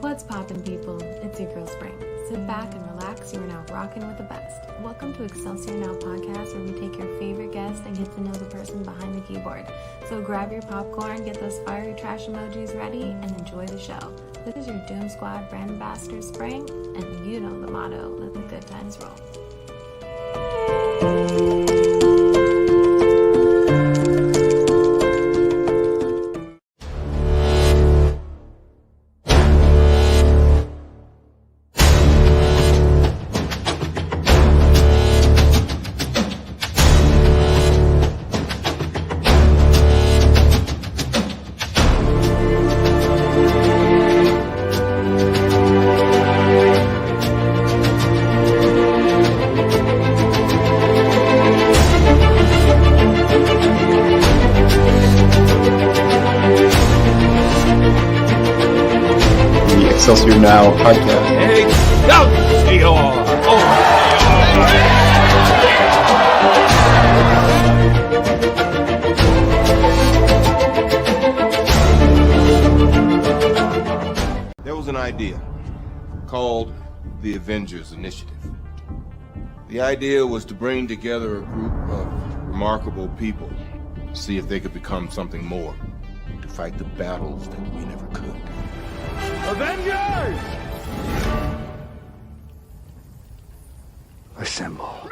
What's poppin', people? It's your girl Spring. Sit back and relax. You are now rocking with the best. Welcome to Excelsior Now podcast, where we take your favorite guest and get to know the person behind the keyboard. So grab your popcorn, get those fiery trash emojis ready, and enjoy the show. This is your Doom Squad brand ambassador Spring, and you know the motto: let the good times roll. Excelsior Now podcast. There was an idea called the Avengers initiative. The idea was to bring together a group of remarkable people, see if they could become something more, to fight the battles that we never could. Avengers! Assemble.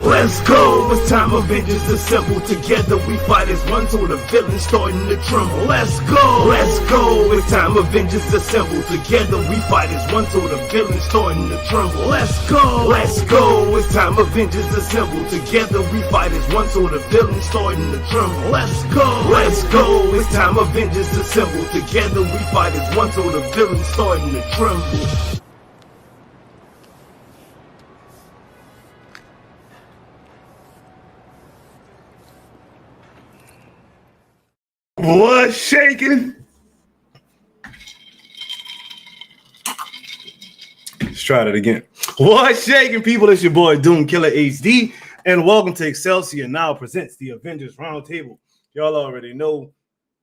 Let's go! It's time Avengers assemble. Together we fight as one, so the villains starting to tremble. Let's go! Let's go! It's time Avengers assemble. Together we fight as one, so the villains starting to tremble. Let's go! Let's go! It's time Avengers assemble. Together we fight as one, so the villains starting to tremble. Let's go! Let's go! It's time Avengers assemble. Together we fight as one, so the villains starting to tremble. What's shaking? Let's try that again. What's shaking, people? It's your boy Doom Killer HD, and welcome to Excelsior Now presents the Avengers RoundTable. Y'all already know,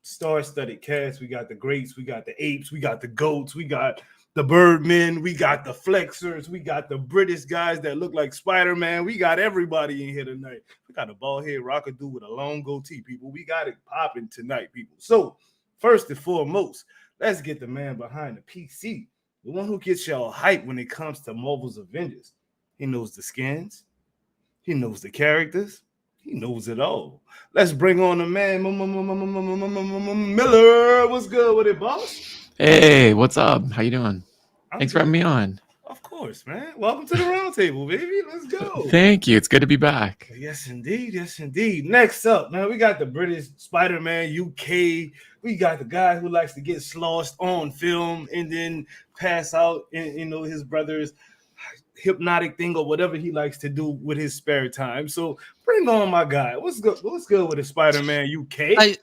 star-studded cast. We got the greats, we got the apes, we got the goats, we got the birdmen, we got the flexers, we got the British guys that look like Spider-Man. We got everybody in here tonight. We got a bald head rocker dude with a long goatee, people. We got it popping tonight, people. So, first and foremost, let's get the man behind the PC, the one who gets y'all hype when it comes to Marvel's Avengers. He knows the skins, he knows the characters, he knows it all. Let's bring on the man, Miller. What's good with it, boss? Hey, what's up? How you doing? Thanks for having me on. Of course, man. Welcome to the roundtable, baby. Let's go. Thank you. It's good to be back. Yes, indeed. Yes, indeed. Next up, man, we got the British Spider-Man UK. We got the guy who likes to get sloshed on film and then pass out in his brother's hypnotic thing or whatever he likes to do with his spare time. So bring on my guy. What's good? What's good with the Spider-Man UK?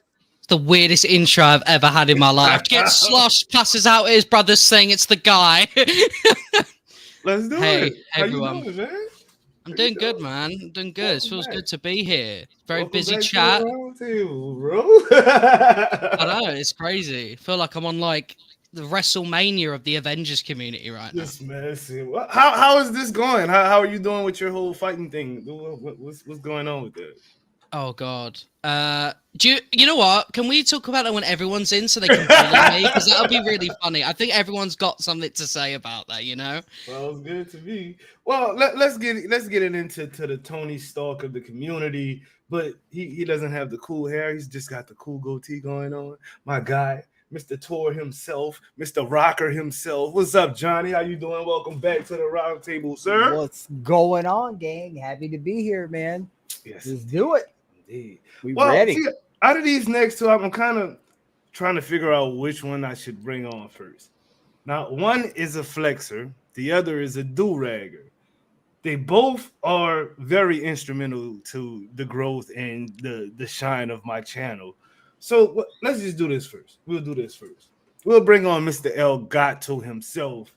The weirdest intro I've ever had in my life. Gets sloshed, passes out his brother's saying it's the guy. Let's do it. How everyone. you doing, man? I'm doing good, man. I'm doing good. It feels good to be here. Very Welcome busy back chat. to the roundtable, bro. I know, it's crazy. I feel like I'm on like the WrestleMania of the Avengers community right now. This messy. How is this going? How are you doing with your whole fighting thing? What's going on with that? Oh God. Do you know what? Can we talk about it when everyone's in so they can bully me? Because that'll be really funny. I think everyone's got something to say about that, you know? Well, it's good to be. Well, let's get it into the Tony Stark of the community, but he doesn't have the cool hair. He's just got the cool goatee going on. My guy, Mr. Tor himself, Mr. Rocker himself. What's up, Johnny? How you doing? Welcome back to the roundtable, sir. What's going on, gang? Happy to be here, man. Yes, let's do it. Indeed. We ready? See, out of these next two, I'm kind of trying to figure out which one I should bring on first. Now, one is a flexer, the other is a do-ragger. They both are very instrumental to the growth and the shine of my channel. So let's just do this first. We'll do this first. We'll bring on Mr. El Gato himself,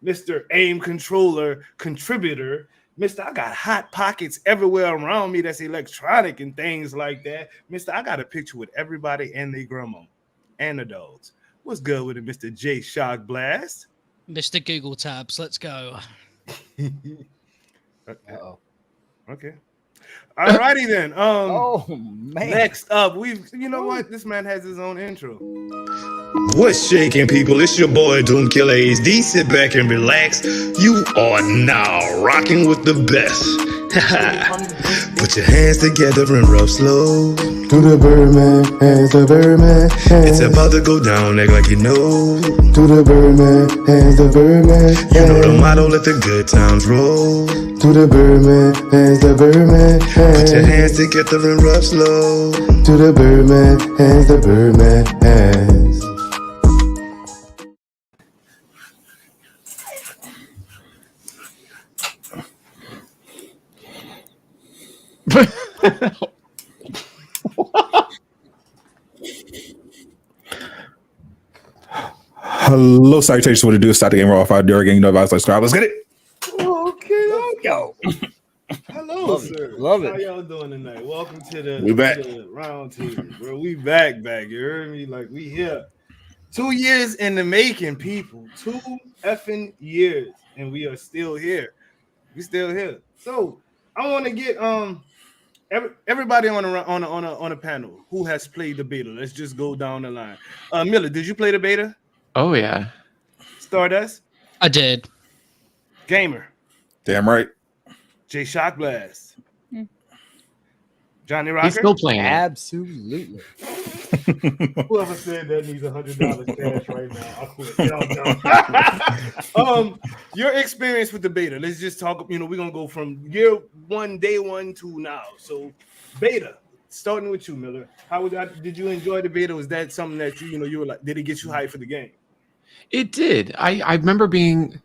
Mr. Aim Controller Contributor, Mr. I got hot pockets everywhere around me that's electronic and things like that. Mr. I got a picture with everybody and their grandma and the dogs. What's good with it, Mr. J Shock Blast? Mr. Google tabs. Let's go. Uh-oh. Okay. Alrighty then. Oh man. Next up, you know what? This man has his own intro. What's shaking, people? It's your boy Doom Killer HD. Sit back and relax. You are now rocking with the best. Put your hands together and rub slow. To the Birdman, hands the Birdman, hands. It's about to go down, act like you know. To the Birdman, hands the Birdman, hands. You know the motto, let the good times roll. To the Birdman, hands the Birdman, hands. Put your hands together and rub slow. To the Birdman, hands the Birdman, hands. Hello, salutations. What to do is start the game off out there again. You know about subscribe. Let's get it. Okay, Go. hello, Love it. sir. Love it. How y'all doing tonight? Welcome to the We back. round table, bro. We back. You heard me? Like we here. 2 years in the making, people. 2 effing years, and we are still here. We still here. So I want to get everybody on a panel who has played the beta. Let's just go down the line. Miller, did you play the beta? Oh yeah. Stardust, I did. Gamer, Damn right. J Shock Blast, Johnny He's Rocker. still playing it. Absolutely. Whoever said that needs $100 cash right now, I quit. Your experience with the beta. Let's just talk. We're gonna go from year one, day one to now. So, beta. Starting with you, Miller. Did you enjoy the beta? Was that something that you were like? Did it get you hyped for the game? It did. I remember being.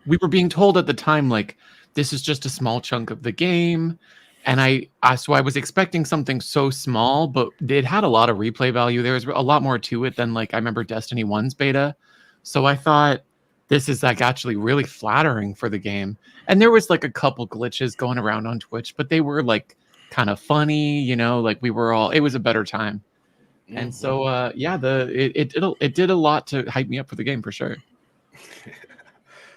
We were being told at the time like this is just a small chunk of the game, and I was expecting something so small, but it had a lot of replay value. There was a lot more to it than like I remember Destiny 1's beta. So I thought this is like actually really flattering for the game. And there was like a couple glitches going around on Twitch, but they were like kind of funny, like it was a better time. Mm-hmm. And so it did a lot to hype me up for the game for sure.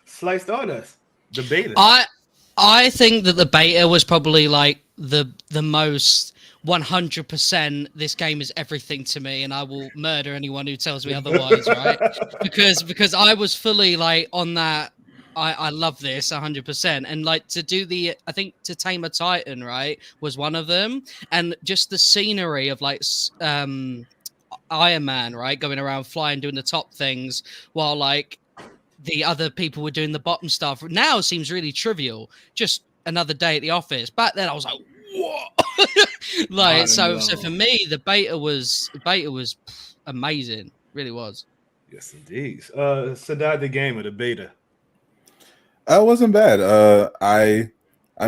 Sliced Stardust, the beta. I think that the beta was probably like the most 100%. This game is everything to me, and I will murder anyone who tells me otherwise, right? Because I was fully like on that. I love this 100%, and like to do I think to Tame a Titan, right, was one of them, and just the scenery of like Iron Man, right, going around flying, doing the top things, while like the other people were doing the bottom stuff. Now seems really trivial. Just another day at the office. Back then I was like, what? So for me, the beta was amazing. Really was. Yes, indeed. Sadat the Gamer, the beta. It wasn't bad. I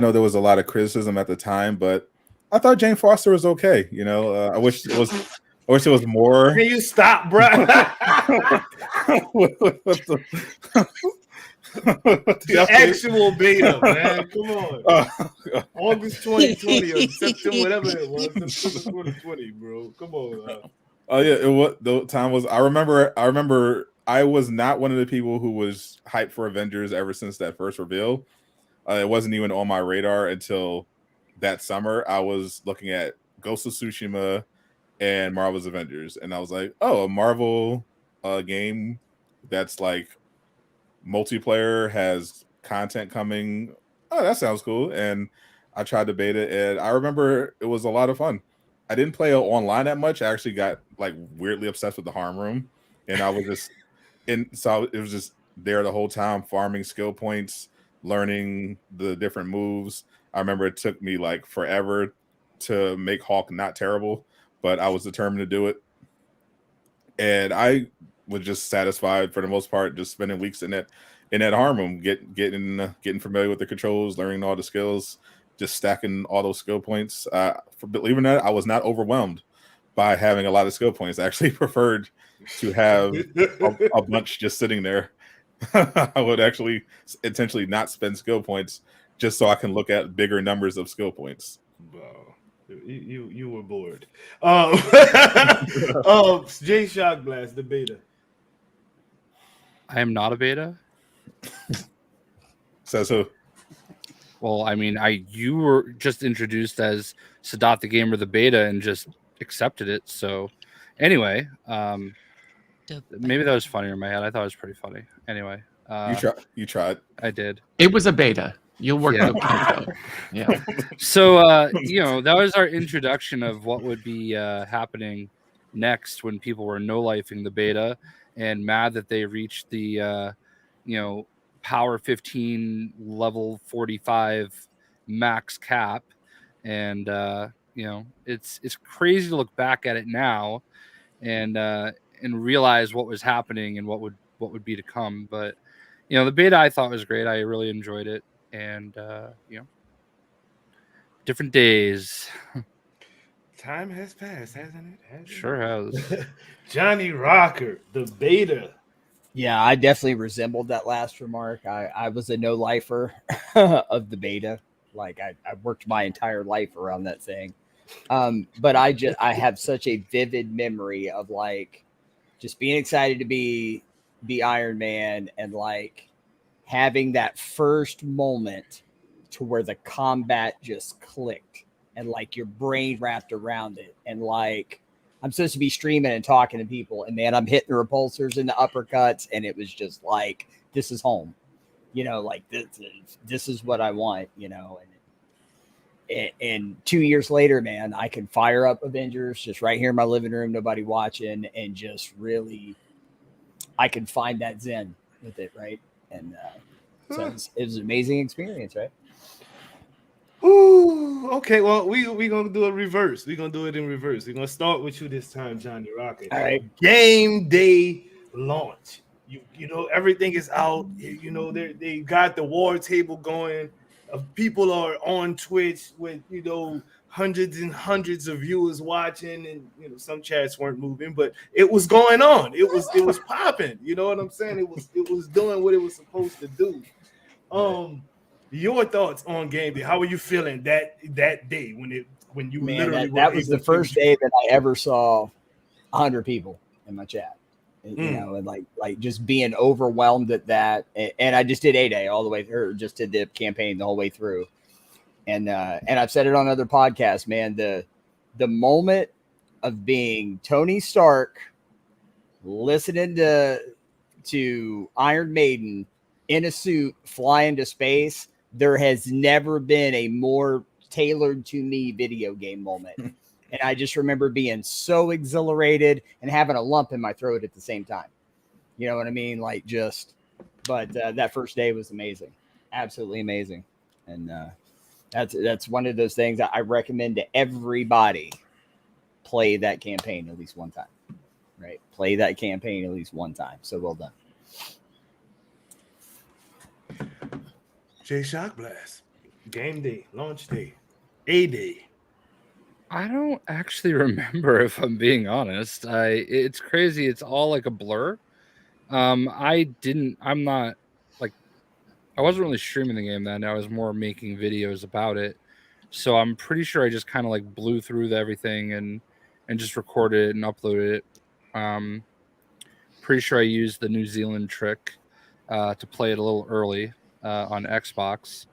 know there was a lot of criticism at the time, but I thought Jane Foster was okay. I wish it was more. Can you stop, bro? the actual beta, man. Come on. August 2020 or September, whatever it was, September 2020, bro. Come on. Oh yeah, the time was. I remember. I was not one of the people who was hyped for Avengers ever since that first reveal. It wasn't even on my radar until that summer. I was looking at Ghost of Tsushima and Marvel's Avengers, and I was like, "Oh, a Marvel game that's like multiplayer, has content coming. Oh, that sounds cool." And I tried to beta, and I remember it was a lot of fun. I didn't play online that much. I actually got like weirdly obsessed with the harm room, and I was just so it was just there the whole time, farming skill points, learning the different moves. I remember it took me like forever to make Hawk not terrible, but I was determined to do it. And I was just satisfied for the most part, just spending weeks in that harm room, getting familiar with the controls, learning all the skills, just stacking all those skill points. Believe it or not, I was not overwhelmed by having a lot of skill points. I actually preferred to have a bunch just sitting there. I would actually intentionally not spend skill points just so I can look at bigger numbers of skill points. Wow. You were bored. J Shock Blast, the beta. I am not a beta. Says who? Well, I mean, you were just introduced as Sadat the Gamer, the beta, and just accepted it. So, anyway, maybe that was funnier in my head. I thought it was pretty funny. Anyway, You tried. I did. It was a beta. You'll work Yeah. the kinks out. Yeah. So, that was our introduction of what would be happening next when people were no-lifing the beta and mad that they reached the, power 15 level 45 max cap. And, it's crazy to look back at it now and realize what was happening and what would be to come. But, the beta I thought was great. I really enjoyed it. And different days. Time has passed, hasn't it? Sure has. Johnny Rocker, the beta. Yeah, I definitely resembled that last remark. I was a no-lifer of the beta. Like I worked my entire life around that thing. But I have such a vivid memory of like just being excited to be Iron Man and like having that first moment to where the combat just clicked and like your brain wrapped around it. And like, I'm supposed to be streaming and talking to people and man, I'm hitting the repulsors and the uppercuts. And it was just like, this is home, like this is what I want, and 2 years later, man, I can fire up Avengers just right here in my living room, nobody watching, and just really, I can find that zen with it, right? And so it was an amazing experience, right? Ooh, okay. Well, we gonna do a reverse. We're gonna do it in reverse. We're gonna start with you this time, Johnny Rocket. All right. Game day launch. Everything is out. They got the war table going. People are on Twitch with hundreds and hundreds of viewers watching, and some chats weren't moving, but it was going on. It was popping. You know what I'm saying? It was doing what it was supposed to do. Your thoughts on game day? How were you feeling that day when you literally that was the first day that I ever saw 100 people in my chat. And like just being overwhelmed at that. And I just did A-Day all the way through, just did the campaign the whole way through. And I've said it on other podcasts, man, the moment of being Tony Stark, listening to Iron Maiden in a suit, flying to space, there has never been a more tailored to me video game moment. And I just remember being so exhilarated and having a lump in my throat at the same time. You know what I mean? But that first day was amazing. Absolutely amazing. And that's one of those things that I recommend to everybody. Play that campaign at least one time, right? Play that campaign at least one time. So well done. Jay Shockblast, game day, launch day, A-Day. I don't actually remember, if I'm being honest. It's crazy. It's all like a blur. I wasn't really streaming the game then. I was more making videos about it. So I'm pretty sure I just kind of like blew through everything and just recorded it and uploaded it. Pretty sure I used the New Zealand trick to play it a little early on Xbox.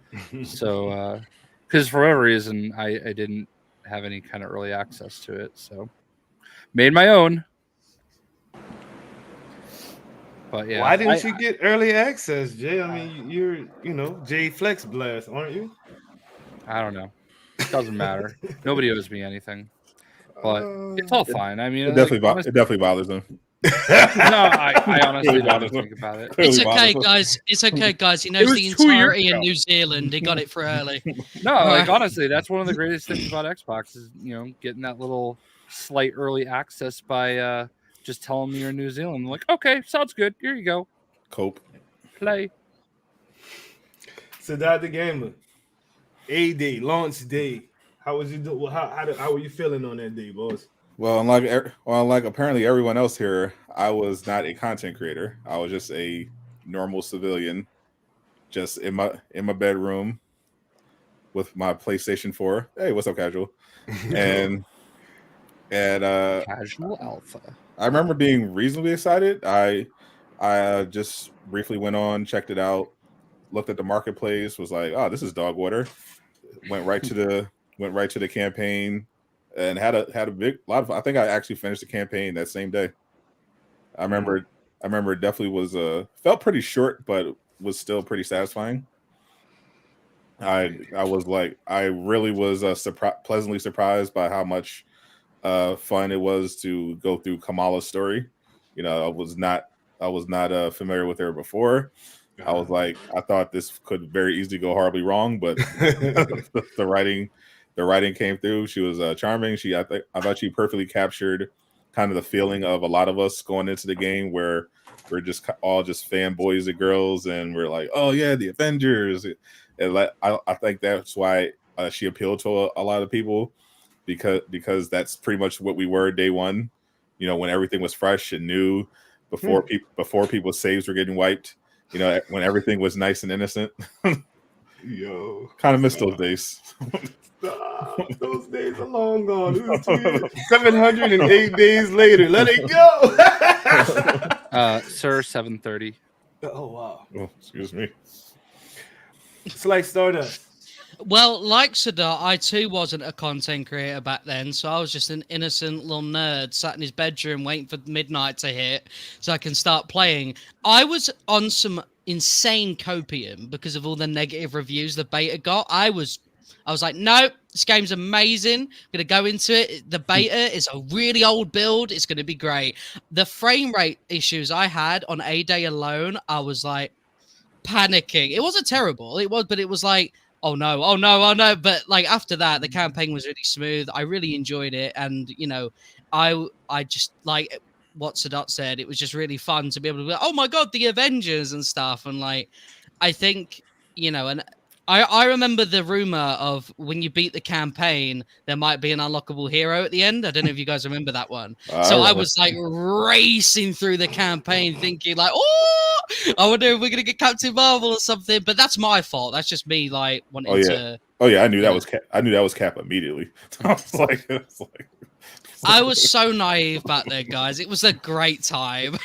So, because for whatever reason, I didn't have any kind of early access to it, so made my own. But yeah, why didn't you get early access, Jay? I mean, you're Jay Flex Blast, aren't you? I don't know. It doesn't matter. Nobody owes me anything, but it's all fine. I mean, it definitely bothers them. No, I honestly don't think about it. It's okay, guys. It's okay, guys. He knows the entirety of New Zealand. He got it for early. No, honestly, that's one of the greatest things about Xbox is getting that little slight early access by just telling me you're in New Zealand. I'm like, okay, sounds good. Here you go. Cope. Play. So Dr. Gamer, A-Day, launch day. How was you doing? How were you feeling on that day, boss? Well, unlike apparently everyone else here, I was not a content creator. I was just a normal civilian, just in my bedroom with my PlayStation 4. Hey, what's up, casual? And Casual Alpha. I remember being reasonably excited. I I just briefly went on, checked it out, looked at the marketplace, was like, "Oh, this is dog water." Went right to the campaign, and had a big lot of. I think I actually finished the campaign that same day. I remember it definitely was felt pretty short, but was still pretty satisfying. I really was pleasantly surprised by how much fun it was to go through Kamala's story. You know, I was not familiar with her before. I was like, I thought this could very easily go horribly wrong, but the writing came through. She was charming. I thought she perfectly captured kind of the feeling of a lot of us going into the game, where we're just all just fanboys of girls, and we're like, oh yeah, the Avengers. And I think that's why she appealed to a lot of people, because that's pretty much what we were day one. You know, when everything was fresh and new, before people's saves were getting wiped. You know, when everything was nice and innocent. Yo, kind of miss those days. Stop. Those days are long gone. This is 2 years, 708 days later. Let it go. Sir, 7:30. Oh wow. Oh, excuse me. It's like Stardust. Well, like Sadar, I too wasn't a content creator back then, so I was just an innocent little nerd sat in his bedroom waiting for midnight to hit so I can start playing. I was on some insane copium because of all the negative reviews the beta got. I was like, no, this game's amazing. I'm going to go into it. The beta is a really old build. It's going to be great. The frame rate issues I had on A Day alone, I was like panicking. It wasn't terrible. But it was like, oh no. But like after that, the campaign was really smooth. I really enjoyed it. And, you know, I just like what Sadat said. It was just really fun to be able to be like, oh my God, the Avengers and stuff. And like, I think, you know, and I remember the rumor of when you beat the campaign, there might be an unlockable hero at the end. I don't know if you guys remember that one. So I was like racing through the campaign thinking like, oh, I wonder if we're going to get Captain Marvel or something. But that's my fault. That's just me like wanting to. Oh yeah, I knew that was Cap immediately. I was so naive back there, guys. It was a great time.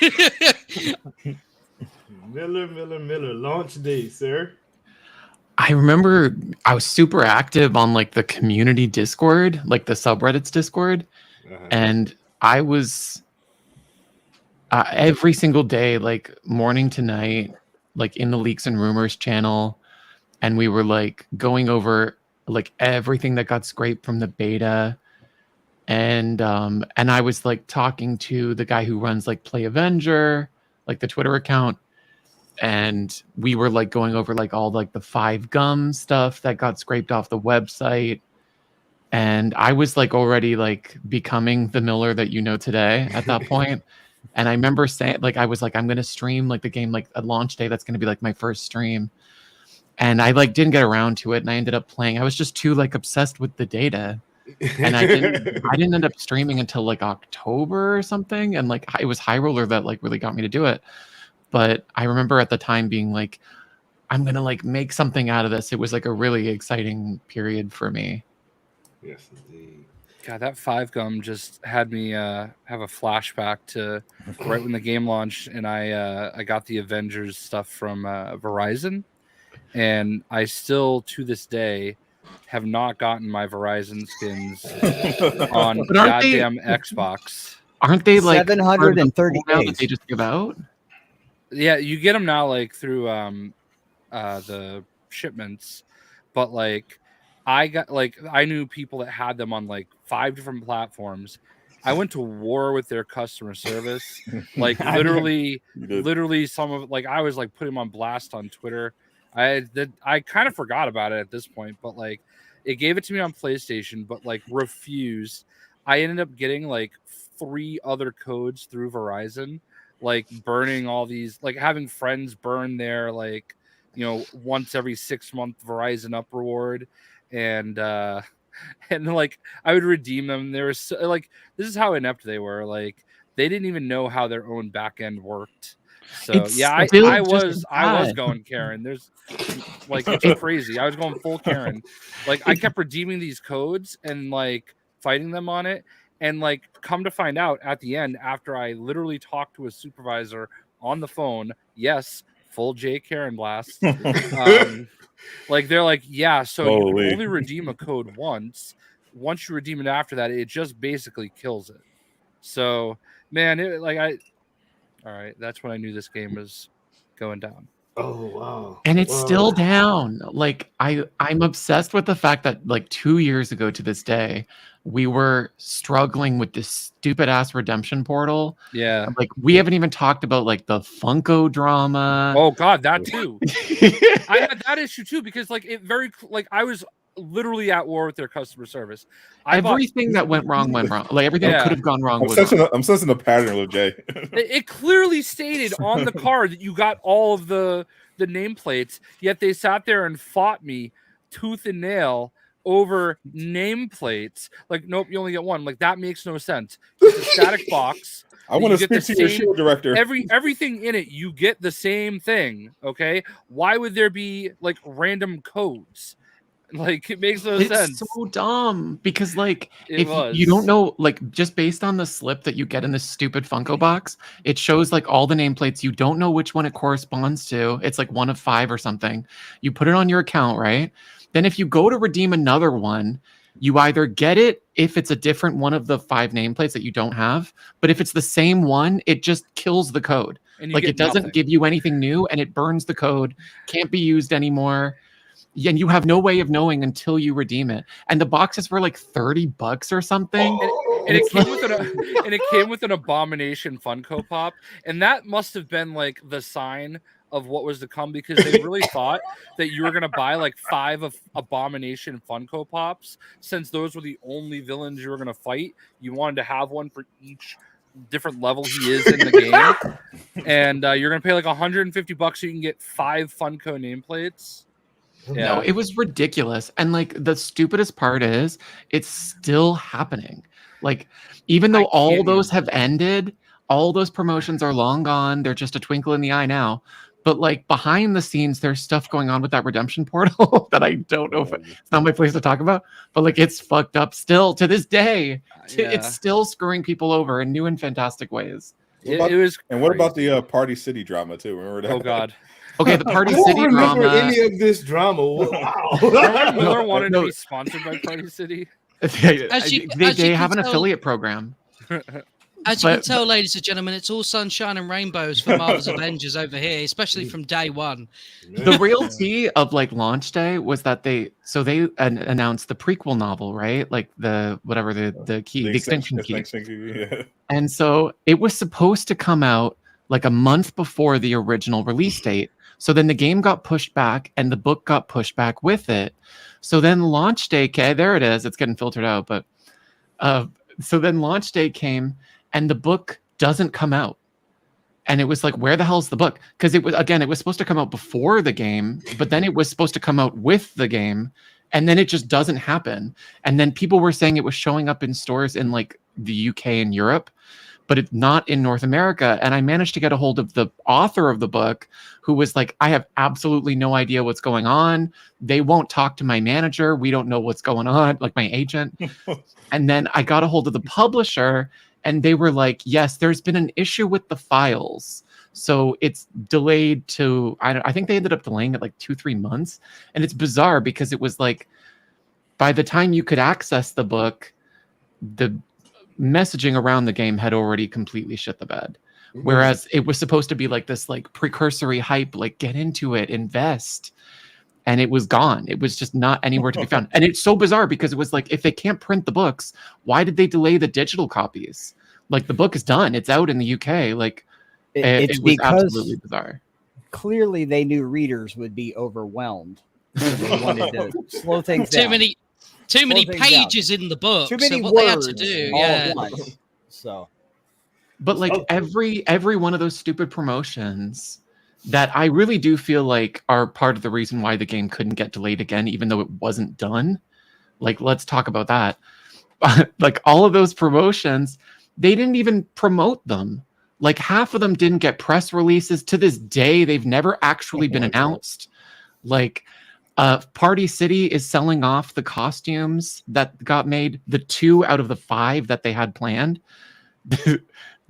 Miller, launch day, sir. I remember I was super active on like the community Discord, like the subreddits Discord. And I was every single day, like morning to night, like in the Leaks and Rumors channel. And we were like going over like everything that got scraped from the beta. And I was like talking to the guy who runs like Play Avenger, like the Twitter account. And we were like going over like all like the 5 gum stuff that got scraped off the website. And I was like already like becoming the Miller that you know today at that point. And I remember saying like, I was like, I'm going to stream like the game, like a launch day. That's going to be like my first stream. And I like didn't get around to it. And I ended up playing. I was just too like obsessed with the data. And I didn't end up streaming until like October or something. And like, it was High Roller that like really got me to do it. But I remember at the time being like, I'm going to like make something out of this. It was like a really exciting period for me. Yes, indeed. God, that 5 gum just had me have a flashback to right when the game launched, and I got the Avengers stuff from Verizon, and I still to this day have not gotten my Verizon skins on goddamn Xbox. Aren't they like 730 days days? that they just give out? Yeah, you get them now like through the shipments, but like I knew people that had them on like 5 different platforms. I went to war with their customer service. Like literally some of like I was like putting them on blast on Twitter. I kind of forgot about it at this point, but like it gave it to me on PlayStation, but like refused. I ended up getting like 3 other codes through Verizon, like burning all these, like having friends burn their like, you know, once every 6-month Verizon up reward. And like I would redeem them. They were so, like, this is how inept they were. Like they didn't even know how their own back end worked. So I was going Karen. There's like, it's crazy. I was going full Karen. Like I kept redeeming these codes and like fighting them on it. And like come to find out at the end, after I literally talked to a supervisor on the phone. Yes, full J Karen blast. Like they're like, yeah, so you Holy. can only redeem a code once. Once you redeem it after that, it just basically kills it. So, man, all right, that's when I knew this game was going down. Oh wow. And it's Wow. still down. Like I'm obsessed with the fact that like 2 years ago to this day, we were struggling with this stupid ass redemption portal. Yeah. Like we haven't even talked about like the Funko drama. Oh God, that too. I had that issue too because like I was literally at war with their customer service. Everything that went wrong went wrong. Like everything that could have gone wrong. I'm sensing a pattern with Jay. It clearly stated on the card that you got all of the nameplates, yet they sat there and fought me tooth and nail over nameplates. Like, nope, you only get one. Like, that makes no sense. It's a static box. I want to speak to your shield director. Everything in it, you get the same thing. Okay, why would there be like random codes? Like, it makes no sense. It's so dumb because like It if was. you don't know, like just based on the slip that you get in this stupid Funko box, it shows like all the nameplates. You don't know which one it corresponds to. It's like one of 5 or something. You put it on your account, right? Then if you go to redeem another one, you either get it if it's a different one of the 5 nameplates that you don't have, but if it's the same one, it just kills the code. And you Like get it doesn't nothing. give you anything new and it burns the code, can't be used anymore. And you have no way of knowing until you redeem it. And the boxes were like $30 or something. And it came with an Abomination Funko Pop, and that must have been like the sign of what was to come because they really thought that you were gonna buy like 5 of Abomination Funko Pops since those were the only villains you were gonna fight. You wanted to have one for each different level he is in the game, and you're gonna pay like $150 so you can get 5 Funko nameplates. Yeah. No, it was ridiculous. And like the stupidest part is it's still happening. Like even though all those have ended, all those promotions are long gone. They're just a twinkle in the eye now. But like behind the scenes, there's stuff going on with that redemption portal that I don't know if it's not my place to talk about, but like it's fucked up still to this day. Yeah. It's still screwing people over in new and fantastic ways. It was. And what about the Party City drama too? Remember that? Oh God. Okay, the Party I don't City remember drama. any of this drama. Wow. Remember Miller wanted to be sponsored by Party City. They have an affiliate program. As you can tell, ladies and gentlemen, it's all sunshine and rainbows for Marvel's Avengers over here, especially from day one. The real tea of like launch day was that they announced the prequel novel, right? Like the Extinction Key. Yeah. And so it was supposed to come out like a month before the original release date. So then the game got pushed back and the book got pushed back with it. So then launch day, okay, there it is. It's getting filtered out, but so then launch day came and the book doesn't come out. And it was like, where the hell's the book? Because it was supposed to come out before the game, but then it was supposed to come out with the game. And then it just doesn't happen. And then people were saying it was showing up in stores in like the UK and Europe, but it's not in North America. And I managed to get a hold of the author of the book who was like, I have absolutely no idea what's going on. They won't talk to my manager. We don't know what's going on, like my agent. And then I got a hold of the publisher and they were like, yes, there's been an issue with the files. So it's delayed to, I think they ended up delaying it like 2-3 months. And it's bizarre because it was like, by the time you could access the book, the messaging around the game had already completely shit the bed. Whereas it was supposed to be like this like precursory hype, like get into it, invest. And it was gone. It was just not anywhere to be found. And it's so bizarre because it was like, if they can't print the books, why did they delay the digital copies? Like the book is done. It's out in the UK. Like it's it was because absolutely bizarre. Clearly they knew readers would be overwhelmed. So they wanted to slow things down. Too many things pages in the book. Too many so what words they had to do, all yeah. at once. So, But like every one of those stupid promotions that I really do feel like are part of the reason why the game couldn't get delayed again, even though it wasn't done. Like, let's talk about that. Like all of those promotions, they didn't even promote them. Like half of them didn't get press releases. To this day, they've never actually been announced. Like Party City is selling off the costumes that got made, the 2 out of the 5 that they had planned.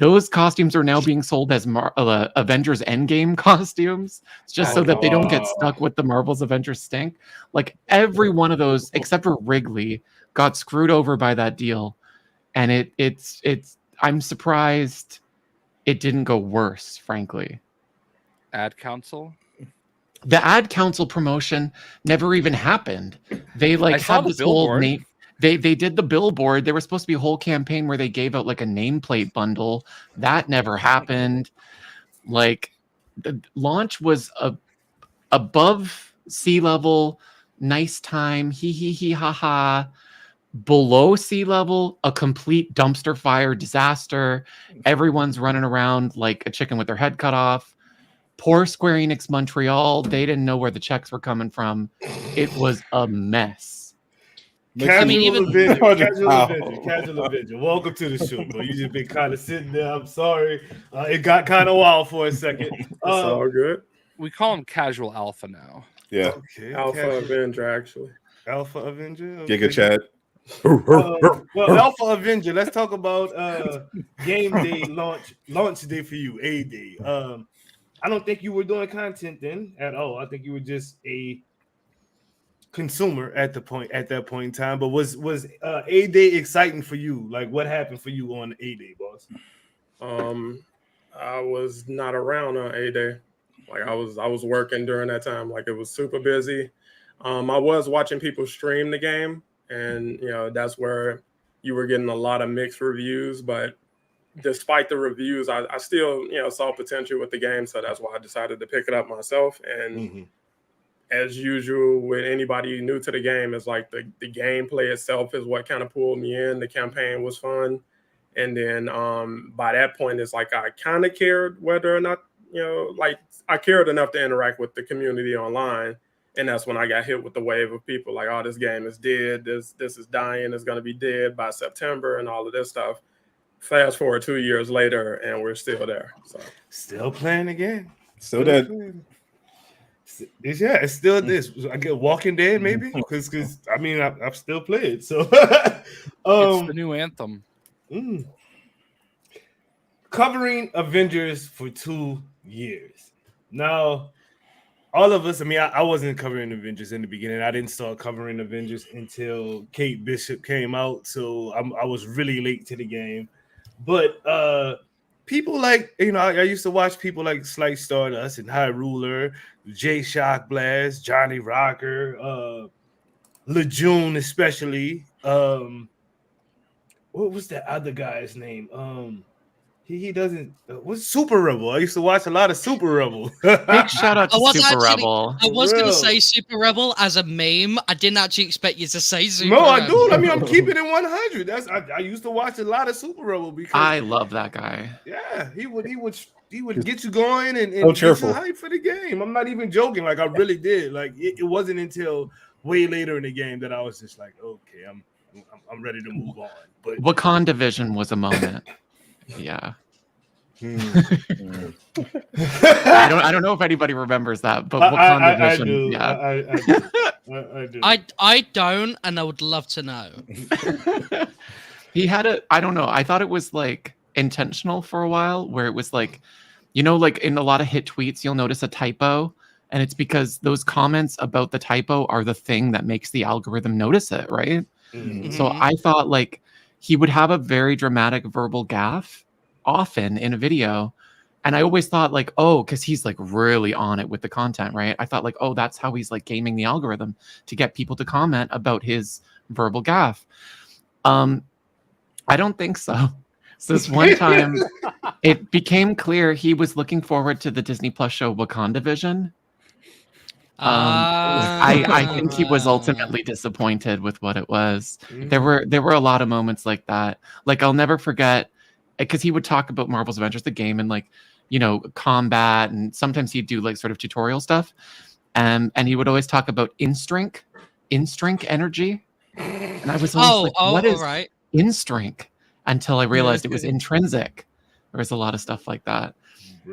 Those costumes are now being sold as Avengers Endgame costumes, just so that they don't get stuck with the Marvel's Avengers stink. Like every one of those, except for Wrigley, got screwed over by that deal, and it's. I'm surprised it didn't go worse, frankly. Ad council. The ad council promotion never even happened. They had this whole name. They did the billboard. There was supposed to be a whole campaign where they gave out like a nameplate bundle. That never happened. Like the launch was above sea level, nice time, hee ha ha. Below sea level, a complete dumpster fire disaster. Everyone's running around like a chicken with their head cut off. Poor Square Enix Montreal. They didn't know where the checks were coming from. It was a mess. Casual Avenger. Welcome to the show, bro. You just been kind of sitting there. I'm sorry. It got kind of wild for a second. It's all good. We call him Casual Alpha now. Yeah. Okay, Alpha Avenger, actually. Alpha Avenger. Okay. Giga Chad. Well, Alpha Avenger. Let's talk about game day launch day for you, A Day. I don't think you were doing content then at all. I think you were just a consumer at that point in time. But was A Day exciting for you? Like, what happened for you on A Day, boss? I was not around on A Day. Like I was working during that time. Like it was super busy. I was watching people stream the game, and that's where you were getting a lot of mixed reviews. But despite the reviews, I still saw potential with the game, so that's why I decided to pick it up myself. And as usual with anybody new to the game, it's like the gameplay itself is what kind of pulled me in. The campaign was fun, and then by that point, it's like I kind of cared whether or not like I cared enough to interact with the community online. And that's when I got hit with the wave of people like, oh, this game is dead. This is dying. It's going to be dead by September and all of this stuff. Fast forward 2 years later, and we're still there. So still playing again. Still dead. It's still this. I get Walking Dead maybe because I mean I've still played. So it's the new anthem. Covering Avengers for 2 years now. All of us, I mean, I wasn't covering Avengers in the beginning. I didn't start covering Avengers until Kate Bishop came out, so I was really late to the game. But people like, I used to watch people like Slight Stardust and High Ruler, Jay Shock Blast, Johnny Rocker, Lejeune especially. What was that other guy's name? He doesn't. What's Super Rebel? I used to watch a lot of Super Rebel. Big shout out to Super Rebel. I was going to say Super Rebel as a meme. I didn't actually expect you to say Super Rebel. No, I do. I mean, I'm keeping it 100. I used to watch a lot of Super Rebel because I love that guy. Yeah, he would get you going and so get you hype for the game. I'm not even joking. Like I really did. Like it wasn't until way later in the game that I was just like, okay, I'm ready to move on. But Wakanda Vision was a moment. Yeah. I don't know if anybody remembers that, but Wakanda Vision. I do. I don't, and I would love to know. He had I don't know. I thought it was like intentional for a while, where it was like, like in a lot of hit tweets, you'll notice a typo, and it's because those comments about the typo are the thing that makes the algorithm notice it, right? Mm-hmm. So I thought like he would have a very dramatic verbal gaffe often in a video, and I always thought like, oh, because he's like really on it with the content, right? I thought like, oh, that's how he's like gaming the algorithm to get people to comment about his verbal gaffe. I don't think so. So this one time it became clear he was looking forward to the Disney Plus show Wakanda Vision. I think he was ultimately disappointed with what it was. There were a lot of moments like that. Like I'll never forget, because he would talk about Marvel's Avengers, the game, and like, combat, and sometimes he'd do like sort of tutorial stuff. And he would always talk about in-strink energy. And I was always what is in-strink? Until I realized it was intrinsic. There was a lot of stuff like that.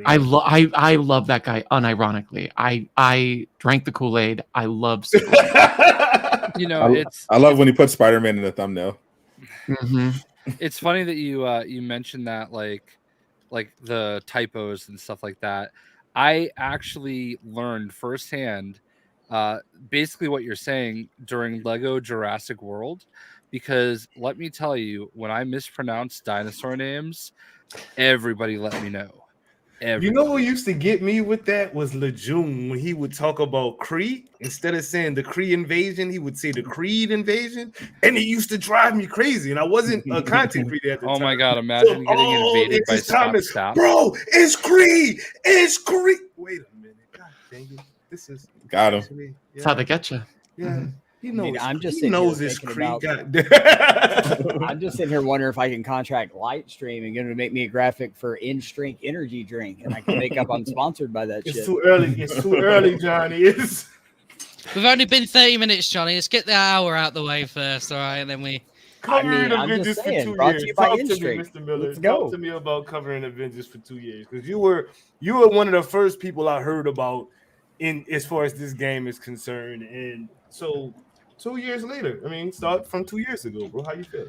I love that guy unironically. I drank the Kool-Aid. I love Superman. I love when he put Spider-Man in the thumbnail. Mm-hmm. It's funny that you mentioned that, like, like the typos and stuff like that. I actually learned firsthand basically what you're saying during Lego Jurassic World, because let me tell you, when I mispronounced dinosaur names, everybody let me know. You know what used to get me with that was Lejeune when he would talk about Kree. Instead of saying the Kree invasion, he would say the Creed invasion, and it used to drive me crazy. And I wasn't a content creator at the time. Oh my god! Imagine getting invaded by Scott Stapp. Bro, it's Kree. It's Kree. Wait a minute. God dang it. This is got him. actually, That's how they get you. Yeah. He knows. I'm just he knows here it's thinking Kree. I'm just sitting here wondering if I can contract Lightstream and going to make me a graphic for in-strength energy drink, and I can make up I'm sponsored by that shit. It's too early. It's too early, Johnny. It's... We've only been 30 minutes, Johnny. Let's get the hour out the way first, all right? And then we. Covering I'm Avengers just saying, for 2 brought years. to you by Talk to me, In-Strength. Mr. Miller. Let's go. Talk to me about covering Avengers for 2 years, because you were one of the first people I heard about in as far as this game is concerned. And so 2 years later, I mean, start from 2 years ago, bro. How you feel?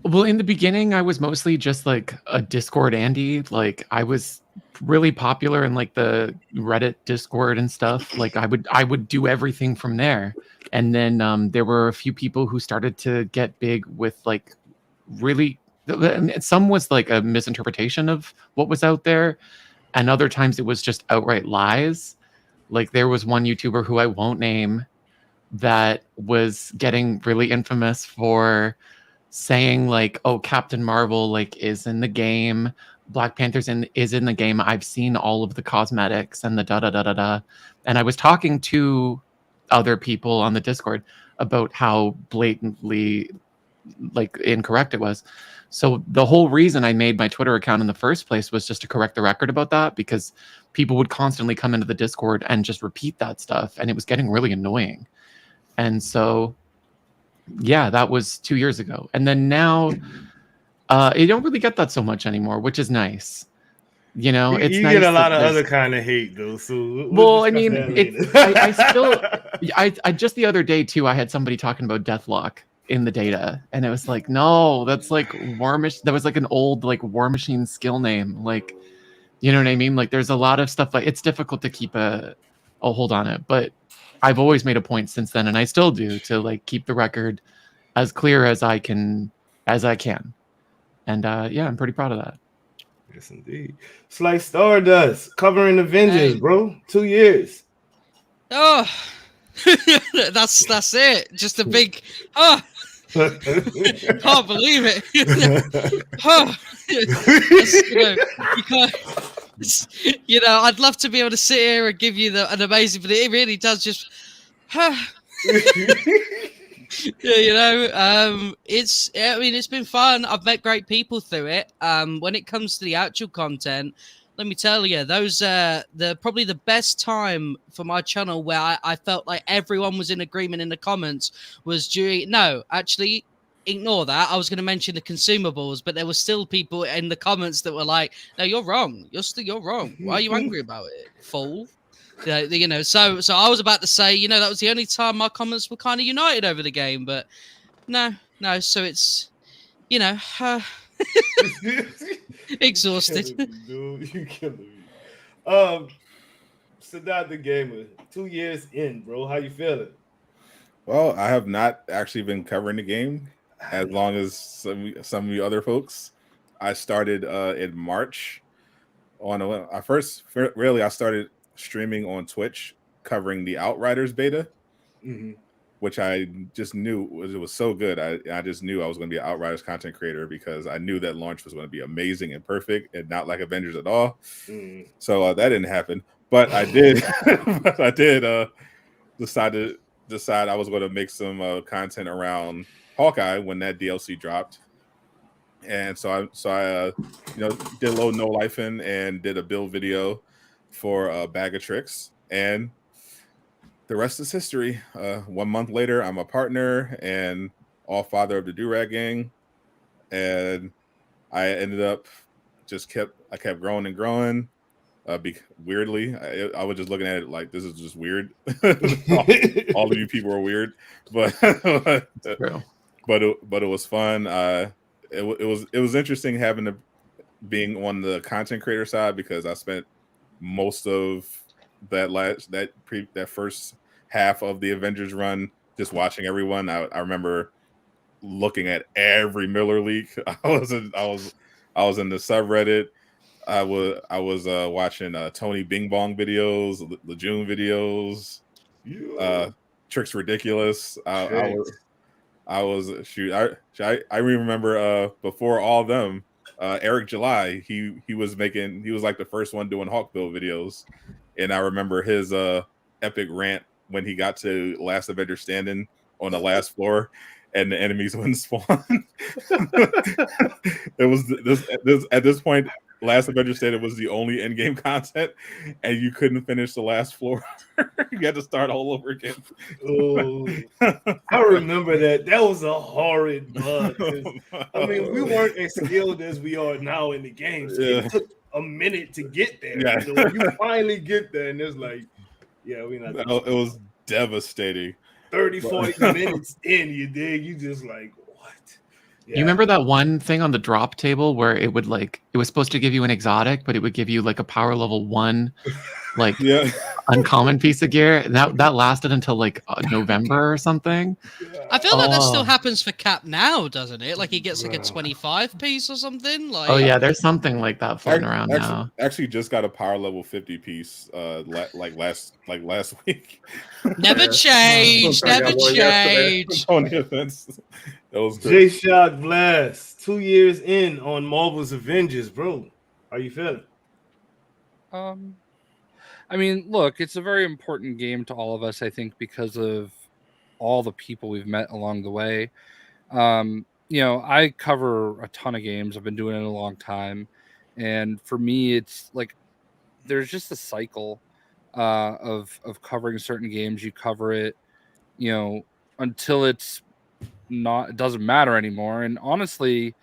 Well, in the beginning, I was mostly just like a Discord Andy. Like I was really popular in like the Reddit Discord and stuff. Like I would do everything from there. And then there were a few people who started to get big with like really, some was like a misinterpretation of what was out there. And other times it was just outright lies. Like there was one YouTuber who I won't name that was getting really infamous for saying like, oh, Captain Marvel like is in the game, Black Panther's is in the game, I've seen all of the cosmetics and the da da da da da. And I was talking to other people on the Discord about how blatantly like incorrect it was. So the whole reason I made my Twitter account in the first place was just to correct the record about that, because people would constantly come into the Discord and just repeat that stuff, and it was getting really annoying. And so yeah, that was 2 years ago. And then now you don't really get that so much anymore, which is nice. You know, it's you nice get a lot of other kind of hate though. So well, I mean, I still, I just the other day too, I had somebody talking about Deathlock in the data, and it was like, no, that's like that was like an old like War Machine skill name. Like, you know what I mean? Like there's a lot of stuff, like it's difficult to keep a hold on it, but I've always made a point since then, and I still do, to like keep the record as clear as I can. And yeah, I'm pretty proud of that. Yes, indeed. Slice Stardust covering Avengers, bro. 2 years. Oh, that's it. Just a big can't believe it. I'd love to be able to sit here and give you an amazing, but it really does just it's been fun. I've met great people through it. When it comes to the actual content, let me tell you, those probably the best time for my channel where I felt like everyone was in agreement in the comments was actually ignore that. I was going to mention the consumables, but there were still people in the comments that were like, no, you're wrong. You're wrong. Why are you angry about it, fool? So I was about to say, that was the only time my comments were kind of united over the game, but no. So it's, exhausted. You killing me. Sadat the Gamer, 2 years in, bro. How you feeling? Well, I have not actually been covering the game as long as some of you other folks. I started in March. I started streaming on Twitch covering the Outriders beta, which I just knew it was so good. I just knew I was going to be an Outriders content creator because I knew that launch was going to be amazing and perfect and not like Avengers at all. So that didn't happen, but I did. I did decide I was going to make some content around Hawkeye when that DLC dropped. And so I did a little no life in and did a build video for a bag of tricks, and the rest is history. 1 month later, I'm a partner and all father of the Durag gang, and I ended up I kept growing and growing. Weirdly, I was just looking at it like this is just weird. all of you people are weird, but it was fun. It was interesting having being on the content creator side because I spent most of that first half of the Avengers run just watching everyone. I remember looking at every Miller leak. I was in the subreddit. I was watching Tony Bing Bong videos, Lejeune videos, Tricks Ridiculous. I was shoot. I remember before all of them, Eric July. He was like the first one doing Hawkbill videos, and I remember his epic rant when he got to Last Avenger Standing on the last floor, and the enemies wouldn't spawn. It was this at this point. Last Avenger Standing was the only in-game content, and you couldn't finish the last floor. You had to start all over again. Oh, I remember that. That was a horrid bug. I mean, we weren't as skilled as we are now in the game. So Yeah. it took a minute to get there. Yeah. So when you finally get there, and it's like, yeah, we not. It was devastating. 30, 40 minutes in, you dig? You just like, what? Yeah. You remember that one thing on the drop table where it was supposed to give you an exotic, but it would give you like a power level 1, like uncommon piece of gear. That lasted until like November or something. I feel like that still happens for Cap now, doesn't it? Like he gets like a 25 piece or something. Like, oh yeah, there's something like that floating around now. Actually, just got a power level 50 piece last week. Never change, never change. On the offense, that was J great. Shock Blast, 2 years in on Marvel's Avengers, bro. How you feeling? I mean, look, it's a very important game to all of us, I think, because of all the people we've met along the way. I cover a ton of games. I've been doing it a long time. And for me, it's like there's just a cycle of covering certain games. You cover it, until it doesn't matter anymore. And honestly,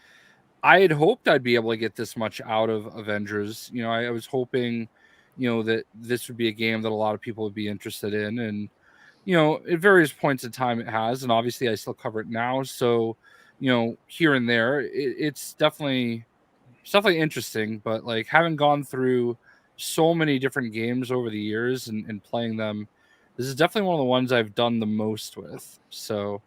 I had hoped I'd be able to get this much out of Avengers. I was hoping, that this would be a game that a lot of people would be interested in. And, at various points in time it has. And obviously I still cover it now. So, here and there, it's definitely interesting. But like having gone through so many different games over the years and playing them, this is definitely one of the ones I've done the most with. So,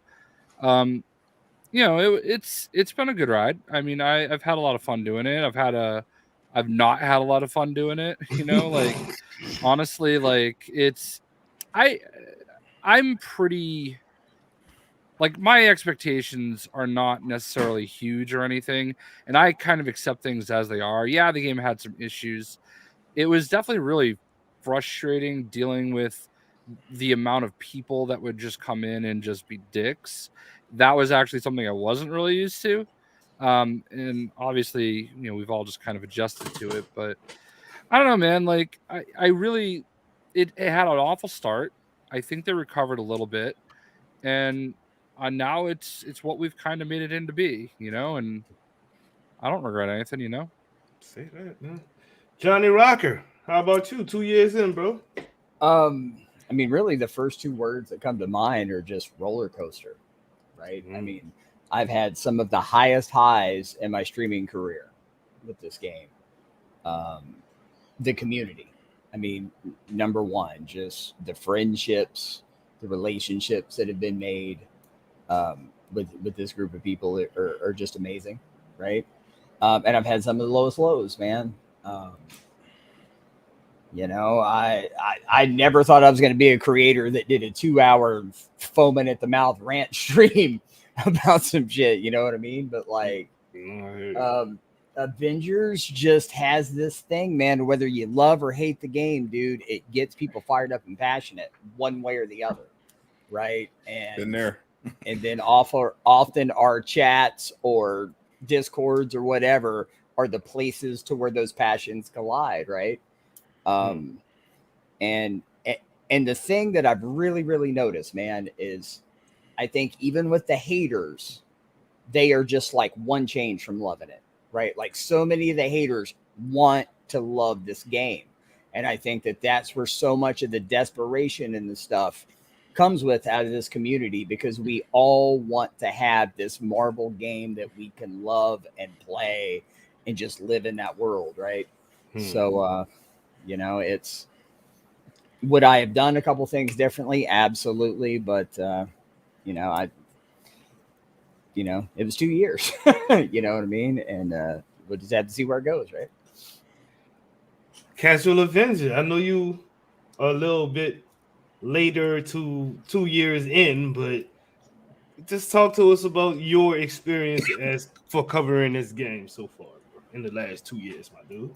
it's been a good ride. I mean, I've had a lot of fun doing it. I've not had a lot of fun doing it. Like honestly, like I'm pretty like my expectations are not necessarily huge or anything, and I kind of accept things as they are. Yeah, the game had some issues. It was definitely really frustrating dealing with the amount of people that would just come in and just be dicks. That was actually something I wasn't really used to. And obviously, we've all just kind of adjusted to it, but I don't know, man. Like I really, it had an awful start. I think they recovered a little bit, and now it's what we've kind of made it into be, and I don't regret anything, Say that, man. Johnny Rocker, how about you? 2 years in, bro. I mean, really, the first two words that come to mind are just roller coaster, right? I mean, I've had some of the highest highs in my streaming career with this game. The community. I mean, number one, just the friendships, the relationships that have been made with this group of people are just amazing, right? And I've had some of the lowest lows, man. I never thought I was going to be a creator that did a 2-hour foaming at the mouth rant stream about some shit. You know what I mean? But like, Avengers just has this thing, man. Whether you love or hate the game, dude, it gets people fired up and passionate one way or the other, right? And Been there. and then often our chats or discords or whatever are the places to where those passions collide, right? And the thing that I've really noticed, man, is I think even with the haters, they are just like one change from loving it, right? Like so many of the haters want to love this game. And I think that that's where so much of the desperation and the stuff comes with out of this community, because we all want to have this Marvel game that we can love and play and just live in that world, right? So, you know, it's, would I have done a couple things differently? Absolutely. But, you know, it was 2 years, you know what I mean? And we'll just have to see where it goes, right? Casual Avenger, I know you are a little bit later to 2 years in, but just talk to us about your experience as for covering this game so far in the last 2 years, my dude.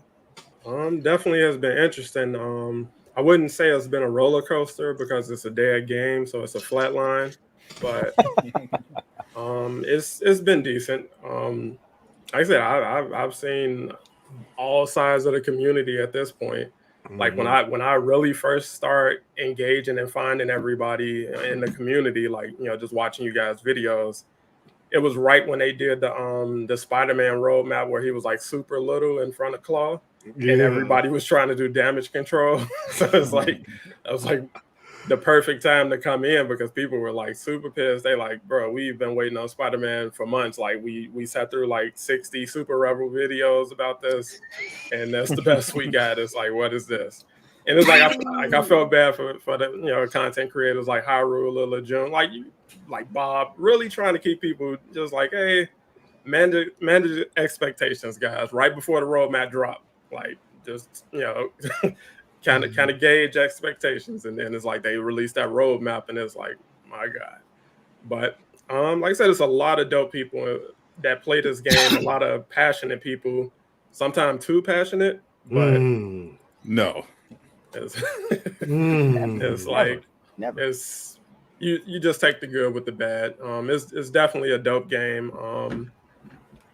Definitely has been interesting. I wouldn't say it's been a roller coaster because it's a dead game, so it's a flat line. But it's been decent. Like I said, I've seen all sides of the community at this point. Like when I really first start engaging and finding everybody in the community, like, you know, just watching you guys' videos, it was right when they did the Spider-Man roadmap where he was like super little in front of Claw. And everybody was trying to do damage control. So it's like, I was like the perfect time to come in because people were like super pissed. They like, bro, we've been waiting on Spider-Man for months. Like we sat through like 60 Super Rebel videos about this, and that's the best we got. It's like, what is this? And it's like I felt bad for the, you know, content creators like Hyrule, Legion, like Bob, really trying to keep people just like, hey, manage expectations, guys, right before the roadmap drop. Like, just, you know, kind of gauge expectations, and then it's like they released that roadmap, and it's like, my God. But like I said, it's a lot of dope people that play this game, a lot of passionate people, sometimes too passionate, but no, it's like Never. it's you just take the good with the bad. It's definitely a dope game.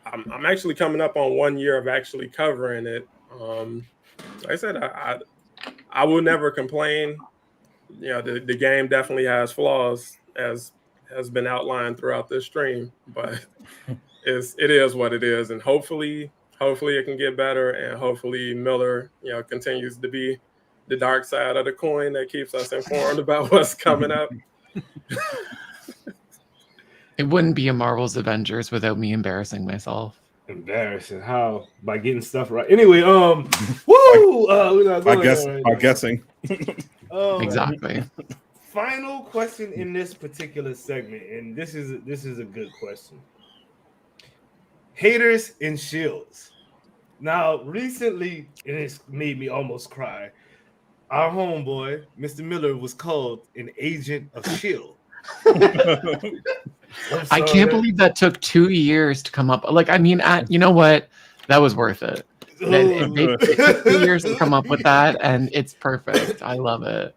I'm actually coming up on 1 year of actually covering it. Like I said, I will never complain. You know, the game definitely has flaws, as has been outlined throughout this stream, but it is what it is, and hopefully it can get better, and hopefully Miller, you know, continues to be the dark side of the coin that keeps us informed about what's coming up. It wouldn't be a Marvel's Avengers without me embarrassing myself. Embarrassing how? By getting stuff right. Anyway, woo! We're not by going there guessing. Exactly. Final question in this particular segment, and this is a good question. Haters and shields. Now, recently, and it's made me almost cry. Our homeboy, Mr. Miller, was called an agent of shield. I can't believe that took 2 years to come up. Like, I mean, you know what? That was worth it. It took 2 years to come up with that, and it's perfect. I love it.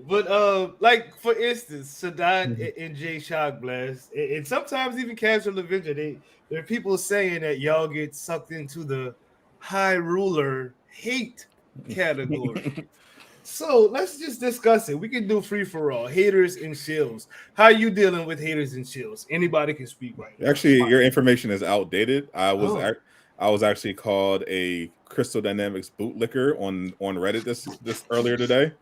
But like for instance, Sadat and Jay Shockblast, and sometimes even Casual Avenger, there are people saying that y'all get sucked into the high ruler hate category. So let's just discuss it. We can do free for all. Haters and shields. How are you dealing with haters and shields? Anybody can speak right now. Actually, your information is outdated. I was actually called a Crystal Dynamics bootlicker on Reddit this earlier today.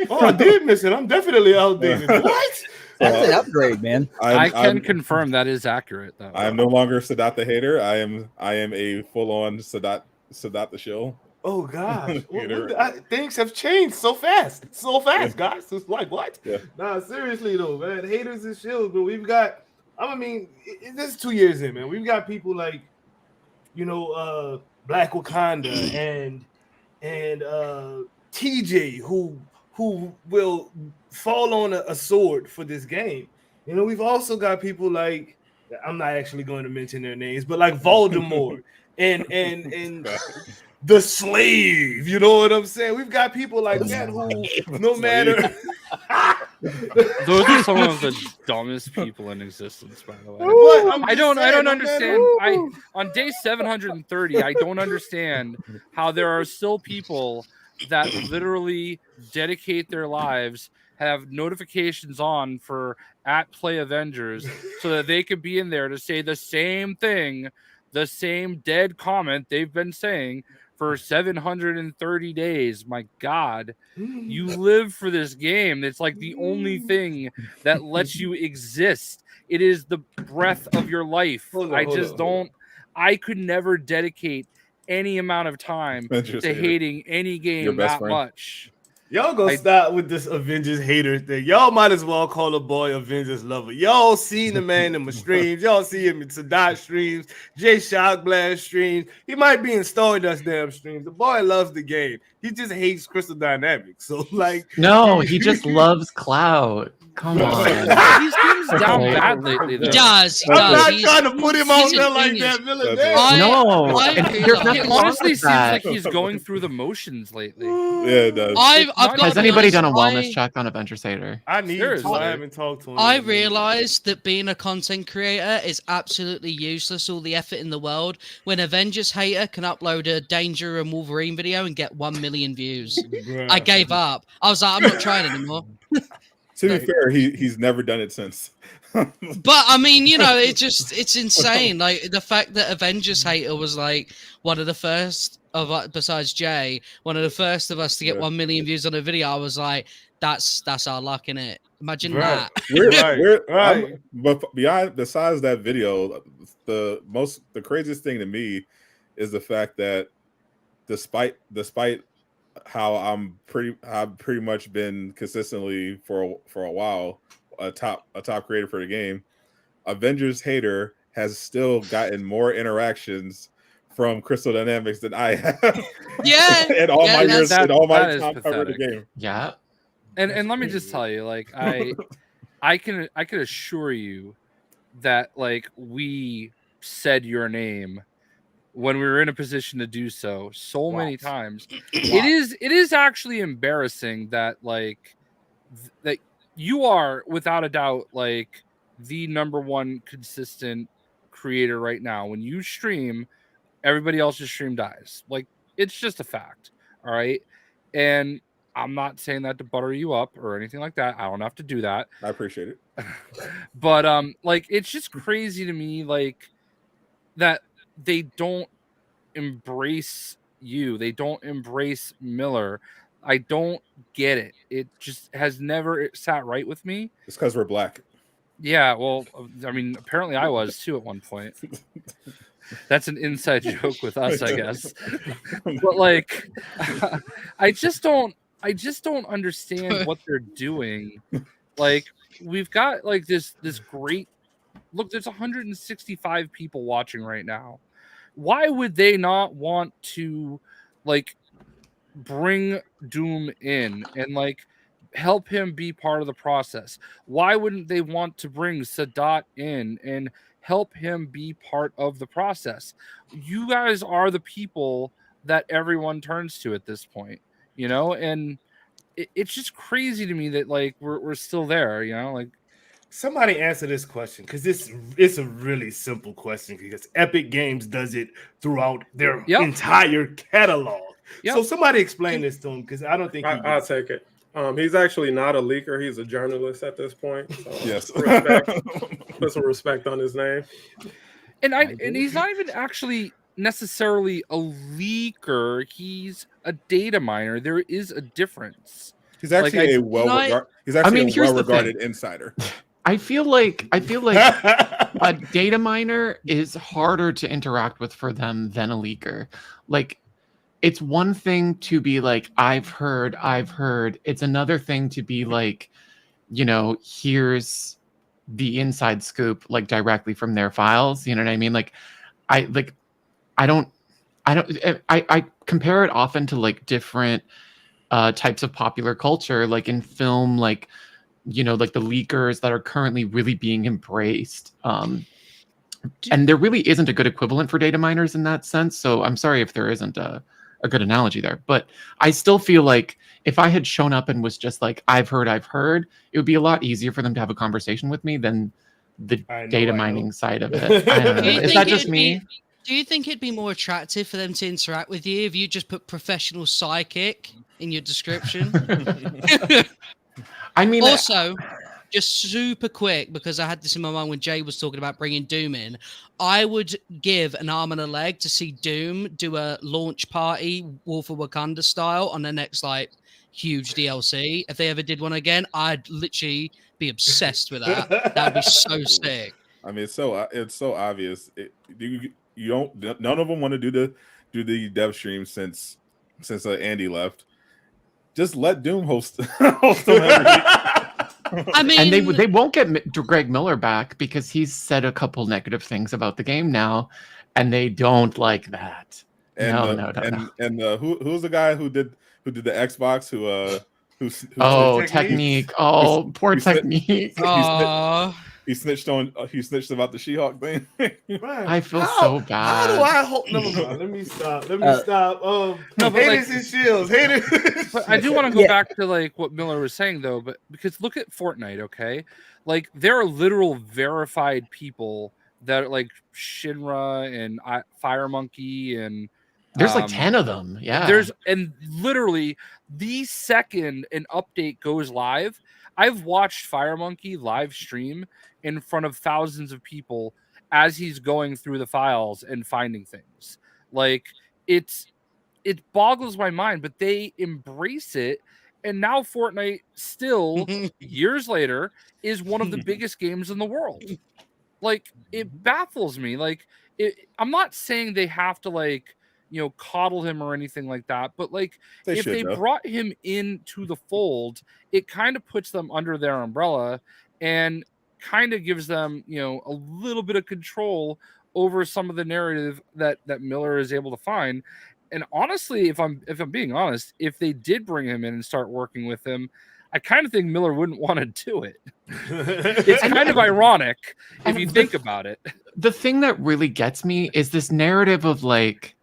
Oh, I did miss it. I'm definitely outdated. What? That's an upgrade, man. I can confirm that is accurate, though. I am no longer Sadat the hater. I am a full-on Sadat the shill. Oh gosh, things have changed so fast, guys. It's like what? Yeah. Nah, seriously though, man. Haters and shields, but we've got. I mean, this is 2 years in, man. We've got people like, you know, Black Wakanda and TJ who will fall on a sword for this game. You know, we've also got people like, I'm not actually going to mention their names, but like Voldemort and the slave, you know what I'm saying? We've got people like that who, no matter. Those are some of the dumbest people in existence, by the way. I don't understand. On day 730, I don't understand how there are still people that literally dedicate their lives, have notifications on for @PlayAvengers, so that they could be in there to say the same thing, the same dead comment they've been saying for 730 days. My God, you live for this game. It's like the only thing that lets you exist. It is the breath of your life. I could never dedicate any amount of time Avengers to hater. hating any Your game best that friend. much. Y'all gonna stop with this Avengers hater thing. Y'all might as well call the boy Avengers lover. Y'all seen the man in my streams. Y'all see him in Sadat streams, Jay Shockblast streams. He might be in Stardust damn streams. The boy loves the game. He just hates Crystal Dynamics. So like, No, he just loves Cloud. Come on. He seems down bad lately, though. He does. He I'm does. not He's- trying to put him out he's a there like genius. that, Miller. No, I and feel there's like- nothing It wrong honestly with seems that. like he's going through the motions lately. Yeah, it does. I've got Has to be anybody honest, done a wellness check on Avengers hater? I need Seriously. to. I haven't talked to him. I realized that being a content creator is absolutely useless, all the effort in the world, when Avengers hater can upload a Danger and Wolverine video and get 1 million views. I gave up. I was like, I'm not trying anymore. To be fair, he's never done it since. But I mean, you know, it's insane. Like the fact that Avengers hater was like one of the first of besides Jay, one of the first of us to get 1 million views on a video. I was like, that's our luck, innit? Imagine that. But besides that video, the craziest thing to me is the fact that despite how I've pretty much been consistently for a while a top creator for the game, Avengers hater has still gotten more interactions from Crystal Dynamics than I have. Yeah, in all my years, in all my that time is covering the pathetic. game. Yeah. And let me just tell you, like I can assure you that like we said your name when we were in a position to do so many times. It is actually embarrassing that like that you are without a doubt like the number one consistent creator right now. When you stream, everybody else's stream dies. Like it's just a fact. All right. And I'm not saying that to butter you up or anything like that. I don't have to do that. I appreciate it. But like it's just crazy to me like that they don't embrace you. They don't embrace Miller. I don't get it. It just has never sat right with me. It's because we're black. Yeah, well, I mean, apparently I was too at one point. That's an inside joke with us, I guess. But like I just don't understand what they're doing. Like we've got like this great look, there's 165 people watching right now. Why would they not want to like bring Doom in and like help him be part of the process? Why wouldn't they want to bring Sadat in and help him be part of the process? You guys are the people that everyone turns to at this point, you know, and it's just crazy to me that like we're still there, you know, like somebody answer this question because it's a really simple question because Epic Games does it throughout their entire catalog. So somebody explain this to him because I don't think I'll take it. He's actually not a leaker. He's a journalist at this point. So yes, put some respect on his name. And he's not even actually necessarily a leaker. He's a data miner. There is a difference. He's actually a well-regarded insider. I feel like a data miner is harder to interact with for them than a leaker. Like, it's one thing to be like, I've heard. It's another thing to be like, you know, here's the inside scoop, like directly from their files. You know what I mean? Like, I compare it often to like different types of popular culture, like in film, like, you know, like the leakers that are currently really being embraced. And there really isn't a good equivalent for data miners in that sense. So I'm sorry if there isn't a good analogy there, but I still feel like if I had shown up and was just like, I've heard, it would be a lot easier for them to have a conversation with me than the data mining side of it. I don't know. Is that just me? Do you think it'd be more attractive for them to interact with you if you just put professional psychic in your description? I mean, also, just super quick, because I had this in my mind when Jay was talking about bringing Doom in. I would give an arm and a leg to see Doom do a launch party, Wolf of Wakanda style, on the next like huge DLC. If they ever did one again, I'd literally be obsessed with that. That'd be so sick. I mean, it's so obvious. None of them want to do do the dev stream since Andy left. Just let Doom host them every week. I mean, And they won't get Greg Miller back because he's said a couple negative things about the game now, and they don't like that. And No. who's the guy who did the Xbox who Technique. Oh, poor Technique. He snitched about the She-Hulk thing. I feel so bad. How do I hope? Never mind. Let me stop. No, but haters and shields. Haters. But I do want to go back to like what Miller was saying though, but because look at Fortnite, okay? Like there are literal verified people that are like Shinra and Fire Monkey and there's like 10 of them. Yeah. And literally the second an update goes live, I've watched Fire Monkey live stream in front of thousands of people as he's going through the files and finding things. Like it boggles my mind, but they embrace it. And now Fortnite still years later is one of the biggest games in the world. Like it baffles me. Like I'm not saying they have to like, coddle him or anything like that. But like, if they brought him into the fold, it kind of puts them under their umbrella and kind of gives them, a little bit of control over some of the narrative that Miller is able to find. And honestly, if I'm being honest, if they did bring him in and start working with him, I kind of think Miller wouldn't want to do it. It's kind of ironic if you think about it. The thing that really gets me is this narrative of like,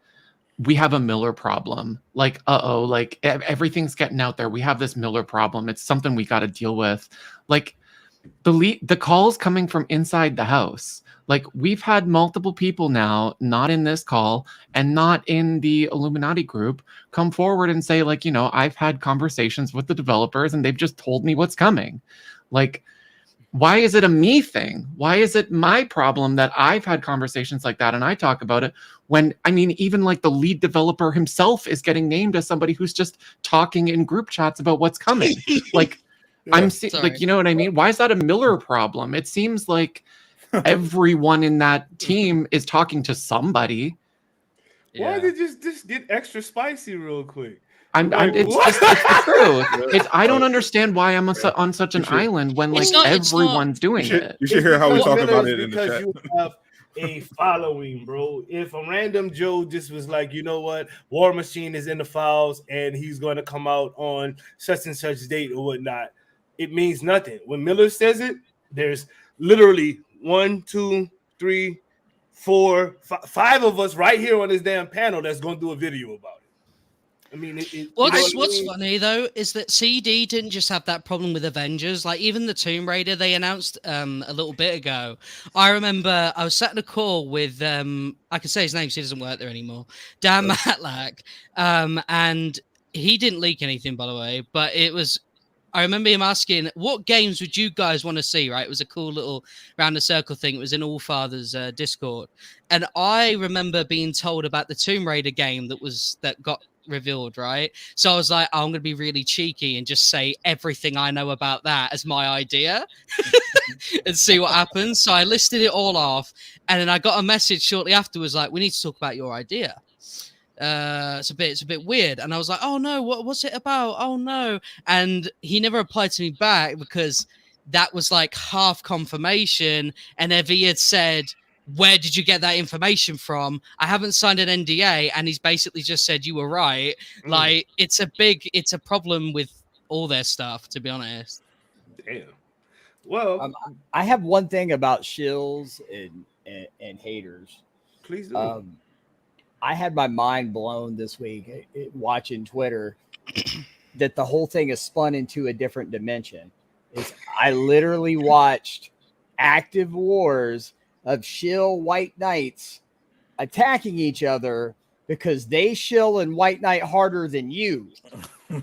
we have a Miller problem. Like, like everything's getting out there. We have this Miller problem. It's something we got to deal with. Like the calls coming from inside the house. Like we've had multiple people now, not in this call and not in the Illuminati group, come forward and say like, I've had conversations with the developers and they've just told me what's coming. Like, why is it a me thing? Why is it my problem that I've had conversations like that and I talk about it when, even like the lead developer himself is getting named as somebody who's just talking in group chats about what's coming. Like, like, you know what I mean? Why is that a Miller problem? It seems like everyone in that team is talking to somebody. Why did just get extra spicy real quick? It's the truth. I don't understand why I'm on such an island when like everyone's doing it. You should hear how we talk about it in the chat. You have a following, bro. If a random Joe just was like, you know what, War Machine is in the files and he's going to come out on such and such date or whatnot, it means nothing. When Miller says it, there's literally 1, 2, 3, 4, 5 of us right here on this damn panel that's going to do a video about it. What's funny though is that CD didn't just have that problem with Avengers. Like even the Tomb Raider they announced a little bit ago. I remember I was sat in a call with I can say his name because he doesn't work there anymore. Dan Matlack, and he didn't leak anything by the way, but it was. I remember him asking, "What games would you guys want to see?" Right, it was a cool little round the circle thing. It was in All Fathers Discord, and I remember being told about the Tomb Raider game that got revealed, right? So I was like, I'm going to be really cheeky and just say everything I know about that as my idea and see what happens. So I listed it all off, and then I got a message shortly afterwards like, we need to talk about your idea. It's a bit weird. And I was like, oh no, what's it about? Oh no. And he never replied to me back because that was like half confirmation. And if he had said, where did you get that information from? I haven't signed an NDA, and he's basically just said you were right. Like it's a problem with all their stuff, to be honest. Damn. Well, I have one thing about shills and haters. Please do. I had my mind blown this week watching Twitter that the whole thing is spun into a different dimension. I literally watched active wars of shill white knights attacking each other because they shill and white knight harder than you.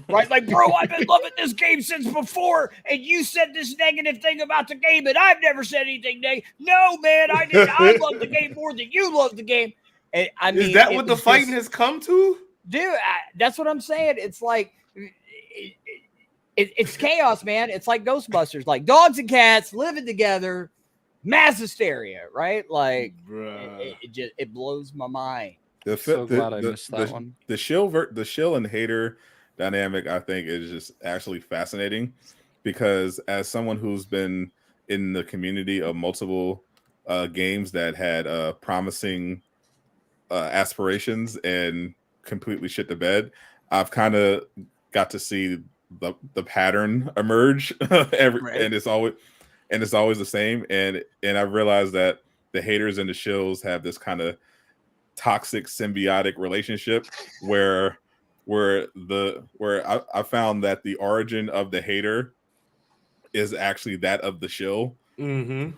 Right? Like, bro, I've been loving this game since before, and you said this negative thing about the game, and I've never said anything negative. No, man, I did. I love the game more than you love the game. And I mean, is that what the fighting has come to? Dude, that's what I'm saying. It's like it's chaos, man. It's like Ghostbusters, like dogs and cats living together. Mass hysteria, right? Like it blows my mind. So glad I missed that one. The shill and hater dynamic, I think, is just actually fascinating because as someone who's been in the community of multiple games that had promising aspirations and completely shit the bed, I've kind of got to see the pattern emerge and it's always the same, and I realized that the haters and the shills have this kind of toxic symbiotic relationship where I found that the origin of the hater is actually that of the shill who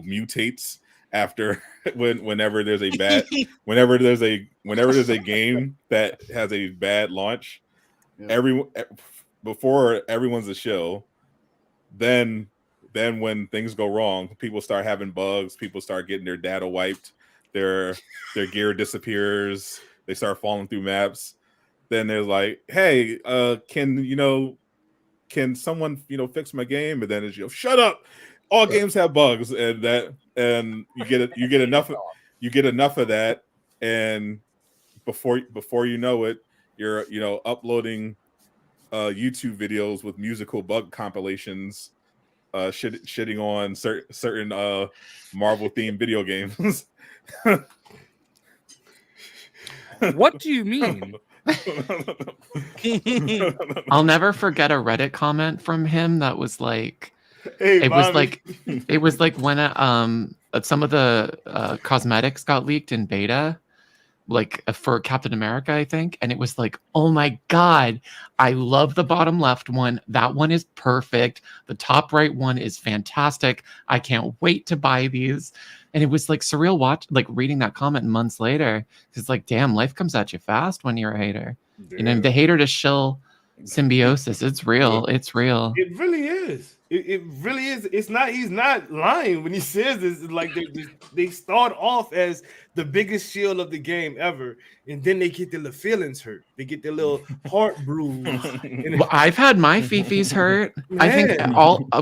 mutates after whenever there's a bad whenever there's a game that has a bad launch. Before everyone's a shill, then when things go wrong, people start having bugs, people start getting their data wiped, their gear disappears, they start falling through maps. Then they're like, hey, can someone fix my game? And then it's shut up, all games have bugs, and you get enough of that, and before you know it, you're uploading YouTube videos with musical bug compilations, shitting on certain Marvel themed video games. What do you mean? I'll never forget a Reddit comment from him that was like, Hey, it was like when some of the cosmetics got leaked in beta, like for Captain America, I think, and it was like, oh my god, I love the bottom left one. That one is perfect. The top right one is fantastic. I can't wait to buy these. And it was like surreal reading that comment months later. It's like, damn, life comes at you fast when you're a hater. Yeah. The hater to shill symbiosis, it's real. It's real. It really is. It really is. It's not. He's not lying when he says this. It's like they start off as the biggest shield of the game ever, and then they get their little feelings hurt. They get their little heart bruised. Well, I've had my fifis hurt. I think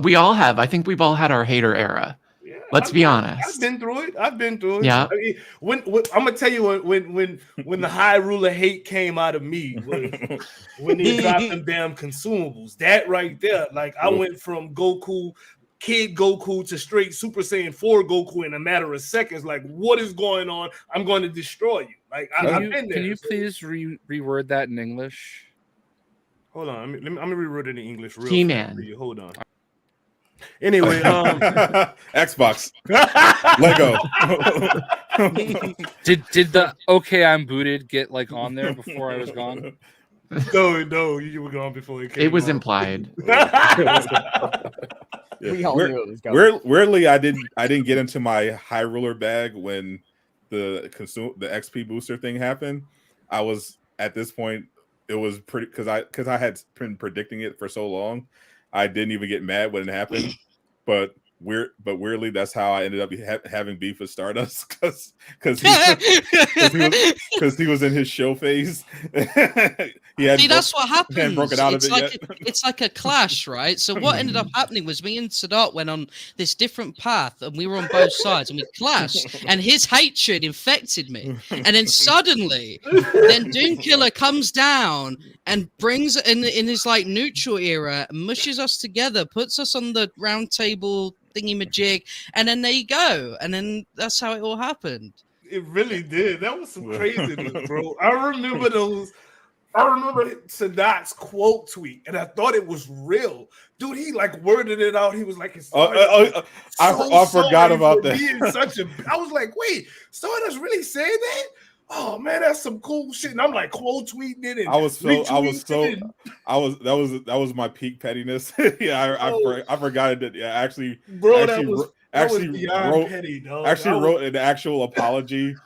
we all have. I think we've all had our hater era. Let's be honest. I've been through it. Yeah. I mean, when I'm gonna tell you when the high ruler hate came out of me was when they dropped them damn consumables. That right there, like I went from Kid Goku to straight Super Saiyan 4 Goku in a matter of seconds. Like, what is going on? I'm going to destroy you. Like, I've been there. Can you please reword that in English? Hold on. I'm gonna reword it in English. He-Man. For you. Hold on. Anyway, Xbox, Lego. Did the okay I'm booted get like on there before I was gone? No, you were gone before it came. It was on. implied. We all knew it was going. Weirdly, I didn't get into my high ruler bag when the XP booster thing happened. I was at this point. It was pretty because I had been predicting it for so long. I didn't even get mad when it happened, but weirdly, that's how I ended up having beef with Stardust because he was in his show phase. See, that's what happens. Broken out of it yet. It's like a clash, right? So what ended up happening was me and Sadat went on this different path, and we were on both sides, and we clashed. And his hatred infected me, and then suddenly, Doonkiller comes down and brings in his like neutral era, mushes us together, puts us on the round table thingy majig, and then there you go, and then that's how it all happened. It really did. That was some craziness, bro. I remember Sadat's quote tweet, and I thought it was real. Dude, he like worded it out. He was like, I forgot about that. I was like, wait, Stardust really said that? Oh man, that's some cool shit. And I'm like quote tweeting it. And that was my peak pettiness. Yeah, I forgot it. Yeah, actually, bro, that was beyond petty, dog. Actually wrote an actual apology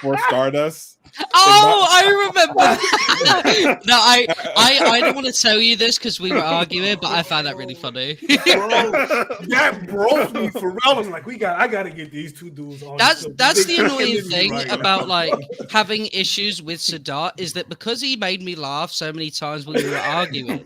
for Stardust. Oh, I remember. No, I don't want to tell you this because we were arguing, but I found that really funny. Bro, that broke me for real. I was like, I gotta get these two dudes on. That's the annoying thing about like having issues with Sadat is that because he made me laugh so many times when we were arguing,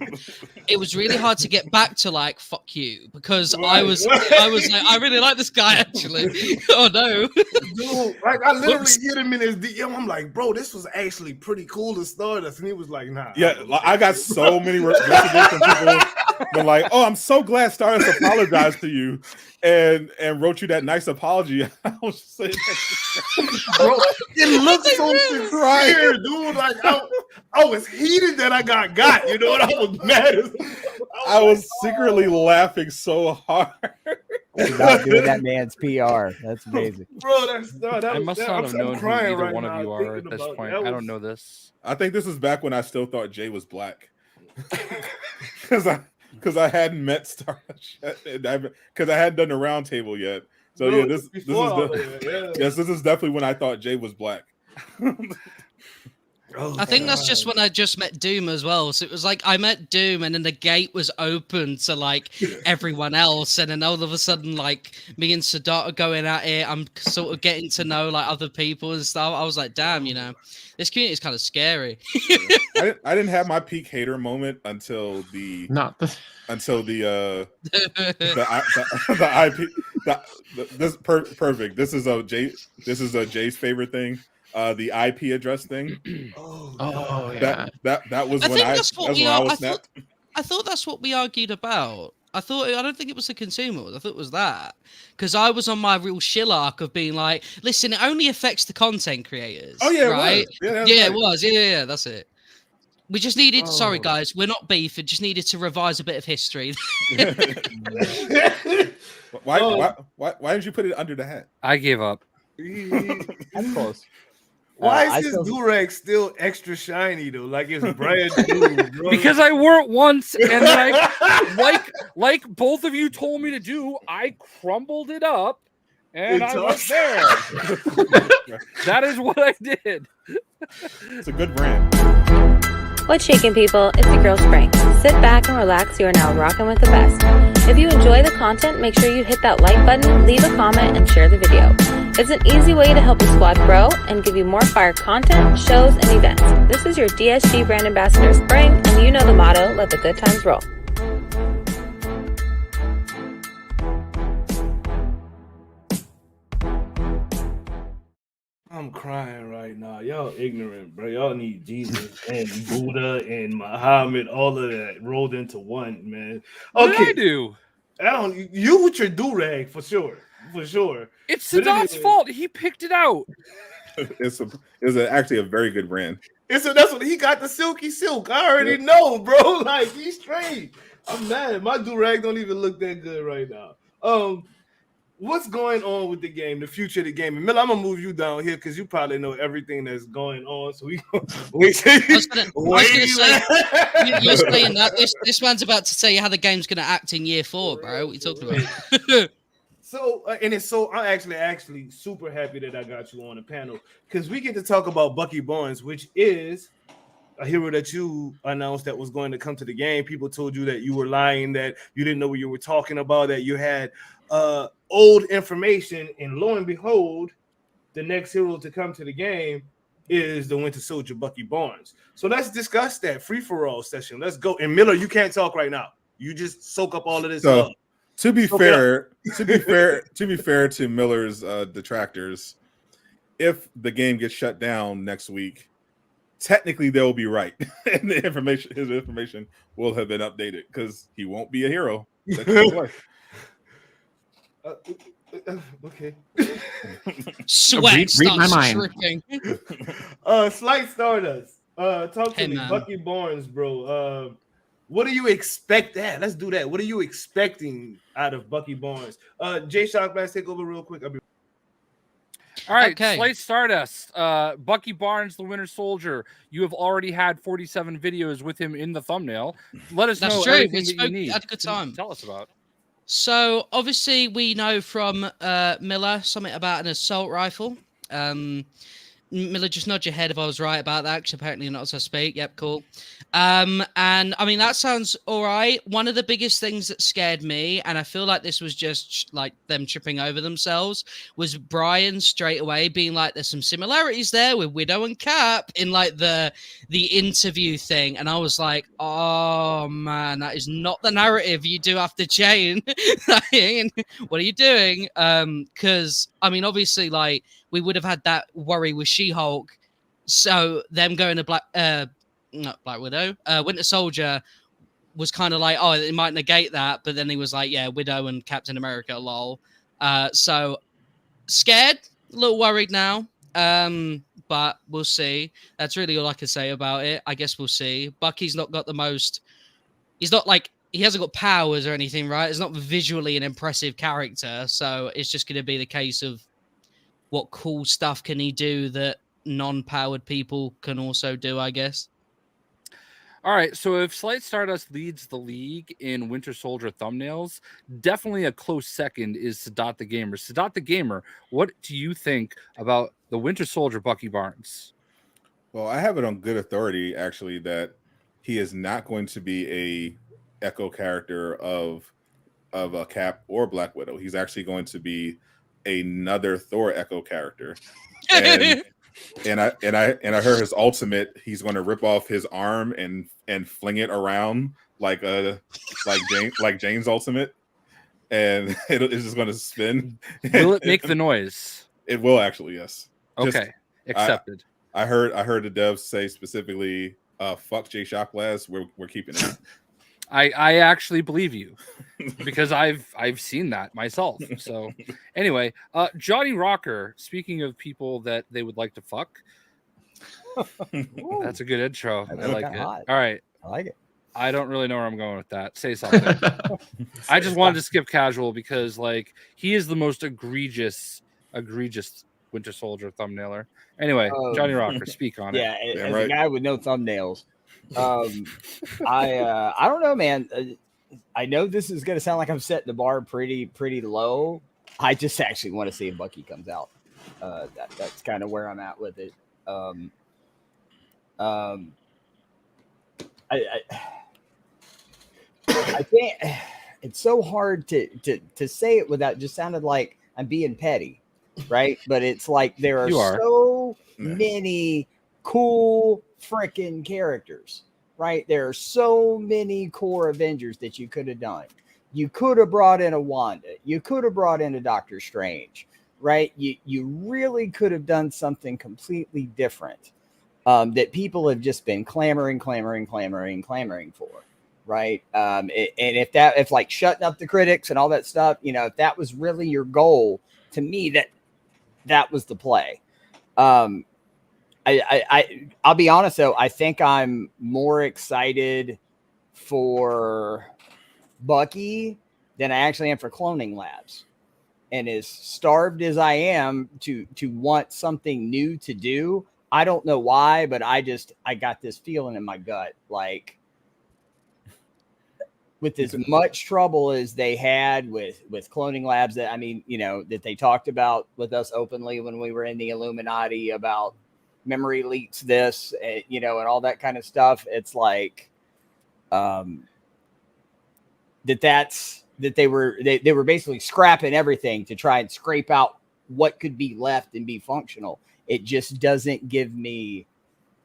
it was really hard to get back to like fuck you because I was like, I really like this guy actually. Oh no, dude! Like I literally hit him in his DM. I'm like, bro, this was actually pretty cool to start us, and he was like, nah. Yeah, I got so many messages from people were like, "Oh, I'm so glad Stardust apologized to you and wrote you that nice apology." I was just saying, bro, it looks so sincere, dude. Like I was heated that I got. You know what? I was mad. I was secretly laughing so hard. About doing that man's PR. That's amazing, bro. I must not have known who either one of you are at this point. I don't know this. I think this is back when I still thought Jay was black, because I hadn't met Stardust because I hadn't done the round table yet. So yeah, this is definitely when I thought Jay was black. I think that's just when I just met Doom as well. So it was like I met Doom, and then the gate was open to like everyone else, and then all of a sudden, like me and Sadat are going at it. I'm sort of getting to know like other people and stuff. I was like, damn, you know, this community is kind of scary. I didn't have my peak hater moment until the perfect. This is a Jay's favorite thing. The IP address thing. Yeah. That was I when think I that's what was we when I are. was snapped. I thought that's what we argued about. I don't think it was the consumers. I thought it was that because I was on my real shill arc of being like, listen, it only affects the content creators. Oh yeah, right? It was. Yeah, that's it. We just needed. Sorry, guys, we're not beef. It just needed to revise a bit of history. Why did you put it under the hat? I gave up. That's close. Why is his do-rag still extra shiny though? Like it's brand new, bro. Because I wore it once, and then like both of you told me to do, I crumbled it up, and I went there. That is what I did. It's a good brand. What's shaking, people? It's your girl Spring. Sit back and relax. You are now rocking with the best. If you enjoy the content, make sure you hit that like button, leave a comment, and share the video. It's an easy way to help the squad grow and give you more fire content, shows, and events. This is your DSG brand ambassador Spring, and you know the motto, let the good times roll. I'm crying right now. Y'all ignorant, bro. Y'all need Jesus and Buddha and Muhammad, all of that rolled into one, man. Okay, What did I do? You with your do-rag for sure. It's Sadat's fault. He picked it out. It's actually a very good brand. That's what he got, the silky silk. I already know, bro. Like he's straight. I'm mad. My do-rag don't even look that good right now. What's going on with the game, the future of the game? And Miller, I'm gonna move you down here because you probably know everything that's going on. So we wait. I was gonna say, you're saying that this man's about to say how the game's gonna act in year 4, bro. What are you talking about? I'm actually super happy that I got you on the panel because we get to talk about Bucky Barnes, which is a hero that you announced that was going to come to the game. People told you that you were lying, that you didn't know what you were talking about, that you had old information, and lo and behold, the next hero to come to the game is the Winter Soldier Bucky Barnes. So let's discuss that free-for-all session. Let's go. And Miller, you can't talk right now. You just soak up all of this. So, to be fair to Miller's detractors, if the game gets shut down next week, technically they'll be right, and his information will have been updated because he won't be a hero. Okay. Sweat read my mind. dripping. Slight Stardust. Talk to me, man. Bucky Barnes, bro. What do you expect? Let's do that. What are you expecting out of Bucky Barnes? Jay Shock, let's take over real quick. All right, Okay. Slate Stardust, Bucky Barnes, the Winter Soldier. You have already had 47 videos with him in the thumbnail. Let us That's know true. everything We that you need. had a good time. Tell us about. So obviously we know from Miller something about an assault rifle. Miller, just nod your head if I was right about that, because apparently you're not so speak. Yep, cool. And I mean, that sounds all right. One of the biggest things that scared me, and I feel like this was just like them tripping over themselves, was Brian straight away being like, there's some similarities there with Widow and Cap in like the interview thing. And I was like, oh man, that is not the narrative you do after Jane. What are you doing? Because I mean, obviously, like, we would have had that worry with She-Hulk. So them going to not Black Widow, Winter Soldier was kind of like, oh, it might negate that. But then he was like, yeah, Widow and Captain America, lol. So scared, a little worried now. But we'll see. That's really all I can say about it. I guess we'll see. Bucky's not got the most. He's not like, he hasn't got powers or anything, right? It's not visually an impressive character. So it's just going to be the case of what cool stuff can he do that non-powered people can also do, I guess. All right, so if Slight Stardust leads the league in Winter Soldier thumbnails, definitely a close second is Sadat the Gamer. Sadat the Gamer, what do you think about the Winter Soldier Bucky Barnes? Well, I have it on good authority, actually, that he is not going to be a Echo character of a Cap or Black Widow. He's actually going to be another Thor Echo character. And I heard his ultimate, he's going to rip off his arm and fling it around like Jane's ultimate, and it's just going to spin. Will it make the noise? It will, actually, yes. Okay, accepted. I heard the devs say specifically, "Fuck Jay Shocklaz, we're keeping it." I actually believe you because I've seen that myself. So anyway, Johnny Rocker, speaking of people that they would like to fuck, that's a good intro. I like it. Hot. All right. I like it. I don't really know where I'm going with that. Say something. I just wanted to skip casual because like he is the most egregious Winter Soldier thumbnailer. Anyway, Johnny Rocker, speak on it. Yeah, as a guy with no thumbnails, I don't know, man. I know this is going to sound like I'm setting the bar pretty low. I just actually want to see if Bucky comes out. That's kind of where I'm at with it. I can't. It's so hard to say it without just sounding like I'm being petty, right? But it's like there are so many cool freaking characters, right? There are so many core Avengers that you could have done. You could have brought in a Wanda. You could have brought in a Doctor Strange, right? You really could have done something completely different that people have just been clamoring for, right? And if like shutting up the critics and all that stuff, you know, if that was really your goal, to me that was the play. I'll be honest though, I think I'm more excited for Bucky than I actually am for Cloning Labs. And as starved as I am to want something new to do, I don't know why, but I got this feeling in my gut, like with as much trouble as they had with Cloning Labs, that, I mean, you know, that they talked about with us openly when we were in the Illuminati about memory leaks, this, you know, and all that kind of stuff. It's like, that they were basically scrapping everything to try and scrape out what could be left and be functional. It just doesn't give me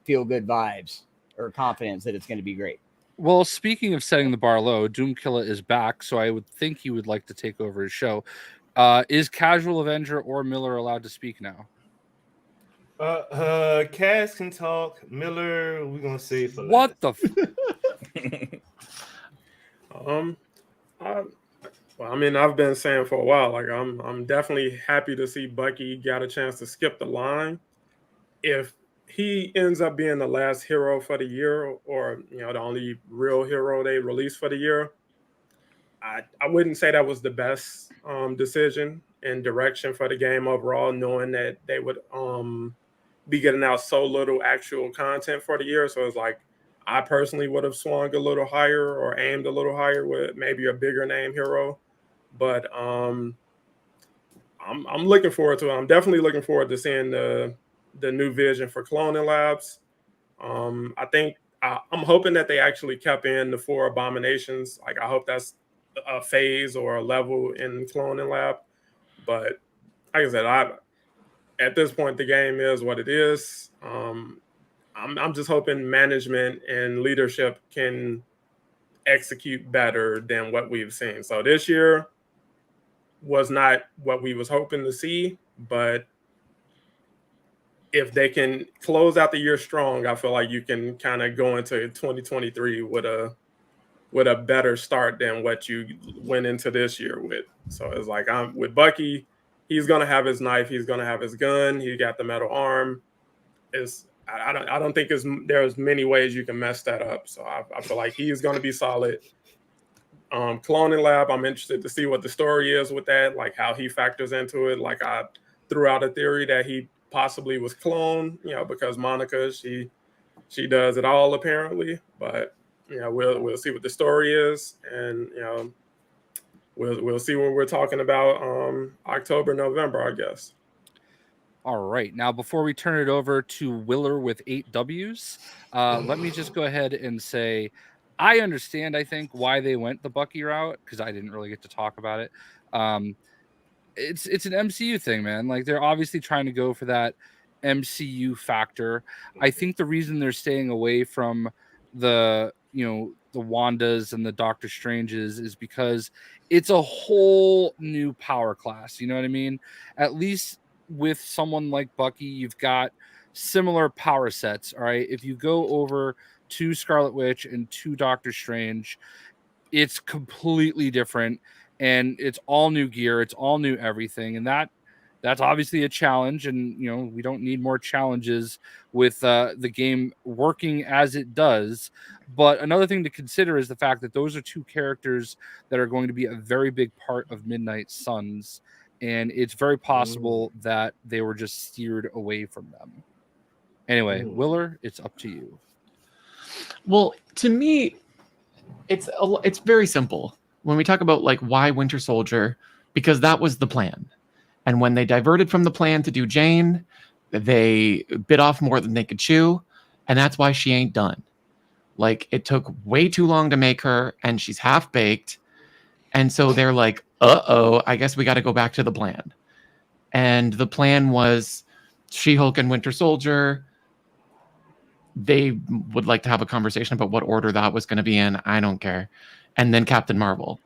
feel good vibes or confidence that it's going to be great. Well, speaking of setting the bar low, Doomkiller is back, so I would think he would like to take over his show. Is Casual Avenger or Miller allowed to speak now? Kaz can talk. Miller, we're gonna save for what last. the Well, I mean, I've been saying for a while, like I'm definitely happy to see Bucky got a chance to skip the line. If he ends up being the last hero for the year, or, you know, the only real hero they released for the year, I wouldn't say that was the best decision and direction for the game overall, knowing that they would be getting out so little actual content for the year. So it's like, I personally would have swung a little higher or aimed a little higher with maybe a bigger name hero. But I'm looking forward to it. I'm definitely looking forward to seeing the the new vision for cloning labs. I think I'm hoping that they actually kept in the 4 abominations. Like, I hope that's a phase or a level in cloning lab. But like I said, at this point the game is what it is. I'm just hoping management and leadership can execute better than what we've seen. So this year was not what we was hoping to see, but if they can close out the year strong, I feel like you can kind of go into 2023 with a better start than what you went into this year with. So it's like, I'm with Bucky, he's gonna have his knife, he's gonna have his gun, he got the metal arm. I don't think there's many ways you can mess that up. So I feel like he's gonna be solid. Cloning lab, I'm interested to see what the story is with that, like how he factors into it. Like, I threw out a theory that he possibly was cloned, because Monica, she does it all apparently. But we'll see what the story is, and we'll see what we're talking about October, November, I guess. All right. Now, before we turn it over to Willer with 8 W's, let me just go ahead and say I understand, I think, why they went the Bucky route, because I didn't really get to talk about it. It's an MCU thing, man. Like, they're obviously trying to go for that MCU factor. I think the reason they're staying away from the Wandas and the Doctor Stranges is because it's a whole new power class. You know what I mean? At least with someone like Bucky, you've got similar power sets. All right. If you go over to Scarlet Witch and to Doctor Strange, it's completely different, and it's all new gear. It's all new everything. And that's obviously a challenge. And, we don't need more challenges with the game working as it does. But another thing to consider is the fact that those are 2 characters that are going to be a very big part of Midnight Suns. And it's very possible that they were just steered away from them. Anyway, Willer, it's up to you. Well, to me, it's very simple. When we talk about, like, why Winter Soldier, because that was the plan. And when they diverted from the plan to do Jane, they bit off more than they could chew. And that's why she ain't done. Like, it took way too long to make her, and she's half-baked. And so they're like, I guess we got to go back to the plan. And the plan was She-Hulk and Winter Soldier. They would like to have a conversation about what order that was going to be in. I don't care. And then Captain Marvel.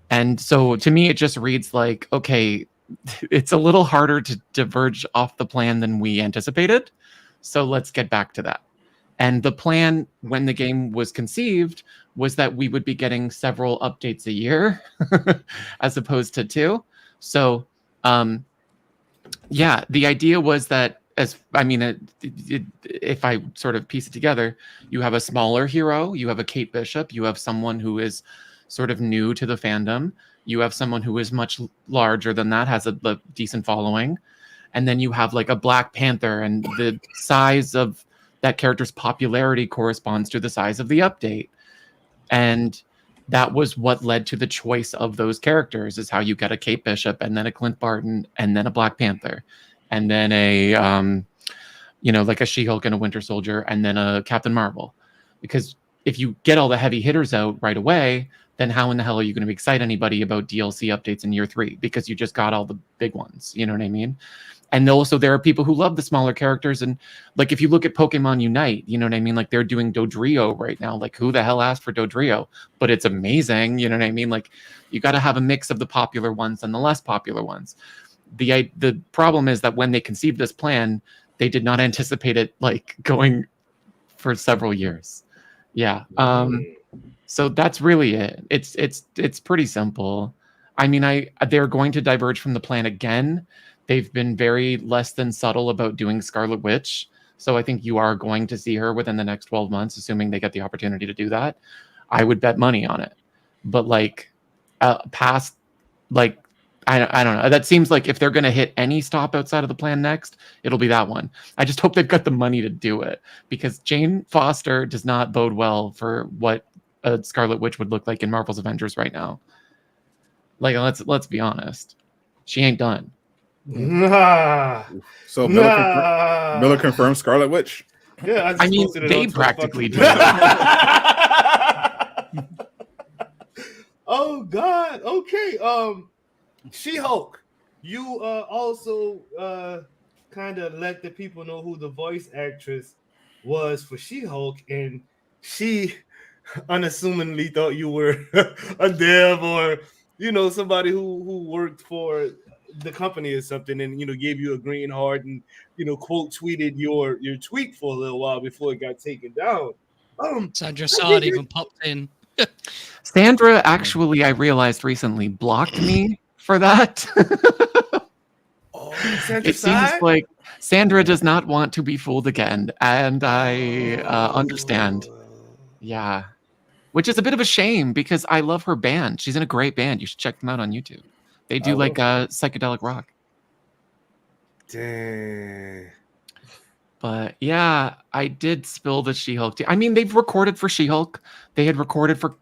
And so to me, it just reads like, okay, it's a little harder to diverge off the plan than we anticipated. So let's get back to that. And the plan when the game was conceived was that we would be getting several updates a year as opposed to 2. So, the idea was that, if I sort of piece it together, you have a smaller hero, you have a Kate Bishop, you have someone who is sort of new to the fandom, you have someone who is much larger than that, has a decent following, and then you have like a Black Panther, and the size of that character's popularity corresponds to the size of the update. And that was what led to the choice of those characters, is how you get a Kate Bishop, and then a Clint Barton, and then a Black Panther, and then a like a She-Hulk and a Winter Soldier, and then a Captain Marvel. Because if you get all the heavy hitters out right away, then how in the hell are you going to excite anybody about DLC updates in year 3? Because you just got all the big ones. You know what I mean? And also, there are people who love the smaller characters. And like, if you look at Pokemon Unite, you know what I mean? Like, they're doing Dodrio right now. Like, who the hell asked for Dodrio? But it's amazing. You know what I mean? Like, you got to have a mix of the popular ones and the less popular ones. The problem is that when they conceived this plan, they did not anticipate it like going for several years. Yeah. So that's really it. It's pretty simple. I mean, they're going to diverge from the plan again. They've been very less than subtle about doing Scarlet Witch. So I think you are going to see her within the next 12 months, assuming they get the opportunity to do that. I would bet money on it. But like past, like, I don't know. That seems like if they're going to hit any stop outside of the plan next, it'll be that one. I just hope they've got the money to do it, because Jane Foster does not bode well for what a Scarlet Witch would look like in Marvel's Avengers right now. Like, let's be honest. She ain't done. Nah. So Nah. Miller confirmed Scarlet Witch. Yeah, I mean, posted it they on Twitter. practically Fuck you. Oh God. Okay. She-Hulk. You also kind of let the people know who the voice actress was for She-Hulk, and she unassumingly thought you were a dev or somebody who worked for the company or something, and gave you a green heart and quote tweeted your tweet for a little while before it got taken down. Sandra Sard even popped in. Sandra actually, I realized recently, blocked me for that. Sandra It seems Sard? like Sandra does not want to be fooled again, and I understand. Yeah, which is a bit of a shame because I love her band. She's in a great band. You should check them out on YouTube. They do like psychedelic rock. Dang. But yeah, I did spill the She-Hulk. I mean, they've recorded for She-Hulk. They had recorded for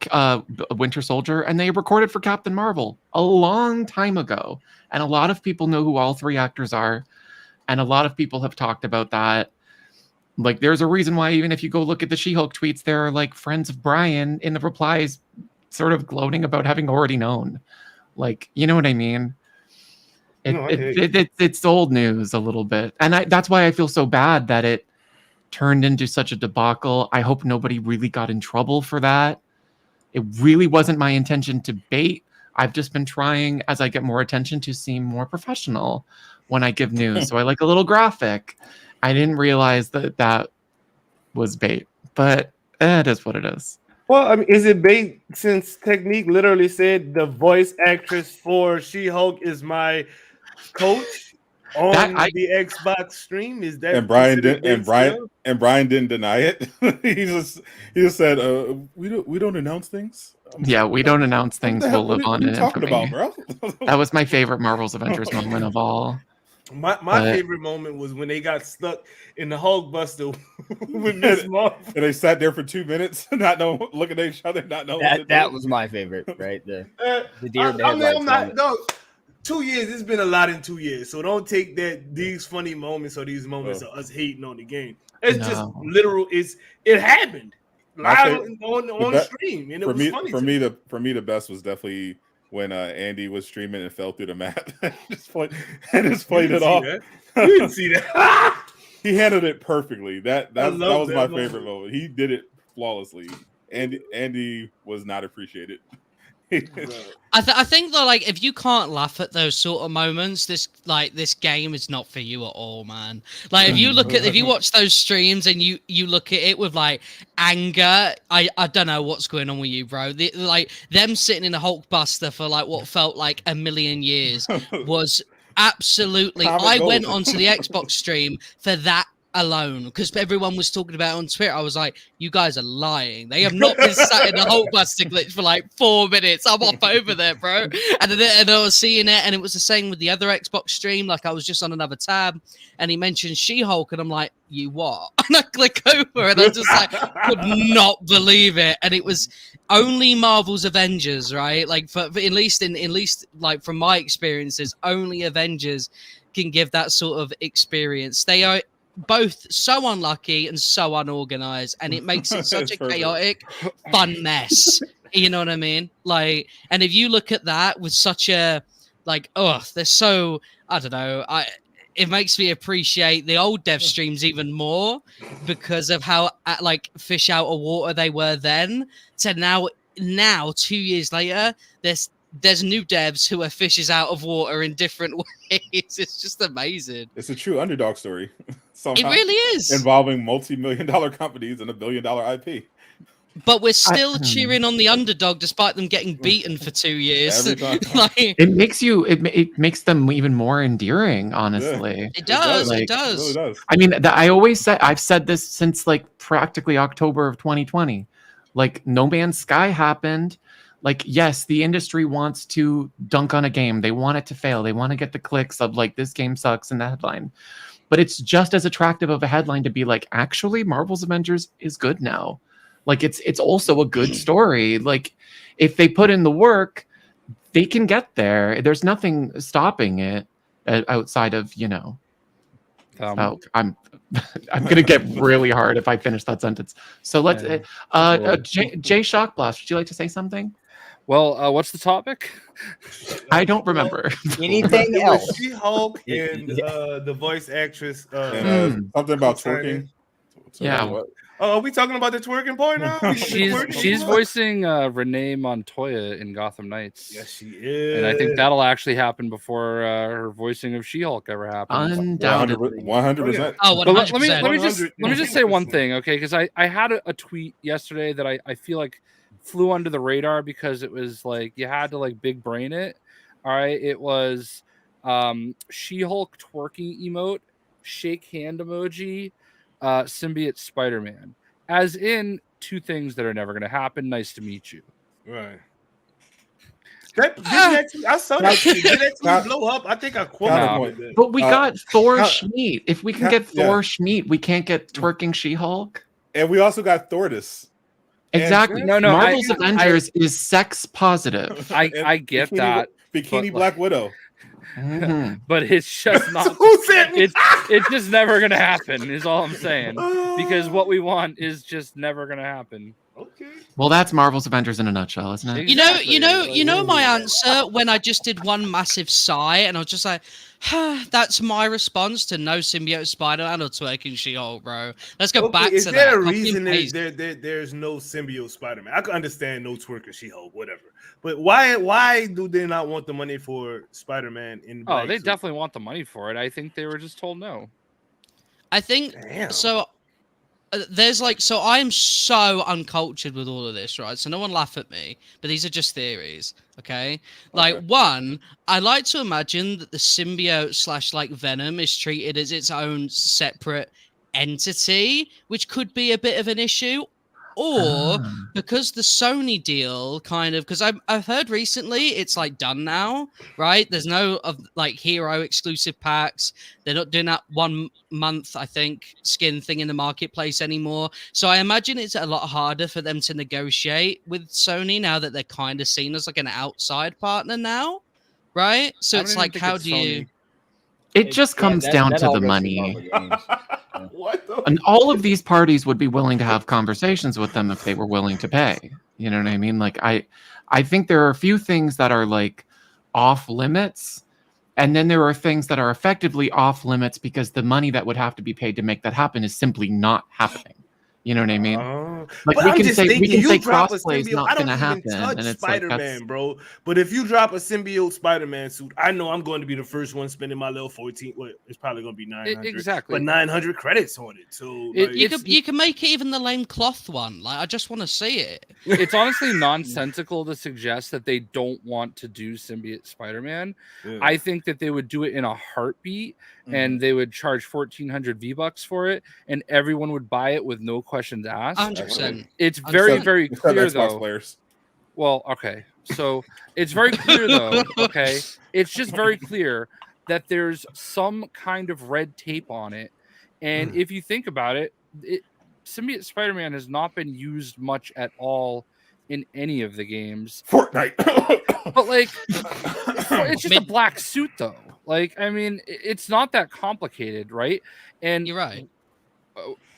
Winter Soldier, and they recorded for Captain Marvel a long time ago. And a lot of people know who all three actors are. And a lot of people have talked about that. Like, there's a reason why, even if you go look at the She-Hulk tweets, there are like friends of Brian in the replies sort of gloating about having already known. Like, you know what I mean? It's old news a little bit. And that's why I feel so bad that it turned into such a debacle. I hope nobody really got in trouble for that. It really wasn't my intention to bait. I've just been trying, as I get more attention, to seem more professional when I give news. So I like a little graphic. I didn't realize that was bait, but it is what it is. Well, I mean, is it bait since Technique literally said the voice actress for She-Hulk is my coach on the Xbox stream? Is that Brian didn't deny it. he just said, we don't announce things. Yeah, we don't announce things. We'll live on in talking infamy. about, bro? That was my favorite Marvel's Avengers moment of all. My favorite moment was when they got stuck in the Hulkbuster with Miss Marvel. And they sat there for 2 minutes, looking at each other, not knowing. That was my favorite, right? The deer I'm not. No, 2 years. It's been a lot in 2 years, so don't take these funny moments or these moments of us hating on the game. It's just literal. It happened live on stream, and it was funny. For me, the best was definitely when Andy was streaming and fell through the mat and just played it off. You didn't see that. He handled it perfectly. That was my favorite moment. He did it flawlessly. Andy was not appreciated. I think though, like, if you can't laugh at those sort of moments, this game is not for you at all, man. Like, if you watch those streams and you look at it with like anger, I don't know what's going on with you, bro. Like, them sitting in a Hulkbuster for like what felt like a million years was absolutely. I went onto the Xbox stream for that alone because everyone was talking about it on Twitter. I was like, you guys are lying. They have not been sat in the Hulkbuster glitch for like 4 minutes. I'm off over there, bro. And I was seeing it, and it was the same with the other Xbox stream. Like, I was just on another tab, and he mentioned She-Hulk, and I'm like, you what? And I click over, and I just like could not believe it. And it was only Marvel's Avengers, right? Like, for at least like from my experiences, only Avengers can give that sort of experience. They are both so unlucky and so unorganized, and it makes it such a chaotic, fun mess. You know what I mean? Like, and if you look at that with such a they're so, I don't know. It makes me appreciate the old dev streams even more because of how like fish out of water they were then to now 2 years later. There's new devs who are fishes out of water in different ways. It's just amazing. It's a true underdog story. It really is. Involving multi-million-dollar companies and a billion-dollar IP. But we're still cheering on the underdog despite them getting beaten for 2 years. It makes them even more endearing, honestly. Yeah. It does. It does. It really does. I mean, I've said this since like practically October of 2020. Like, No Man's Sky happened. Like, yes, the industry wants to dunk on a game. They want it to fail. They want to get the clicks of like, this game sucks in the headline. But it's just as attractive of a headline to be like, actually, Marvel's Avengers is good now. Like, it's also a good story. Like, if they put in the work, they can get there. There's nothing stopping it. outside of I'm I'm gonna get really hard if I finish that sentence. So let's Jay Shockblast, would you like to say something? Well, what's the topic? I don't remember. Anything It else? was She-Hulk and the voice actress. Something about twerking. Yeah. What? Oh, are we talking about the twerking part now? She's voicing Renee Montoya in Gotham Knights. Yes, she is. And I think that'll actually happen before her voicing of She-Hulk ever happens. Undoubtedly. 100%. Oh, But 100%. let me just say one thing, okay? Because I had a tweet yesterday that I feel like flew under the radar because it was like you had to like big brain it. All right, it was She-Hulk twerking emote, shake hand emoji, symbiote Spider-Man, as in two things that are never going to happen. Nice to meet you. Right. I saw that. Did that tweet blow up? I think I quoted it. But we got Thor Schmeat. If we can get Thor Schmeat, we can't get twerking She-Hulk. And we also got Thordis. Exactly. Marvel's Avengers is sex positive. I get that. Bikini Black Widow. Mm-hmm. But it's just not. It's just never gonna happen. Is all I'm saying. Because what we want is just never gonna happen. Okay. Well, that's Marvel's Avengers in a nutshell, isn't it? You know my answer when I just did one massive sigh and I was just like, that's my response to no symbiote Spider-Man or twerking She-Hulk, bro. Let's go back to that. Is there a reason there's no symbiote Spider-Man? I can understand no twerking She-Hulk, whatever. But why do they not want the money for Spider-Man in Oh, they definitely want the money for it. I think they were just told no. I think so. So I'm so uncultured with all of this, right? So no one laugh at me, but these are just theories, okay? Like, one, I like to imagine that the symbiote / like Venom is treated as its own separate entity, which could be a bit of an issue. Or because the Sony deal because I've heard recently it's like done now, right? There's no like hero exclusive packs. They're not doing that 1 month, I think, skin thing in the marketplace anymore. So I imagine it's a lot harder for them to negotiate with Sony now that they're kind of seen as like an outside partner now, right? So it's like, how do you? It just comes down to the money. And all of these parties would be willing to have conversations with them if they were willing to pay. You know what I mean? Like, I think there are a few things that are like off limits. And then there are things that are effectively off limits because the money that would have to be paid to make that happen is simply not happening. You know what I mean? Like we can say crossplay is not going to happen, and it's Spider-Man, bro. But if you drop a symbiote Spider-Man suit, I know I'm going to be the first one spending my little 14. Well, it's probably going to be 900. Exactly, but 900 credits on it. So you can make it even the lame cloth one. Like, I just want to see it. It's honestly nonsensical to suggest that they don't want to do symbiote Spider-Man. Yeah. I think that they would do it in a heartbeat, and they would charge 1,400 V-Bucks for it, and everyone would buy it with no questions asked. 100%. It's very, very clear, though. Players. Well, okay. So it's very clear, though. Okay. It's just very clear that there's some kind of red tape on it. And if you think about it, symbiote Spider-Man has not been used much at all in any of the games. Fortnite. But, like, it's just a black suit, though. Like, I mean, it's not that complicated, right? And you're right.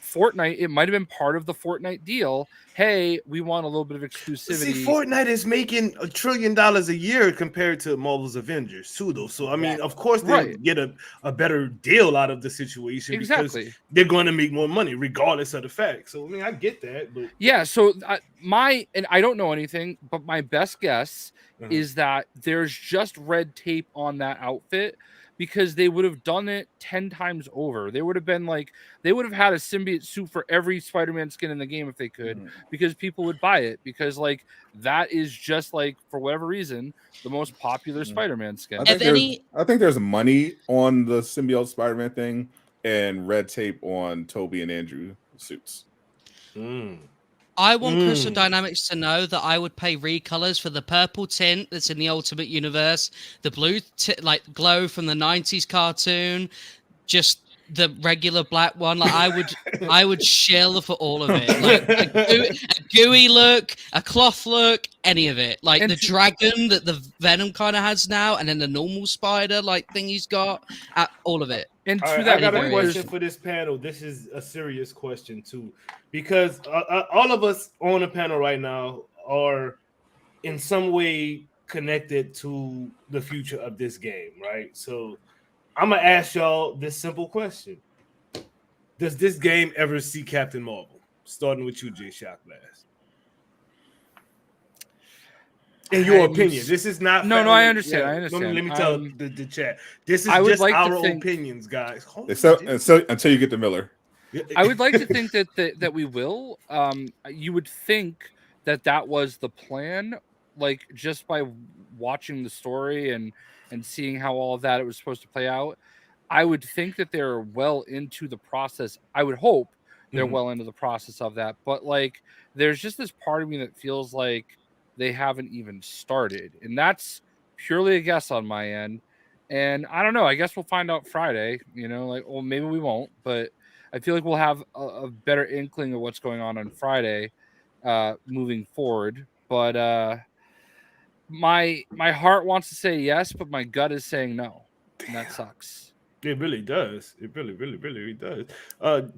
Fortnite, it might have been part of the Fortnite deal. Hey, we want a little bit of exclusivity. See, Fortnite is making $1 trillion a year compared to Marvel's Avengers too, though. So I mean, of course they get a better deal out of the situation because they're going to make more money regardless of the fact. So I mean, I get that, but yeah. So and I don't know anything, but my best guess is that there's just red tape on that outfit. Because they would have done it 10 times over. They would have been like, they would have had a symbiote suit for every Spider-Man skin in the game if they could, because people would buy it. Because, like, that is just, like, for whatever reason, the most popular Spider-Man skin. I think there's money on the symbiote Spider-Man thing and red tape on Toby and Andrew suits. I want Crystal Dynamics to know that I would pay recolors for the purple tint that's in the Ultimate Universe, the blue like glow from the 90s cartoon, just the regular black one. Like I would shill for all of it. Like a gooey look, a cloth look, any of it. Like the dragon that the Venom kind of has now, and then the normal spider like thing he's got. All of it. And all right, I got a question for this panel. This is a serious question too, because all of us on the panel right now are in some way connected to the future of this game, right? So I'm gonna ask y'all this simple question: does this game ever see Captain Marvel? Starting with you, Jay Shockblast. In your opinion, this is not. No, I understand. Yeah, I understand. Let me tell the chat. This is just like our opinions, guys. So until you get to Miller, I would like to think that we will. You would think that was the plan, like just by watching the story and seeing how all of that it was supposed to play out. I would think that they're well into the process. I would hope they're well into the process of that. But like, there's just this part of me that feels like they haven't even started, and that's purely a guess on my end. And I don't know. I guess we'll find out Friday. You know, like, well, maybe we won't, but I feel like we'll have a better inkling of what's going on Friday, moving forward. But my heart wants to say yes, but my gut is saying no, and that sucks. It really does. It really, really, really does.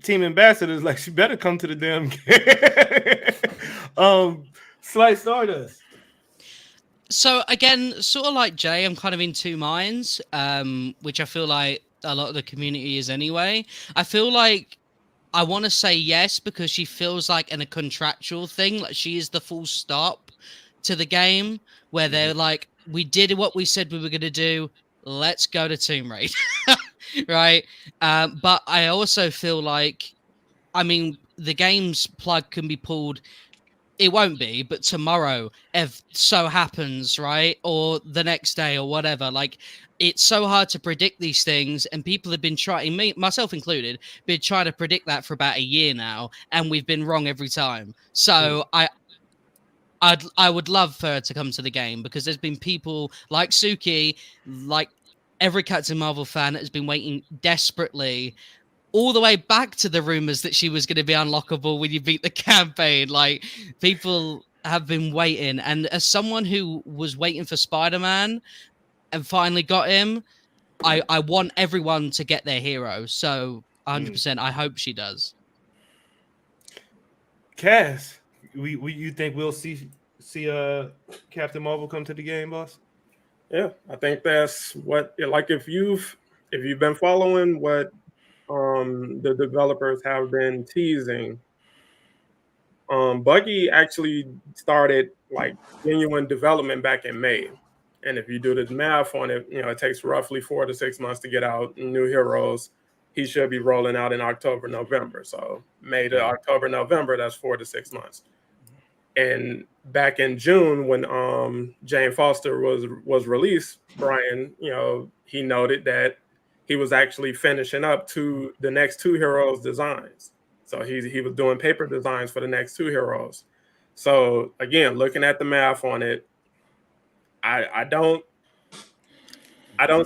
Team ambassadors, like, she better come to the damn game. Slice Stardust. So again, sort of like Jay, I'm kind of in two minds, which I feel like a lot of the community is anyway. I feel like I want to say yes because she feels like in a contractual thing, like she is the full stop to the game where they're like, we did what we said we were going to do. Let's go to Tomb Raider. Right. But I also feel like, I mean, the game's plug can be pulled. It won't be, but tomorrow, if so happens, right? Or the next day or whatever. Like, it's so hard to predict these things. And people have been trying, me, myself included, been trying to predict that for about a year now. And we've been wrong every time. So I would love for her to come to the game because there's been people like Suki, like every Captain Marvel fan that has been waiting desperately all the way back to the rumors that she was going to be unlockable when you beat the campaign. Like, people have been waiting. And as someone who was waiting for Spider-Man and finally got him, I want everyone to get their hero. So 100%, I hope she does. Cass, you think we'll see Captain Marvel come to the game, boss? Yeah, I think that's what, like, if you've been following what the developers have been teasing, Bucky actually started like genuine development back in May. And if you do the math on it, you know, it takes roughly 4 to 6 months to get out new heroes. He should be rolling out in October, November. So May to October, November, that's 4 to 6 months. And back in June, when Jane Foster was released, Brian, you know, he noted that he was actually finishing up the next two heroes' designs. So he was doing paper designs for the next two heroes. So again, looking at the math on it, I don't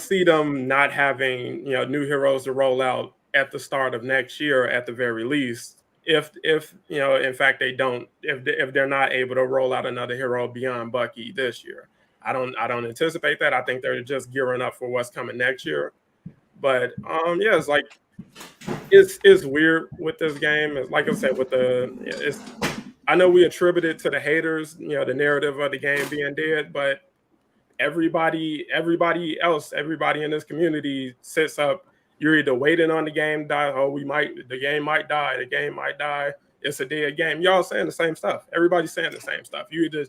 see them not having, you know, new heroes to roll out at the start of next year at the very least. If you know, in fact, if they're not able to roll out another hero beyond Bucky this year, I don't anticipate that. I think they're just gearing up for what's coming next year. But yeah, it's like it's weird with this game. It's, like I said, I know we attribute it to the haters, you know, the narrative of the game being dead, but everybody else, everybody in this community sits up. You're either waiting on the game to die. Oh, the game might die. It's a dead game. Y'all saying the same stuff. Everybody's saying the same stuff. You either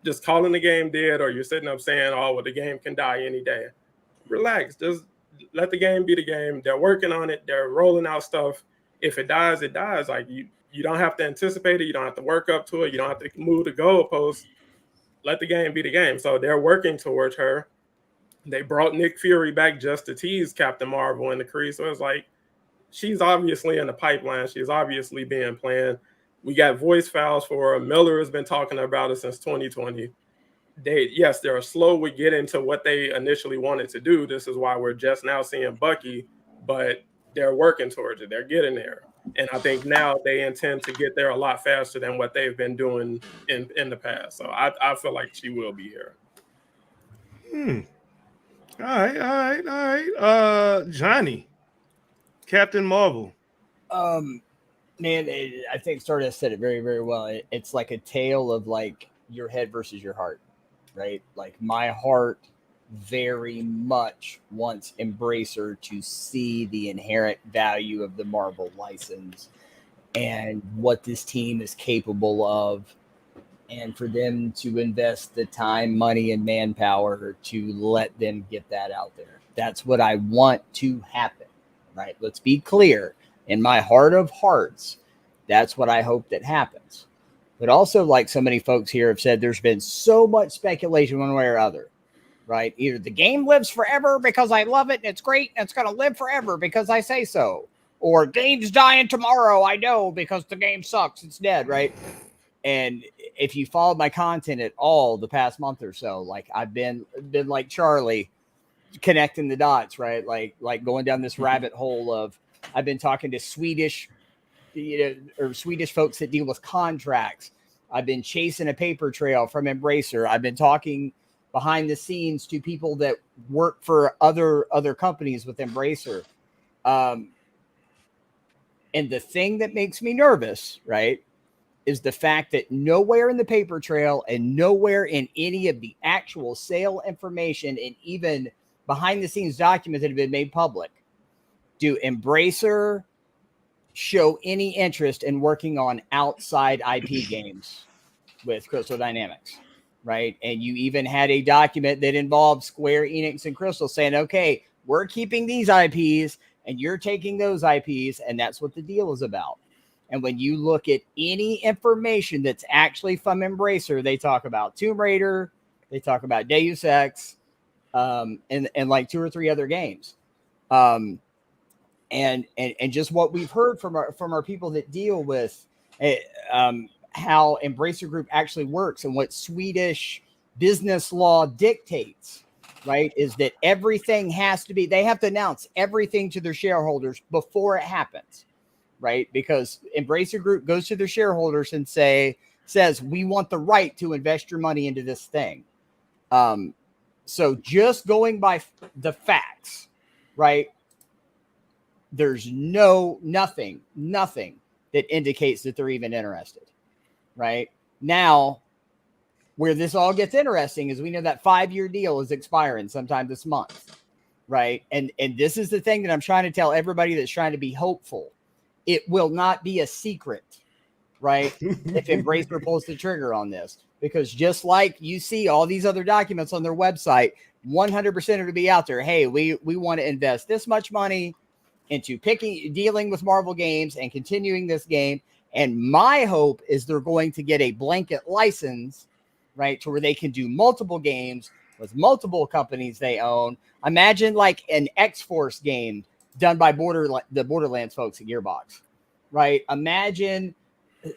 just calling the game dead, or you're sitting up saying, oh, well, the game can die any day. Relax. Just let the game be the game. They're working on it. They're rolling out stuff. If it dies, it dies. Like, you don't have to anticipate it. You don't have to work up to it. You don't have to move the goalposts. Let the game be the game. So they're working towards her. They brought Nick Fury back just to tease Captain Marvel in the crease. So it's like, she's obviously in the pipeline. She's obviously being planned. We got voice files for her. Miller has been talking about it since 2020. They're slow with getting to what they initially wanted to do. This is why we're just now seeing Bucky. But they're working towards it. They're getting there. And I think now they intend to get there a lot faster than what they've been doing in the past. So I feel like she will be here. All right. Johnny, Captain Marvel. Man, I think Stardust said it very, very well. It's like a tale of like your head versus your heart, right? Like my heart very much wants Embracer to see the inherent value of the Marvel license and what this team is capable of, and for them to invest the time, money, and manpower to let them get that out there. That's what I want to happen, right? Let's be clear. In my heart of hearts, that's what I hope that happens. But also, like so many folks here have said, there's been so much speculation one way or other, right? Either the game lives forever because I love it and it's great and it's going to live forever because I say so. Or game's dying tomorrow, I know, because the game sucks, it's dead, right? And if you followed my content at all the past month or so, like I've been like Charlie, connecting the dots, right? Like going down this rabbit hole of, I've been talking to Swedish folks that deal with contracts. I've been chasing a paper trail from Embracer. I've been talking behind the scenes to people that work for other companies with Embracer. And the thing that makes me nervous, right, is the fact that nowhere in the paper trail and nowhere in any of the actual sale information and even behind the scenes documents that have been made public do Embracer show any interest in working on outside IP games with Crystal Dynamics, right? And you even had a document that involved Square Enix and Crystal saying, okay, we're keeping these IPs and you're taking those IPs, and that's what the deal is about. And when you look at any information that's actually from Embracer, they talk about Tomb Raider, they talk about Deus Ex, and like 2 or 3 other games. And just what we've heard from our people that deal with how Embracer Group actually works and what Swedish business law dictates, right, is that everything has to be, they have to announce everything to their shareholders before it happens, right? Because Embracer Group goes to their shareholders and says, we want the right to invest your money into this thing. So just going by the facts, right, there's nothing that indicates that they're even interested, right? Now, where this all gets interesting is we know that 5-year deal is expiring sometime this month, right? And this is the thing that I'm trying to tell everybody that's trying to be hopeful. It will not be a secret, right? If Embracer pulls the trigger on this, because just like you see all these other documents on their website, 100% of it be out there. Hey, we want to invest this much money into dealing with Marvel games and continuing this game. And my hope is they're going to get a blanket license, right, to where they can do multiple games with multiple companies they own. Imagine like an X-Force game done by the Borderlands folks at Gearbox, right? Imagine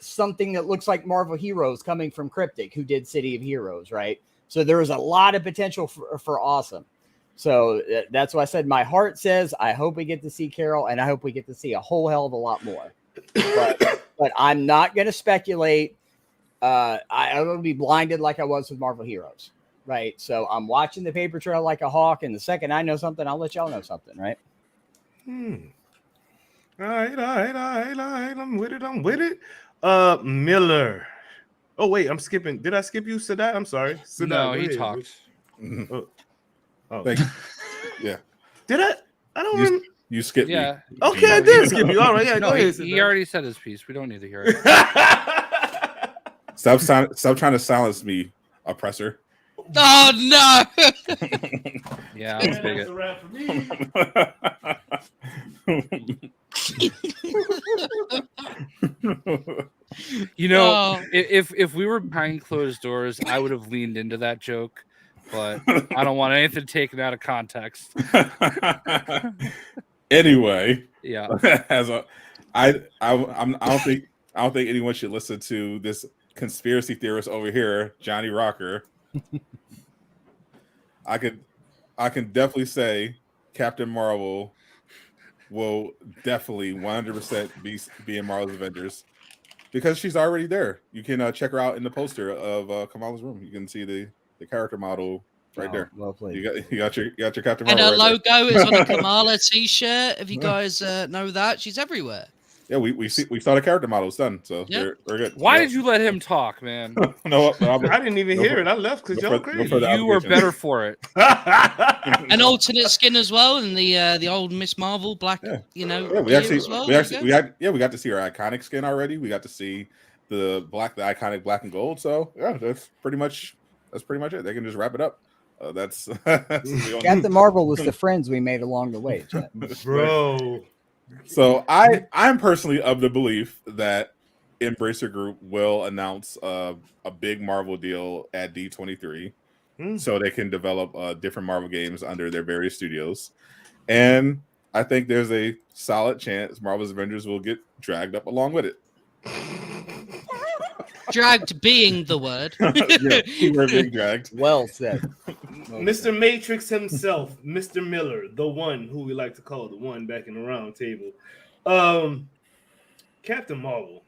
something that looks like Marvel Heroes coming from Cryptic, who did City of Heroes, right? So there is a lot of potential for awesome. So that's why I said my heart says I hope we get to see Carol, and I hope we get to see a whole hell of a lot more. But I'm not going to speculate. I'm going to be blinded like I was with Marvel Heroes, right? So I'm watching the paper trail like a hawk, and the second I know something, I'll let y'all know something, right? All right. I'm with it. Miller. Oh, wait, I'm skipping. Did I skip you, Sadat? I'm sorry. Sadat, No, he talked. Oh. Thank you. Yeah. Did I? I don't remember. You skipped me. Okay, I did skip you. All right, yeah, No, go ahead. he already said his piece. We don't need to hear it. Stop trying to silence me, oppressor. Oh no! Yeah, I'm a bigot. That's a wrap for me. You know, if we were behind closed doors, I would have leaned into that joke, but I don't want anything taken out of context. Anyway, yeah, I don't think anyone should listen to this conspiracy theorist over here, Johnny Rocker. I can definitely say Captain Marvel will definitely 100% be in Marvel's Avengers because she's already there. You can check her out in the poster of Kamala's room. You can see the character model right there. Well played. You got your Captain And Marvel her right logo there. is on a Kamala t-shirt. If you guys know that, she's everywhere. Yeah, we saw the character model. It's done, so Yeah. we're good. Why did you let him talk, man? No, I didn't even hear it. I left because y'all crazy. You were better for it. An alternate skin as well, and the old Miss Marvel black, we gear as well. we got to see her iconic skin already. We got to see the iconic black and gold. So yeah, that's pretty much it. They can just wrap it up. That's Captain Marvel was the friends we made along the way, Chad. Bro. So I'm personally of the belief that Embracer Group will announce a big Marvel deal at D23, so they can develop different Marvel games under their various studios. And I think there's a solid chance Marvel's Avengers will get dragged up along with it. Dragged being the word. Yeah, we're being dragged. Well said. Mr. Matrix himself, Mr. Miller, the one who we like to call the one back in the round table. Captain Marvel.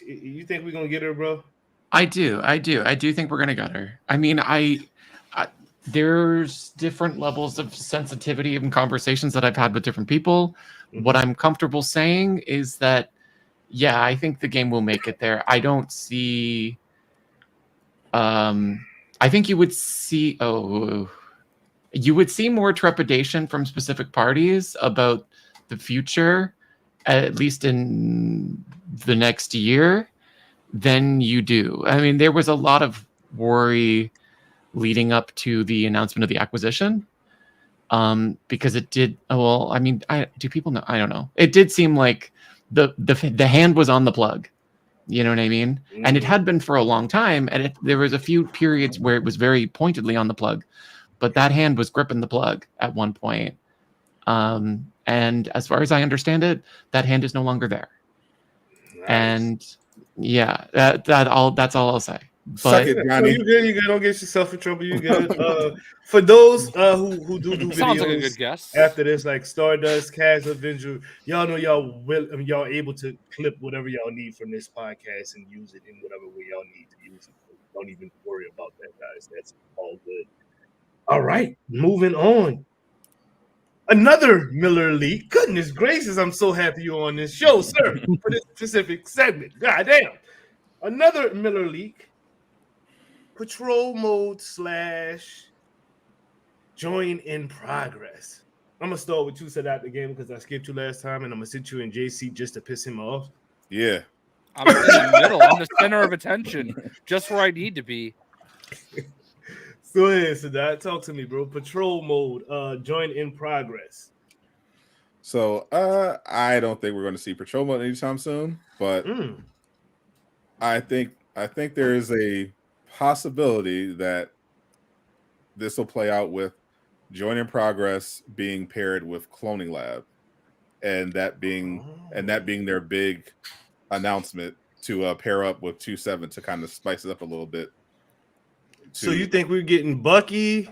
You think we're gonna get her, bro? I do think we're gonna get her. I mean, there's different levels of sensitivity and conversations that I've had with different people. What I'm comfortable saying is that, yeah, I think the game will make it there. I don't see. I think you would see. You would see more trepidation from specific parties about the future, at least in the next year, than you do. I mean, there was a lot of worry leading up to the announcement of the acquisition, because it did. Well, I mean, do people know? I don't know. It did seem like the hand was on the plug. You know what I mean? And it had been for a long time, and there was a few periods where it was very pointedly on the plug, but that hand was gripping the plug at one point. And as far as I understand it, that hand is no longer there. Nice. And yeah, that's all I'll say. But you good. Don't get yourself in trouble. You good. For those who do videos, sounds like a good guess. After this, like Stardust, Kaz, Avenger, y'all know y'all able to clip whatever y'all need from this podcast and use it in whatever way y'all need to use it. Don't even worry about that, guys. That's all good. All right, moving on. Another Miller leak. Goodness gracious, I'm so happy you're on this show, sir, for this specific segment. God damn. Another Miller leak. Patrol mode / join in progress. I'm gonna start with you, said out the game because I skipped you last time, and I'm gonna sit you in JC just to piss him off. Yeah, I'm in the middle. I'm the center of attention, just where I need to be. Go ahead, Sadat. Talk to me, bro. Patrol mode, join in progress. So I don't think we're going to see patrol mode anytime soon, but I think there is a possibility that this will play out with join in progress being paired with cloning lab, and that being their big announcement to pair up with 2-7 to kind of spice it up a little bit. So you think we're getting Bucky,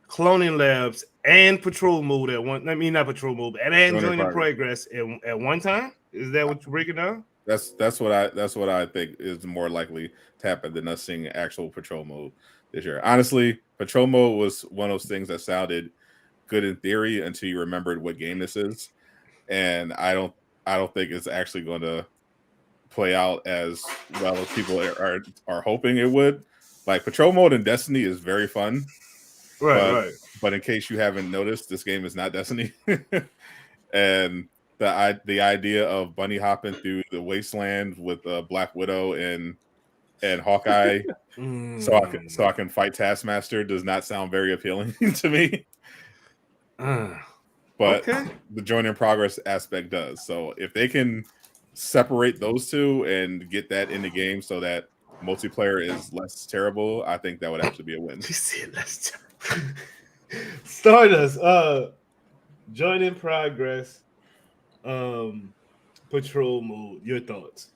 cloning labs, and patrol mode at one? I mean, not patrol mode, and join in progress at one time? Is that what you're breaking down? That's what I think is more likely to happen than us seeing actual patrol mode this year. Honestly, patrol mode was one of those things that sounded good in theory until you remembered what game this is, and I don't think it's actually going to play out as well as people are hoping it would. Like patrol mode in Destiny is very fun, right. But in case you haven't noticed, this game is not Destiny, and the idea of bunny hopping through the wasteland with Black Widow and Hawkeye, so I can fight Taskmaster does not sound very appealing to me. But the join in progress aspect does. So if they can separate those two and get that in the game so that multiplayer is less terrible, I think that would actually be a win. Stardust, join in progress, patrol mode. Your thoughts?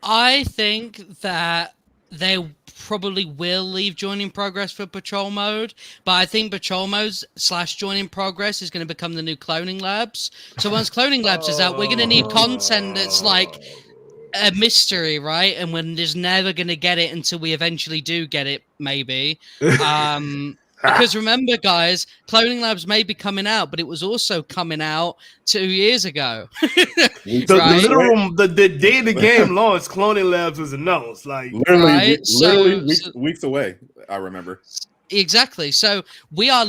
I think that they probably will leave join in progress for patrol mode, but I think patrol modes / join in progress is going to become the new cloning labs. So once cloning labs is out, we're going to need content that's like a mystery, right? And when there's never going to get it until we eventually do get it, maybe. Because remember, guys, cloning labs may be coming out, but it was also coming out 2 years ago. The day the game launched, cloning labs was announced. Like literally weeks away. I remember exactly. So we are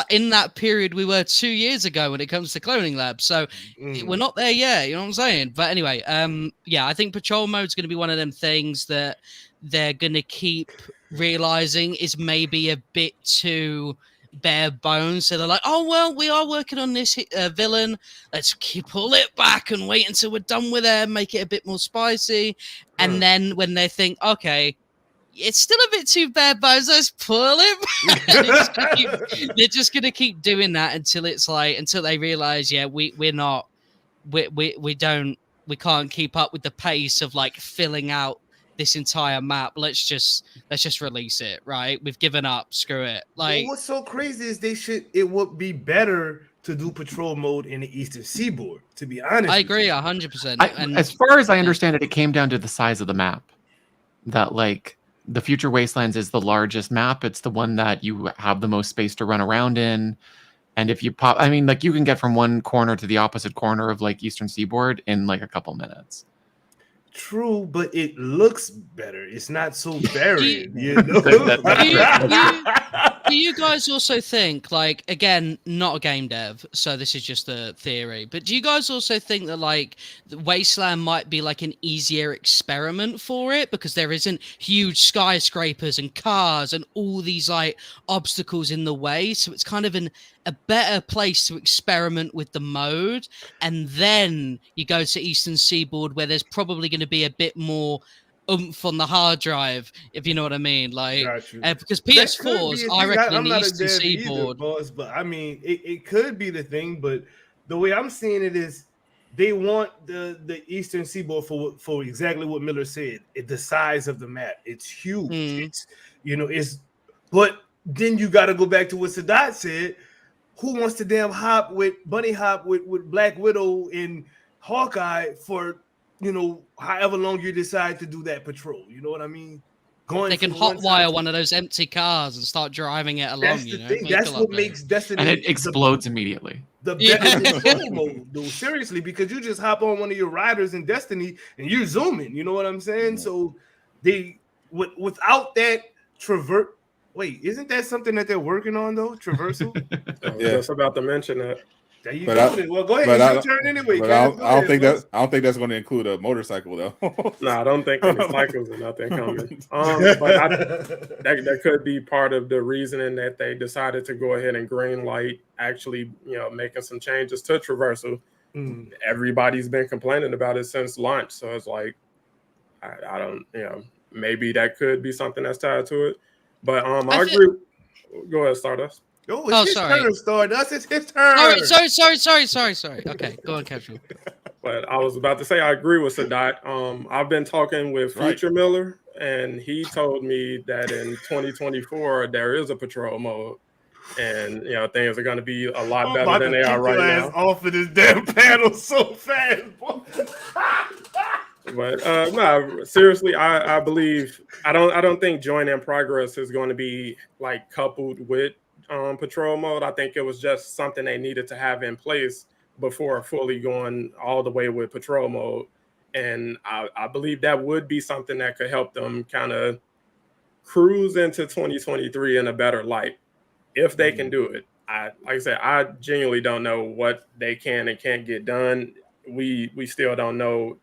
in that period we were 2 years ago when it comes to cloning labs. So we're not there yet. You know what I'm saying? But anyway, I think patrol mode's going to be one of them things that they're going to keep realizing is maybe a bit too bare bones. So they're like, oh, well, we are working on this villain. Let's pull it back and wait until we're done with it, make it a bit more spicy. And then when they think, okay, it's still a bit too bare bones, let's pull it back. They're just going to keep doing that until it's like, until they realize, yeah, we can't keep up with the pace of like filling out this entire map. Let's just release it, right? We've given up. Screw it. Like, what's so crazy is it would be better to do patrol mode in the Eastern Seaboard, to be honest. I agree 100%. As far as I understand it, it came down to the size of the map. That like the Future Wastelands is the largest map. It's the one that you have the most space to run around in. And if you pop, I mean, like you can get from one corner to the opposite corner of like Eastern Seaboard in like a couple minutes. True, but it looks better. It's not so barren, you know. Do you guys also think, like, again, not a game dev, so this is just a theory, but do you guys also think that like Wasteland might be like an easier experiment for it because there isn't huge skyscrapers and cars and all these like obstacles in the way, so it's kind of a better place to experiment with the mode, and then you go to Eastern Seaboard where there's probably going to be a bit more oomph on the hard drive, if you know what I mean. Like, because PS4s, I reckon, in the Eastern Seaboard. Boss, but I mean, it could be the thing, but the way I'm seeing it is they want the Eastern Seaboard for exactly what Miller said. The size of the map. It's huge. It's, but then you got to go back to what Sadat said. Who wants to damn bunny hop with Black Widow and Hawkeye for, however long you decide to do that patrol? You know what I mean? They can hotwire one of those empty cars and start driving it along. That's the thing. That's what makes Destiny. And it explodes immediately. The better patrol mode, though, seriously, because you just hop on one of your riders in Destiny and you're zooming. You know what I'm saying? So without that traverse. Wait, isn't that something that they're working on though? Traversal? I was just about to mention that. There you go. Well, go ahead. It's your turn anyway. But I don't think that's going to include a motorcycle though. No, I don't think any cycles or nothing coming. But that could be part of the reasoning that they decided to go ahead and green light actually, making some changes to Traversal. Everybody's been complaining about it since launch, so it's like I don't, maybe that could be something that's tied to it. But I agree. Go ahead, Stardust. It's his turn, Stardust. It's his turn. Sorry. Okay, go on, Casual. But I was about to say I agree with Sadat. I've been talking with Future Miller, and he told me that in 2024 there is a patrol mode, and things are going to be a lot better than they are right now. Off of this damn panel so fast. But no, seriously, I believe I don't think join in progress is going to be like coupled with patrol mode. I think it was just something they needed to have in place before fully going all the way with patrol mode. And I believe that would be something that could help them kind of cruise into 2023 in a better light if they can do it. Like I said, I genuinely don't know what they can and can't get done. We still don't know.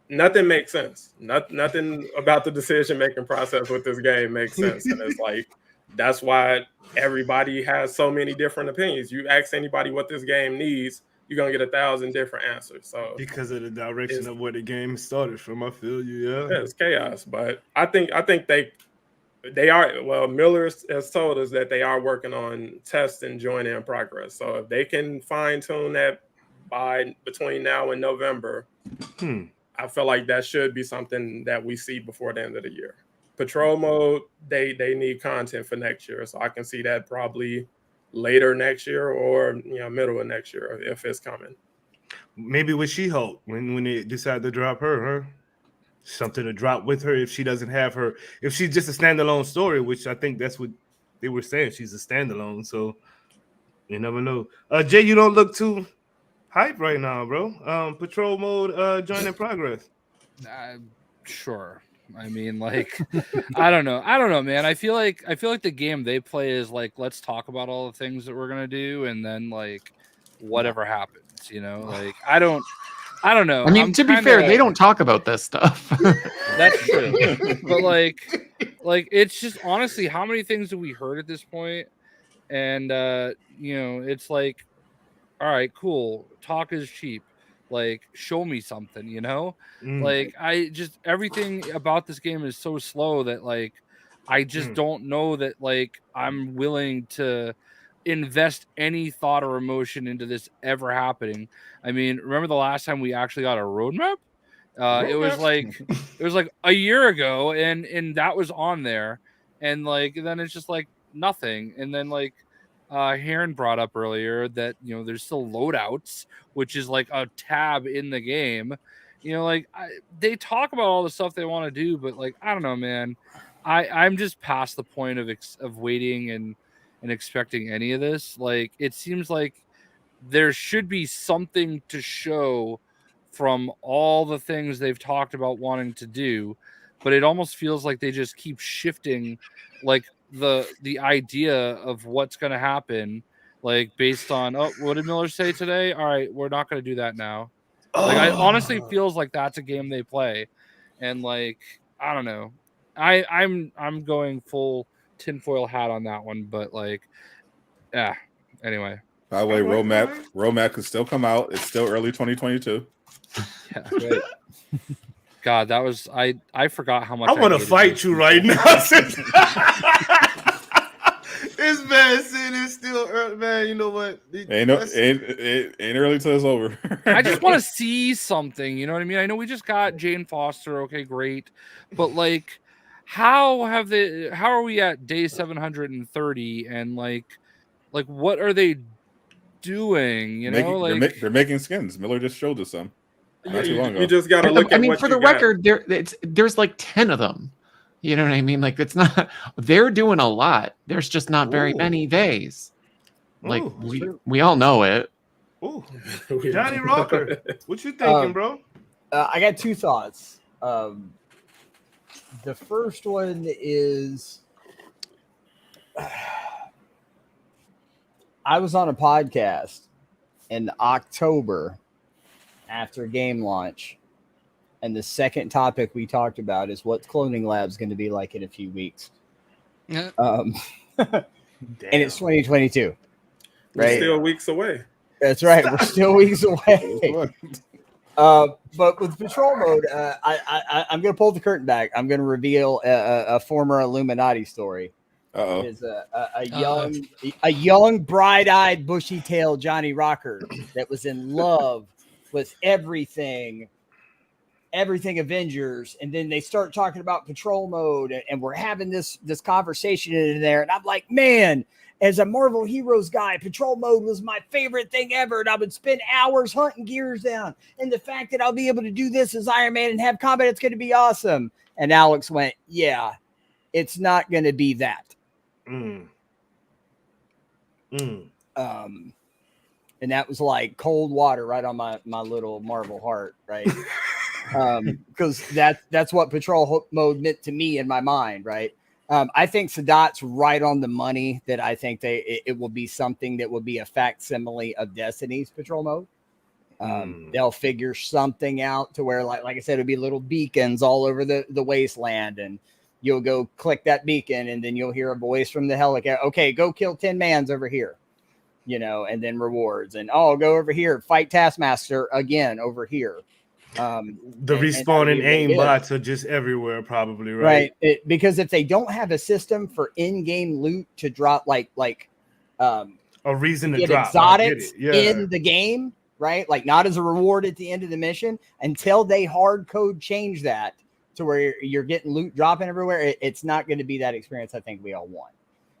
Nothing makes sense. Nothing about the decision-making process with this game makes sense. And it's like, that's why everybody has so many different opinions. You ask anybody what this game needs, you're going to get 1,000 different answers. So because of the direction of where the game started from, I feel you, yeah. It's chaos. But I think they are, well, Miller has told us that they are working on test and join in progress. So if they can fine-tune that between now and November, I feel like that should be something that we see before the end of the year. Patrol mode, they need content for next year, so I can see that probably later next year or middle of next year if it's coming. Maybe with She-Hulk when they decide to drop her, something to drop with her if she doesn't have her, if she's just a standalone story, which I think that's what they were saying. She's a standalone, so you never know. Jay, you don't look too hype right now, bro. Patrol mode, join in progress. Sure. I mean, like, I don't know, man. I feel like the game they play is like, let's talk about all the things that we're gonna do, and then like whatever happens, Like, I don't know. I mean, to be fair, they don't talk about this stuff. That's true. But like it's just honestly, how many things have we heard at this point? And it's like, all right, cool. Talk is cheap. Like, show me something, Like, I just, everything about this game is so slow that like I just don't know that like I'm willing to invest any thought or emotion into this ever happening. I mean, remember the last time we actually got a roadmap? It was like a year ago, and that was on there, and like then it's just like nothing. And then like Heron brought up earlier that there's still loadouts, which is like a tab in the game. Like they talk about all the stuff they want to do, but like I don't know, man. I'm just past the point of waiting and expecting any of this. Like it seems like there should be something to show from all the things they've talked about wanting to do, but it almost feels like they just keep shifting like the idea of what's going to happen, like based on what did Miller say today? All right, we're not going to do that now. Like I honestly feels like that's a game they play, and like I don't know, I'm going full tinfoil hat on that one, but like yeah. Anyway, by the way, roadmap could still come out. It's still early 2022. Yeah. Right. God, that was I forgot how much I want to fight you right now. This man saying it's still early, man. You know what? Ain't early till it's over. I just want to see something. You know what I mean? I know we just got Jane Foster. Okay, great, but like, how are we at day 730 and like what are they doing? They're making skins. Miller just showed us some. Not too long ago. You just gotta look at. I mean, for the record, there's like 10 of them. You know what I mean? Like it's not. They're doing a lot. There's just not very many days. Like we all know it. Ooh. Johnny Rocker, what you thinking, bro? I got two thoughts. The first one is I was on a podcast in October after game launch, and the second topic we talked about is what Cloning Lab's going to be like in a few weeks. Yeah. And it's 2022, right? We're still weeks away. That's right. We're still weeks away. But with patrol mode, I'm going to pull the curtain back. I'm going to reveal a former Illuminati story. Is a young, bright-eyed, bushy-tailed Johnny Rocker that was in love with everything Avengers, and then they start talking about patrol mode, and we're having this conversation in there, and I'm like, man, as a Marvel Heroes guy, patrol mode was my favorite thing ever, and I would spend hours hunting gears down, and the fact that I'll be able to do this as Iron Man and have combat, it's going to be awesome. And Alex went, yeah, it's not going to be that. And that was like cold water right on my little Marvel heart, right? Because that's what patrol mode meant to me in my mind, right? I think Sadat's right on the money that I think it will be something that will be a facsimile of Destiny's patrol mode. They'll figure something out to where, like I said, it'll be little beacons all over the wasteland, and you'll go click that beacon, and then you'll hear a voice from the helicopter. Okay, go kill 10 mans over here, and then rewards, and go over here, fight Taskmaster again over here. The respawning aim bots are just everywhere, probably, right? Right. Because if they don't have a system for in-game loot to drop, like a reason to get drop exotics in the game, right? Like not as a reward at the end of the mission until they hard code change that to where you're getting loot dropping everywhere. It's not going to be that experience I think we all want.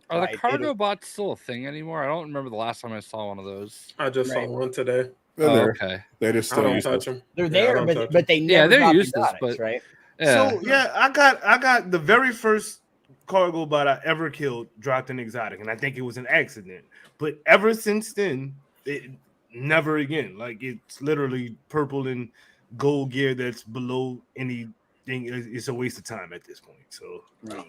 Are right? the cargo bots still a thing anymore? I don't remember the last time I saw one of those. I just saw one today. They're there. Okay. They just I still don't use touch them. They're there, but they never they're drop useless, exotics, but right? Yeah. So yeah, I got the very first cargo bot I ever killed dropped an exotic, and I think it was an accident. But ever since then, it never again. Like it's literally purple and gold gear that's below anything. It's a waste of time at this point. So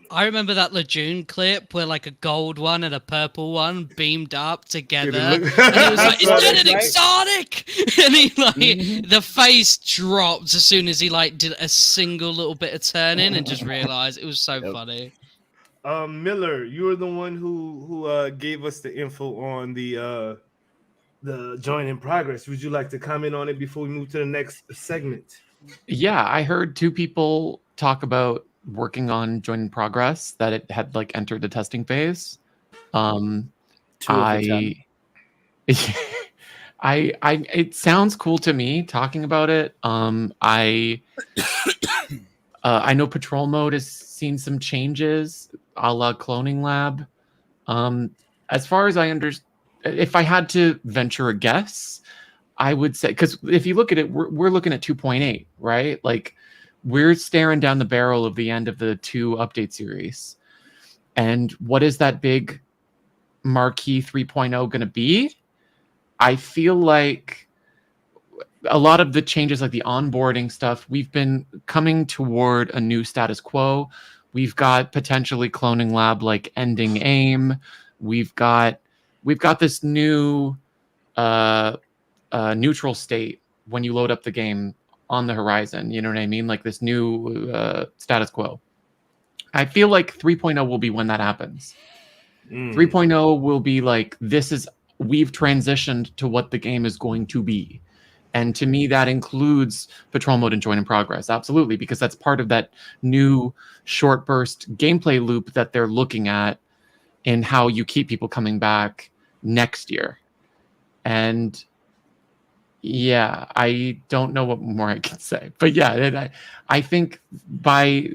I remember that Lejeune clip where like a gold one and a purple one beamed up together, and it was like, "Is that an exotic?" And he like the face dropped as soon as he like did a single little bit of turning and just realized it was so funny. Miller, you were the one who gave us the info on the join in progress. Would you like to comment on it before we move to the next segment? Yeah, I heard 2 people talk about working on join in progress, that it had like entered the testing phase. 2 of I it sounds cool to me talking about it. I know patrol mode has seen some changes a la cloning lab. As far as I understand, if I had to venture a guess, I would say, because if you look at it, we're looking at 2.8, right? Like we're staring down the barrel of the end of the 2 update series. And what is that big marquee 3.0 going to be? I feel like a lot of the changes, like the onboarding stuff, we've been coming toward a new status quo. We've got potentially cloning lab like ending aim. We've got this new neutral state when you load up the game on the horizon. You know what I mean? Like this new status quo. I feel like 3.0 will be when that happens. 3.0 will be like, we've transitioned to what the game is going to be. And to me, that includes patrol mode and join in progress. Absolutely, because that's part of that new short burst gameplay loop that they're looking at in how you keep people coming back next year. And yeah, I don't know what more I can say. But yeah, I think by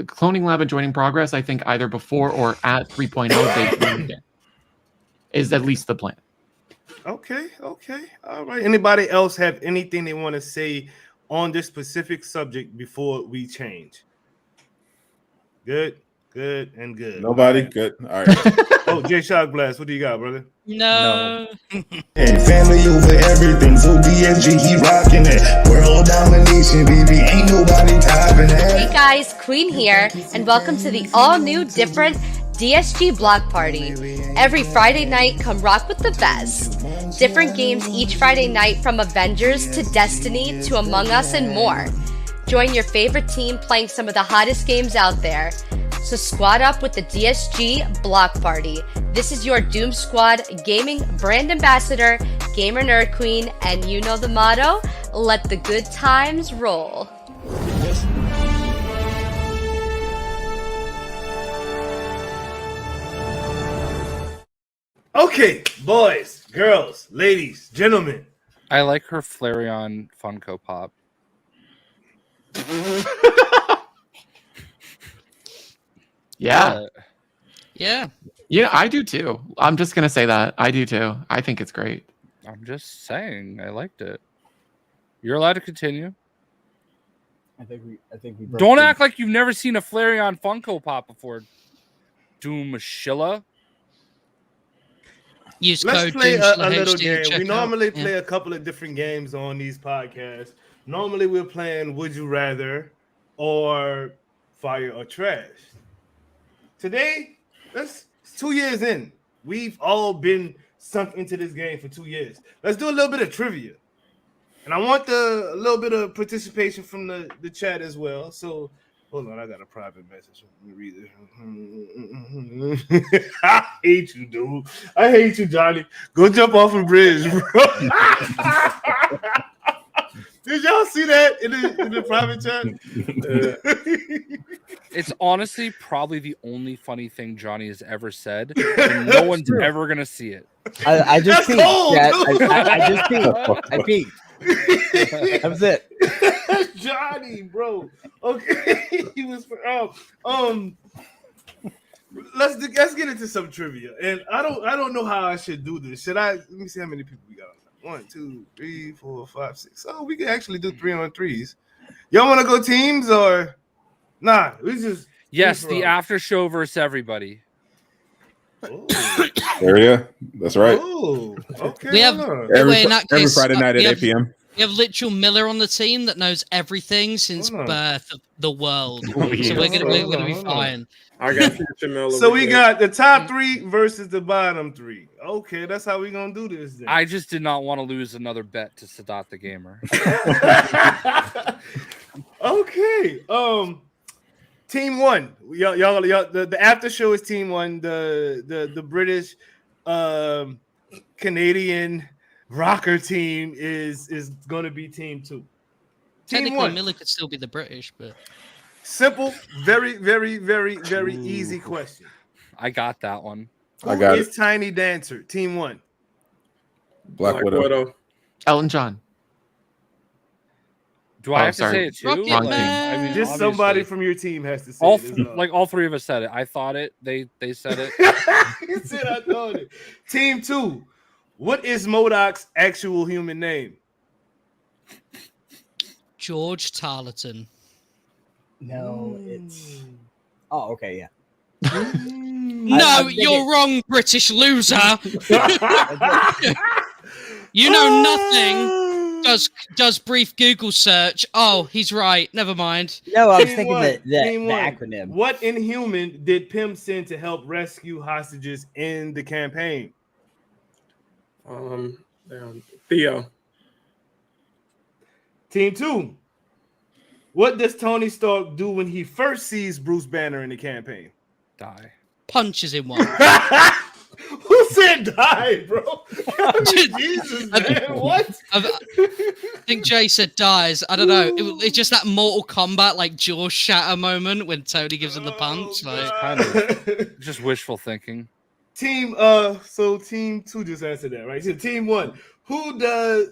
cloning lab and joining progress, I think either before or at 3.0, they is at least the plan. Okay. All right. Anybody else have anything they want to say on this specific subject before we change? Good. Nobody? Right. Good. All right. Oh, J Shock Blast, what do you got, brother? No. And family over everything, so DSG, he rocking it. World domination, baby, ain't nobody topping it. Hey guys, Queen here, and welcome to the all-new, different DSG Block Party. Every Friday night, come rock with the best. Different games each Friday night, from Avengers to Destiny to Among Us and more. Join your favorite team playing some of the hottest games out there. So squad up with the DSG Block Party. This is your Doom Squad gaming brand ambassador, Gamer Nerd Queen, and you know the motto, let the good times roll. Okay, boys, girls, ladies, gentlemen. I like her Flareon Funko Pop. Yeah. Yeah. Yeah, I do too. I'm just gonna say that. I do too. I think it's great. I'm just saying, I liked it. You're allowed to continue. I think we Don't act like you've never seen a Flareon Funko Pop before, Doom Shilla. Use Let's code play a Doomslayer little to game. check We normally out. play a couple of different games on these podcasts. Normally we're playing Would You Rather or Fire or Trash. Today, it's 2 years in. We've all been sunk into this game for 2 years. Let's do a little bit of trivia. And I want a little bit of participation from the chat as well. So hold on, I got a private message. Let me read it. I hate you, dude. I hate you, Johnny. Go jump off a bridge, bro. Did y'all see that in the private chat? It's honestly probably the only funny thing Johnny has ever said, and no one's ever gonna see it. I just peeked. cold, Chat. dude. I just peeked. I peeked. That was it. Johnny, bro. Okay, he was let's get into some trivia. And I don't know how I should do this. Should I? Let me see how many people we got. 1, 2, 3, 4, 5, 6. Oh, we can actually do 3-on-3s. Y'all want to go teams or nah? We just Yes, the after show versus everybody. There you go. That's right. Oh, okay. We have Every Friday night at 8 p.m. We have literal Miller on the team that knows everything since birth of the world. So we're gonna be fine. I got future Miller. So we got the top 3 versus the bottom 3. Okay, that's how we gonna do this then. I just did not want to lose another bet to Sadat the Gamer. Okay. Team 1. Y'all the after show is team 1. The British Canadian rocker team is gonna be team 2. Technically, Miller could still be the British, but simple, very, very, very, very easy question. I got that one. Who is Tiny Dancer? Team 1. Black Widow. Elton John. Do I have to say it too? I mean, just somebody from your team has to say it. All 3 of us said it. I thought it. They said it. You said I thought it. Team 2. What is MODOK's actual human name? George Tarleton. No, it's. Oh, okay, yeah. No, you're wrong, British loser. You know nothing. Does brief Google search. Oh, he's right. Never mind. No, I was thinking the acronym. What Inhuman did Pym send to help rescue hostages in the campaign? Theo. Team 2. What does Tony Stark do when he first sees Bruce Banner in the campaign? Die. Punches him one. Who said die, bro? Jesus, man. What? I think Jay said dies. I don't know. It's just that Mortal Kombat like jaw shatter moment when Tony gives him the punch. Kind of just wishful thinking. Team so team 2 just answered that, right? So team 1. Who does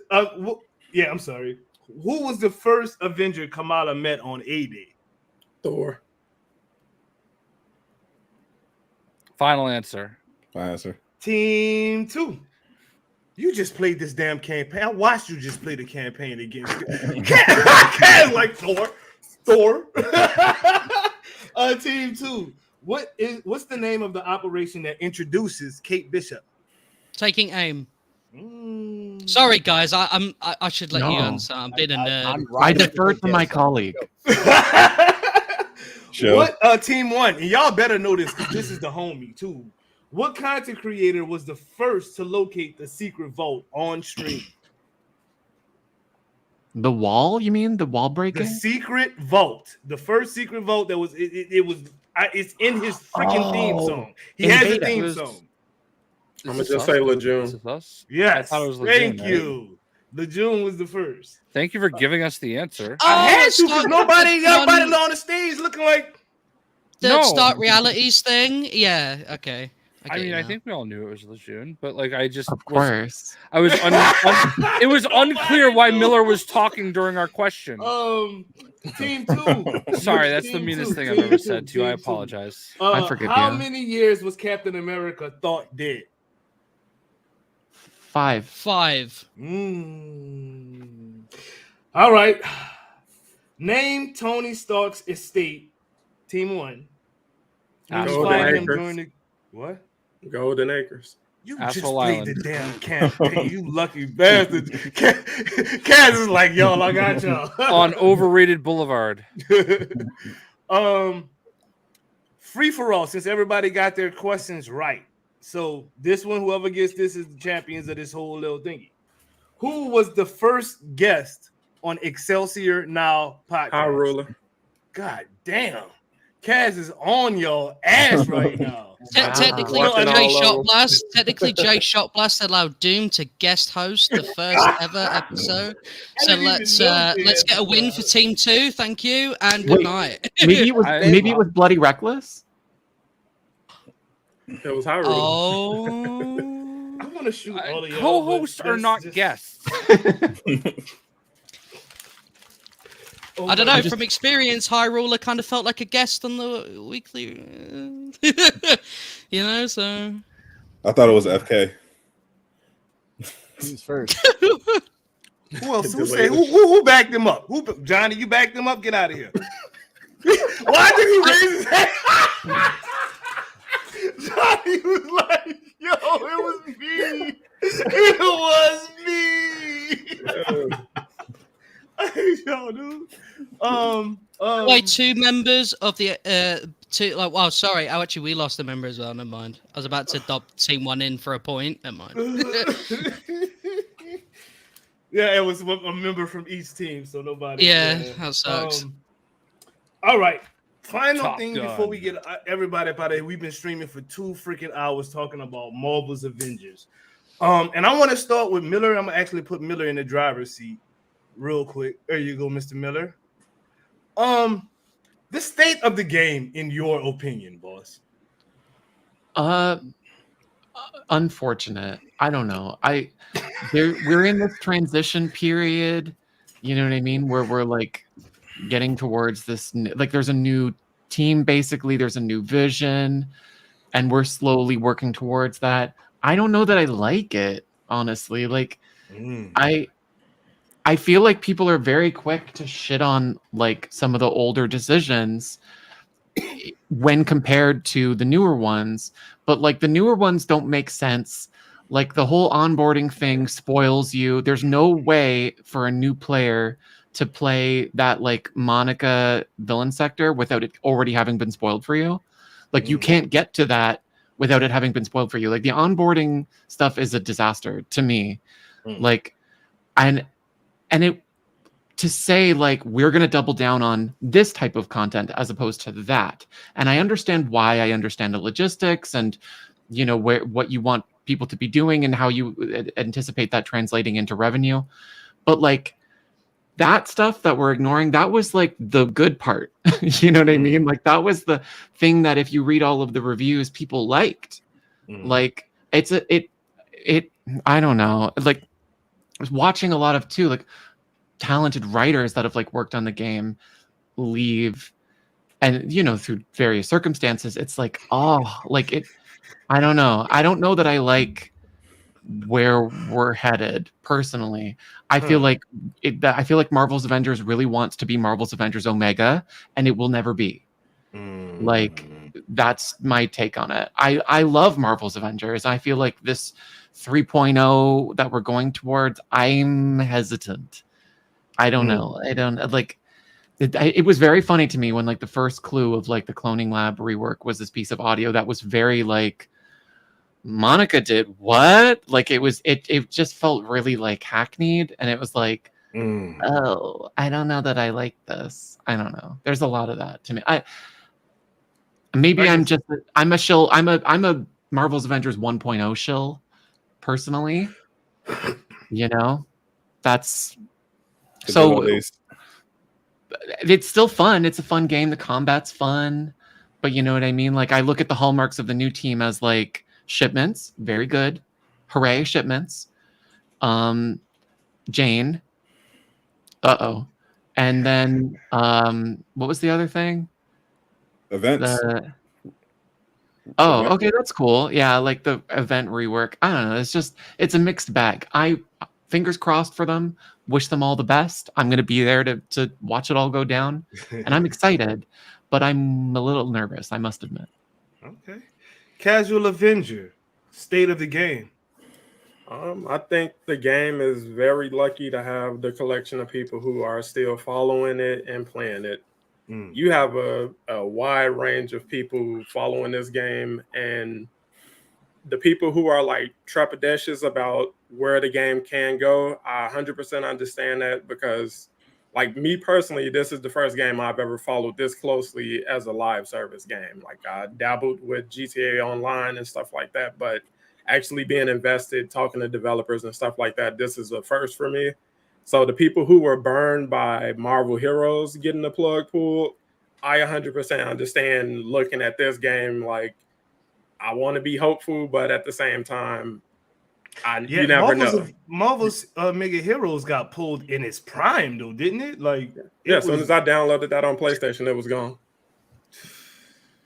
yeah, I'm sorry. Who was the first Avenger Kamala met on A-Day? Thor. Final answer. Team 2. You just played this damn campaign. I watched you just play the campaign against Can't like Thor. Team 2. What's the name of the operation that introduces Kate Bishop? Taking aim. Sorry, guys. I should let you answer. I'm being a nerd. I deferred to my colleague. What team 1? And y'all better know this because this is the homie too. What content creator was the first to locate the secret vault on stream? The wall? You mean the wall breaking? The secret vault. The first secret vault that was it's in his freaking theme song. He has a theme song. I'm gonna just say Lejeune. Yes, I thought it was Lejeune, thank you. Lejeune was the first. Thank you for giving us the answer. I had to because nobody on the stage looking like the Start Realities thing. Yeah, okay. I think we all knew it was Lejeune, but like I just of course I was it was unclear why Miller was talking during our question. Team 2. Sorry, that's the meanest thing I've ever said to you. I apologize. I forget. How many years was Captain America thought dead? 5. All right. Name Tony Stark's estate. Team 1. What? Golden Acres. You just played the damn campaign. You lucky bastard. Kaz is like, y'all, I got y'all. On Overrated Boulevard. Free for all, since everybody got their questions right. So this one, whoever gets this is the champions of this whole little thingy. Who was the first guest on Excelsior Now podcast? High Ruler. God damn. Kaz is on your ass right now. Technically, Watching Jay all of them. Shotblast. Technically, Jay Shotblast allowed Doom to guest host the first ever episode. So let's get a win for Team 2. Thank you and good Wait, night. maybe it was Bloody Reckless. It was Hyrule. Oh, I want to shoot all of y'all. Co-hosts are not guests. I don't know. From experience, High Roller kind of felt like a guest on the weekly. So. I thought it was FK. Who's first? Who else? Who backed him up? Johnny, you backed him up? Get out of here. Why did he raise his hand? Johnny was like, yo, it was me. It was me. I hate y'all, dude. Wait, two members of the sorry. Oh, actually, we lost a member as well. Never mind. I was about to adopt Team 1 in for a point. Never mind. Yeah, it was a member from each team, so nobody. Yeah, that sucks. All right. Final Top thing gun. before we get everybody up out of here. We've been streaming for 2 freaking hours talking about Marvel's Avengers. And I want to start with Miller. I'm gonna actually put Miller in the driver's seat real quick. There you go, Mr. Miller. The state of the game, in your opinion, boss. Unfortunate. I don't know. We're in this transition period. You know what I mean? Where we're like getting towards this. Like, there's a new team. Basically, there's a new vision, and we're slowly working towards that. I don't know that I like it, honestly. Like, I feel like people are very quick to shit on like some of the older decisions when compared to the newer ones, but like the newer ones don't make sense. Like the whole onboarding thing spoils you. There's no way for a new player to play that like Monica villain sector without it already having been spoiled for you. Like you can't get to that without it having been spoiled for you. Like the onboarding stuff is a disaster to me. Like, and it to say like we're going to double down on this type of content as opposed to that. And I understand why. I understand the logistics and what you want people to be doing and how you anticipate that translating into revenue. But like that stuff that we're ignoring, that was like the good part. You know what I mean? Like that was the thing that if you read all of the reviews, people liked. Like it I don't know. Like I was watching a lot of too, like talented writers that have like worked on the game leave, and through various circumstances, it's like, I don't know. I don't know that I like where we're headed personally. I feel like Marvel's Avengers really wants to be Marvel's Avengers Omega, and it will never be. Like that's my take on it. I love Marvel's Avengers. I feel like this 3.0 that we're going towards, I'm hesitant. I don't know. I don't like it was very funny to me when like the first clue of like the cloning lab rework was this piece of audio that was very like Monica did what? Like it just felt really like hackneyed, and it was like, oh, I don't know that I like this. I don't know. There's a lot of that to me. I'm a shill. I'm a Marvel's Avengers 1.0 shill personally. That's so it's still fun. It's a fun game. The combat's fun, but you know what I mean? Like I look at the hallmarks of the new team as like shipments, very good. Hooray, shipments. Jane. And then what was the other thing? Events. Okay, that's cool. Yeah, like the event rework. I don't know. It's a mixed bag. Fingers crossed for them. Wish them all the best. I'm going to be there to watch it all go down. And I'm excited, but I'm a little nervous, I must admit. Okay. Casual Avenger, state of the game. I think the game is very lucky to have the collection of people who are still following it and playing it. You have a wide range of people following this game, and the people who are like trepidatious about where the game can go, I 100% understand that, because like me personally, this is the first game I've ever followed this closely as a live service game. Like I dabbled with GTA Online and stuff like that, but actually being invested, talking to developers and stuff like that, this is a first for me. So the people who were burned by Marvel Heroes getting the plug pulled, I 100% understand looking at this game. Like I want to be hopeful, but at the same time, you never know. Marvel's Mega Heroes got pulled in its prime, though, didn't it? Like, yeah, as soon as I downloaded that on PlayStation, it was gone.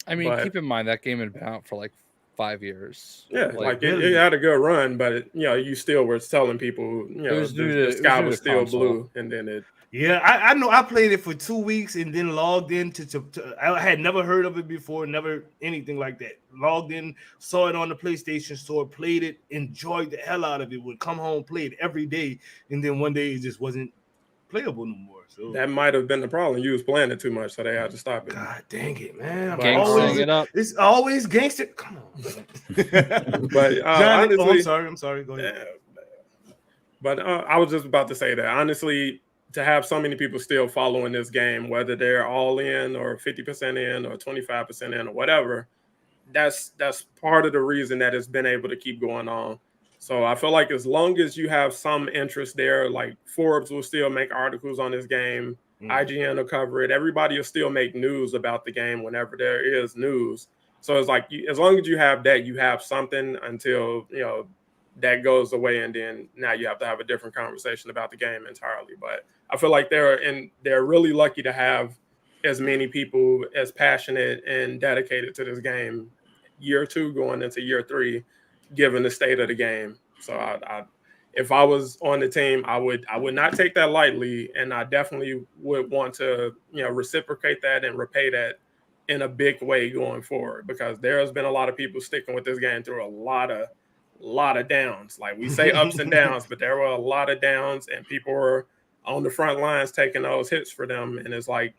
I mean, keep in mind that game had been out for like 5 years. Yeah, like it had a good run, but you still were telling people, the sky was still blue, and then it. Yeah, I know. I played it for 2 weeks and then logged in to I had never heard of it before, never anything like that. Logged in, saw it on the PlayStation Store, played it, enjoyed the hell out of it. Would come home, play it every day, and then one day it just wasn't playable no more. So that might have been the problem. You was playing it too much, so they had to stop it. God dang it, man! It's always gangster. Come on, but honestly, I'm sorry. Go ahead. But I was just about to say that honestly, to have so many people still following this game, whether they're all in or 50% in or 25% in or whatever, that's part of the reason that it's been able to keep going on. So I feel like as long as you have some interest there, like Forbes will still make articles on this game, IGN will cover it. Everybody will still make news about the game whenever there is news. So it's like, as long as you have that, you have something until, that goes away. And then now you have to have a different conversation about the game entirely. But I feel like they're really lucky to have as many people as passionate and dedicated to this game year 2 going into year 3, given the state of the game. So if I was on the team, I would not take that lightly, and I definitely would want to reciprocate that and repay that in a big way going forward, because there has been a lot of people sticking with this game through a lot of downs. Like we say ups and downs, but there were a lot of downs, and people were on the front lines taking those hits for them, and it's like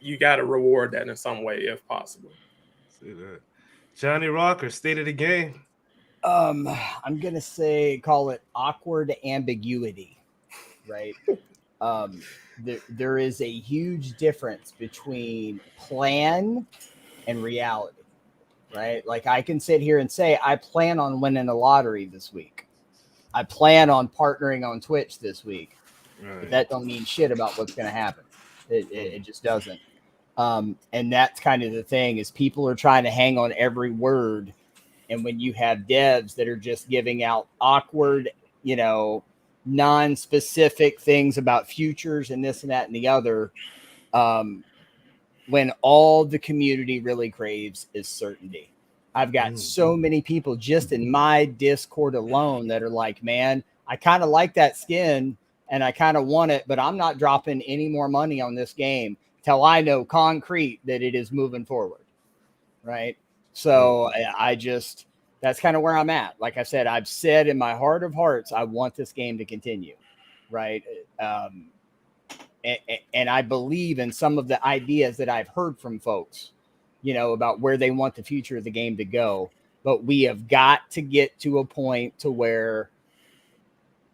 you got to reward that in some way if possible. See that. Johnny Rocker, state of the game. I'm gonna call it awkward ambiguity, right? There is a huge difference between plan and reality, right? Like I can sit here and say I plan on winning the lottery this week. I plan on partnering on Twitch this week. Right. But that don't mean shit about what's going to happen. It just doesn't. And that's kind of the thing, is people are trying to hang on every word. And when you have devs that are just giving out awkward, non-specific things about futures and this and that and the other, when all the community really craves is certainty. I've got so many people just in my Discord alone that are like, man, I kind of like that skin and I kind of want it, but I'm not dropping any more money on this game till I know concrete that it is moving forward. Right. So that's kind of where I'm at. Like I said, I've said in my heart of hearts, I want this game to continue. Right. And I believe in some of the ideas that I've heard from folks, about where they want the future of the game to go. But we have got to get to a point to where,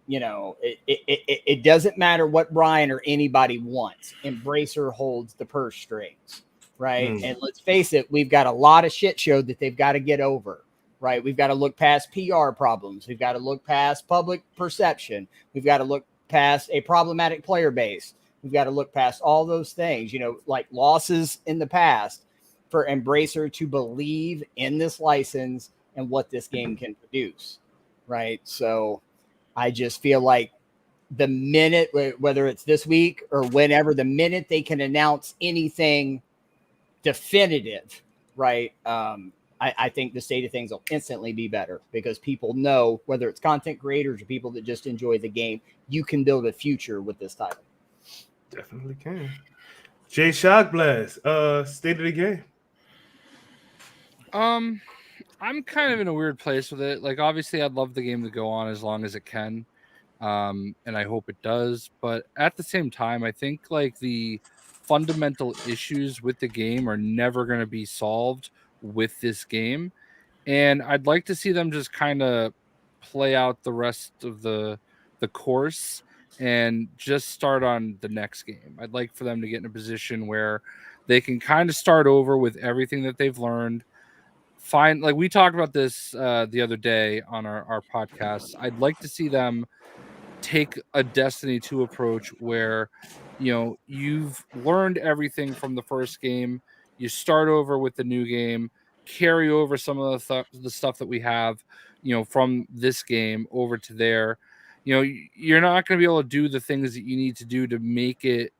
it doesn't matter what Brian or anybody wants. Embracer holds the purse strings, right? And let's face it, we've got a lot of shit show that they've got to get over, right? We've got to look past PR problems. We've got to look past public perception. We've got to look past a problematic player base. We've got to look past all those things, like losses in the past, for Embracer to believe in this license and what this game can produce, right? So I just feel like the minute, whether it's this week or whenever, the minute they can announce anything definitive, right, I think the state of things will instantly be better, because people know, whether it's content creators or people that just enjoy the game, you can build a future with this title. Definitely can. Jay Shockblast, state of the game. I'm kind of in a weird place with it. Like, obviously, I'd love the game to go on as long as it can, and I hope it does. But at the same time, I think like the fundamental issues with the game are never going to be solved with this game, and I'd like to see them just kind of play out the rest of the course, and just start on the next game. I'd like for them to get in a position where they can kind of start over with everything that they've learned. Like we talked about this the other day on our podcast. I'd like to see them take a Destiny 2 approach where, you've learned everything from the first game. You start over with the new game, carry over some of the stuff that we have, from this game over to there. You're not going to be able to do the things that you need to do to make it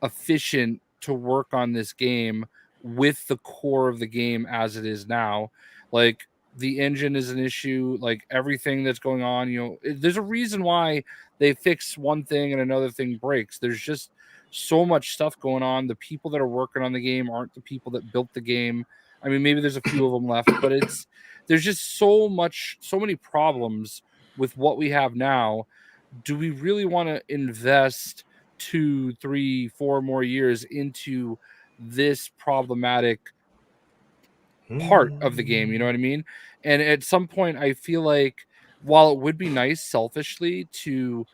efficient to work on this game with the core of the game as it is now. Like, the engine is an issue, like everything that's going on, there's a reason why they fix one thing and another thing breaks. There's just so much stuff going on. The people that are working on the game aren't the people that built the game. I mean, maybe there's a few of them left, but there's just so many problems with what we have now. Do we really want to invest 2, 3, 4 more years into this problematic part of the game? You know what I mean? And at some point, I feel like while it would be nice selfishly to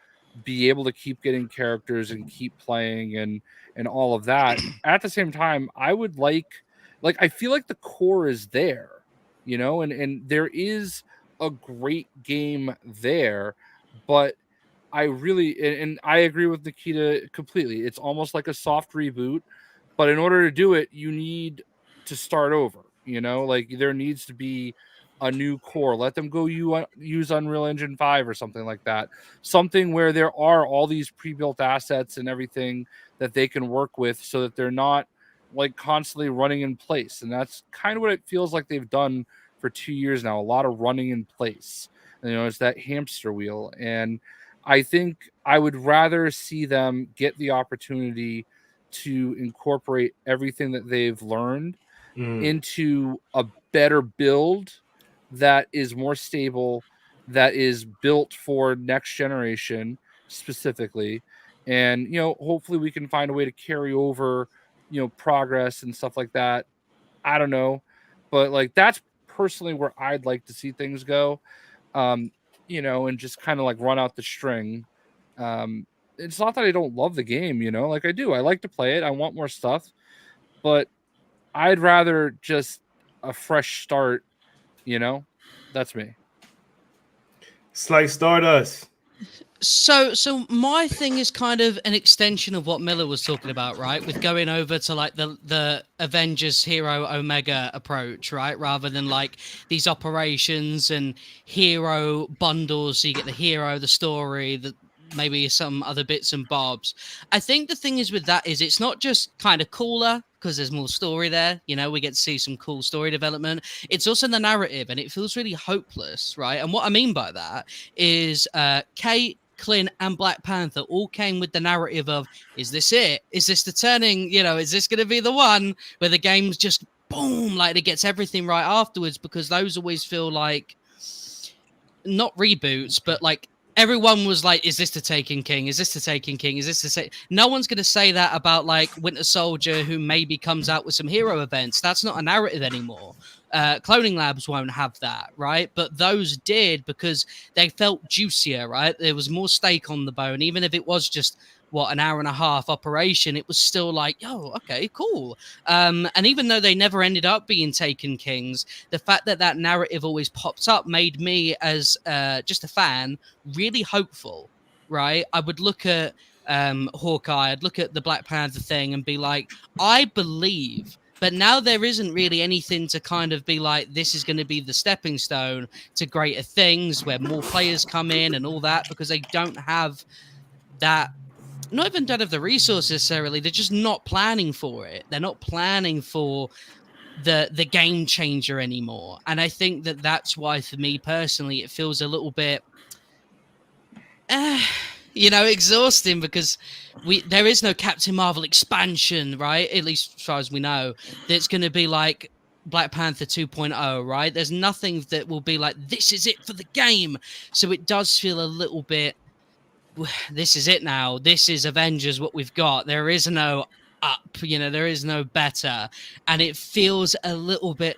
be able to keep getting characters and keep playing and all of that, at the same time, I would like I feel like the core is there, and there is a great game there, but I really, and I agree with Nikita completely. It's almost like a soft reboot, but in order to do it, you need to start over. There needs to be a new core. Let them go use Unreal Engine 5 or something like that. Something where there are all these pre-built assets and everything that they can work with, so that they're not constantly running in place. And that's kind of what it feels like they've done for 2 years now. A lot of running in place. It's that hamster wheel. And I think I would rather see them get the opportunity to incorporate everything that they've learned into a better build that is more stable, that is built for next generation specifically. And, hopefully we can find a way to carry over, progress and stuff like that. I don't know. But that's personally where I'd like to see things go. And just kind of run out the string. It's not that I don't love the game, I do. I like to play it. I want more stuff, but I'd rather just a fresh start, That's me. Slice Stardust. So my thing is kind of an extension of what Miller was talking about, right? With going over to the Avengers Hero Omega approach, right? Rather than these operations and hero bundles. So you get the hero, the story, maybe some other bits and bobs. I think the thing is with that is it's not just kind of cooler because there's more story there. We get to see some cool story development. It's also the narrative, and it feels really hopeless, right? And what I mean by that is Kate, Clint, and Black Panther all came with the narrative of, is this it? Is this the turning? Is this going to be the one where the game's just boom, it gets everything right afterwards? Because those always feel like not reboots, but everyone was like, is this the Taken King? Is this the Taken King? Is this the No one's going to say that about Winter Soldier, who maybe comes out with some hero events. That's not a narrative anymore. Cloning Labs won't have that, right? But those did because they felt juicier, right? There was more steak on the bone. Even if it was just, an hour and a half operation, it was still okay, cool. And even though they never ended up being Taken Kings, the fact that narrative always pops up made me, as just a fan, really hopeful, right? I would look at Hawkeye, I'd look at the Black Panther thing and be like, I believe. But now there isn't really anything to kind of be this is going to be the stepping stone to greater things where more players come in and all that, because they don't have that. Not even don't have the resources necessarily. They're just not planning for it. They're not planning for the game changer anymore. And I think that's why, for me personally, it feels a little bit, exhausting, because there is no Captain Marvel expansion, right? At least as far as we know, that's going to be Black Panther 2.0, right? There's nothing that will be this is it for the game. So it does feel a little bit, this is it now. This is Avengers, what we've got. There is no up, there is no better. And it feels a little bit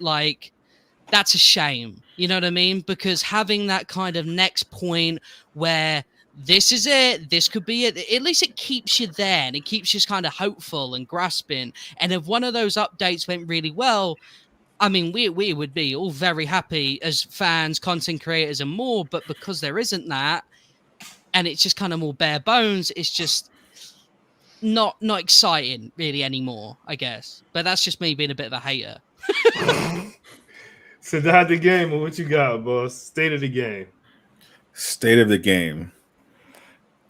that's a shame. You know what I mean? Because having that kind of next point where this is it. This could be it. At least it keeps you there and it keeps you kind of hopeful and grasping. And if one of those updates went really well, I mean, we would be all very happy as fans, content creators, and more. But because there isn't that, and it's just kind of more bare bones, it's just not exciting really anymore, I guess. But that's just me being a bit of a hater. So that's the game. What you got, boss? State of the game. State of the game.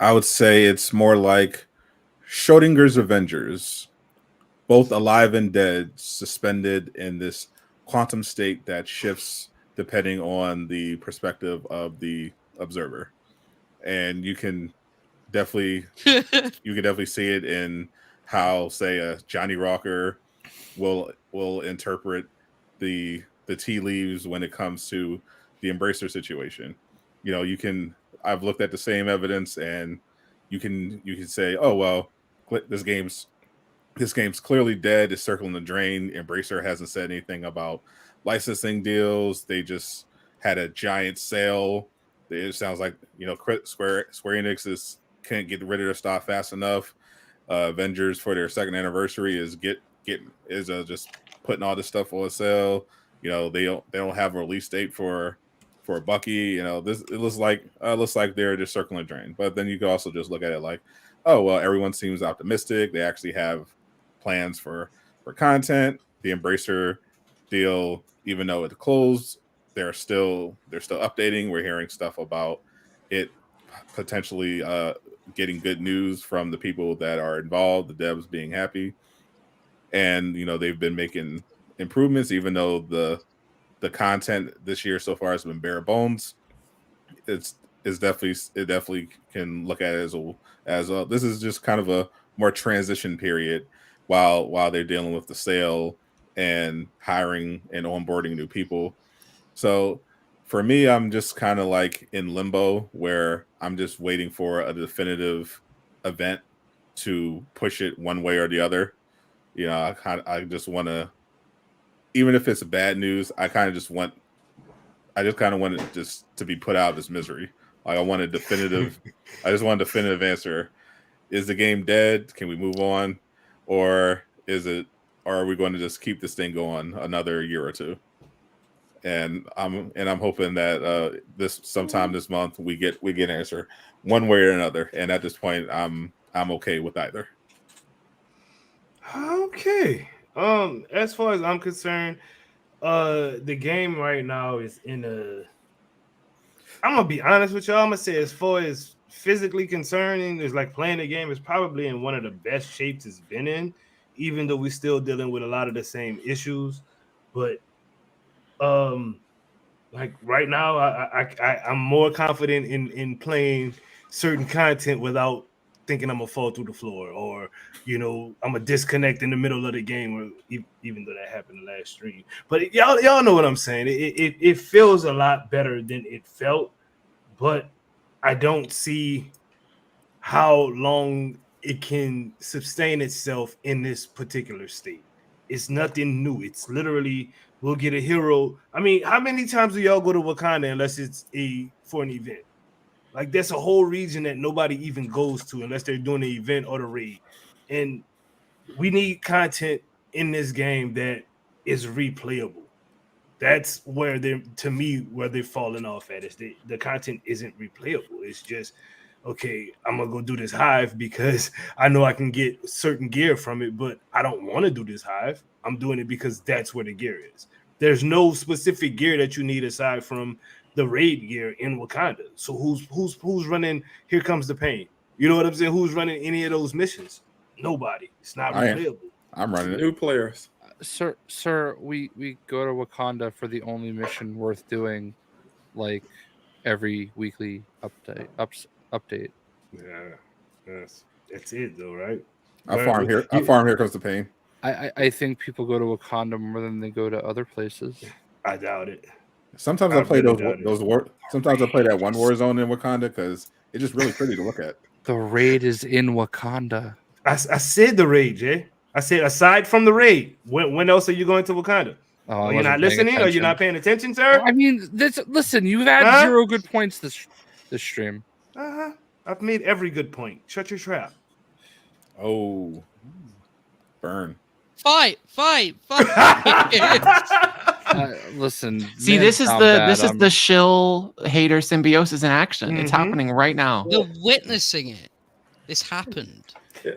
I would say it's more like Schrodinger's Avengers, both alive and dead, suspended in this quantum state that shifts depending on the perspective of the observer. And you can definitely see it in how, say, a Johnny Rocker will interpret the tea leaves when it comes to the Embracer situation. You know, I've looked at the same evidence, and you can say, oh well, this game's clearly dead. It's circling the drain. Embracer hasn't said anything about licensing deals. They just had a giant sale. It sounds like, you know, Square Enix can't get rid of their stuff fast enough. Avengers, for their second anniversary, is just putting all this stuff on sale. You know, they don't have a release date for Bucky. You know, it looks like they're just circling the drain. But then you can also just look at it like, oh well, everyone seems optimistic. They actually have plans for content. The Embracer deal, even though it closed, they're still updating. We're hearing stuff about it potentially getting good news from the people that are involved, the devs being happy. And, you know, they've been making improvements, even though the content this year so far has been bare bones. It definitely can look at it as this is just kind of a more transition period while they're dealing with the sale and hiring and onboarding new people. So for me, I'm just kind of like in limbo, where I'm just waiting for a definitive event to push it one way or the other. You know, I just want to, even if it's bad news, I kind of just want it just to be put out of this misery. Like, I just want a definitive answer. Is the game dead? Can we move on? Or are we going to just keep this thing going another year or two? And I'm hoping that sometime this month we get an answer one way or another. And at this point, I'm okay with either. Okay. As far as I'm concerned, the game right now is in a. I'm gonna be honest with y'all. I'm gonna say, as far as physically concerning, is like playing the game is probably in one of the best shapes it's been in, even though we're still dealing with a lot of the same issues. But like right now, I'm more confident in playing certain content without thinking I'm gonna fall through the floor, or, you know, I'm gonna disconnect in the middle of the game, or even though that happened the last stream. But y'all know what I'm saying. It feels a lot better than it felt, but I don't see how long it can sustain itself in this particular state. It's nothing new. It's literally, we'll get a hero. I mean, how many times do y'all go to Wakanda unless it's for an event? Like, that's a whole region that nobody even goes to unless they're doing the event or the raid. And we need content in this game that is replayable. That's where they're falling off at. Is the content isn't replayable. It's just, okay, I'm gonna go do this hive because I know I can get certain gear from it, but I don't want to do this hive. I'm doing it because that's where the gear is. There's no specific gear that you need aside from the raid gear in Wakanda. So who's running Here Comes the Pain? You know what I'm saying? Who's running any of those missions? Nobody. It's not replayable. I'm running New players. Sir, we go to Wakanda for the only mission worth doing, like every weekly update. Yeah, that's it though, right? I farm Here Comes the Pain. I think people go to Wakanda more than they go to other places. I doubt it. Sometimes I play Sometimes I play that one Warzone in Wakanda because it's just really pretty to look at. The raid is in Wakanda. I said the raid, Jay. I said, aside from the raid, when else are you going to Wakanda? Oh, you're not listening? Are you not paying attention, sir? I mean, listen, you've had 0 good points this stream. I've made every good point. Shut your trap. Oh, burn. Fight. Listen. See, man, this is sound the bad. this is the shill hater symbiosis in action. It's happening right now. We're witnessing it. This happened.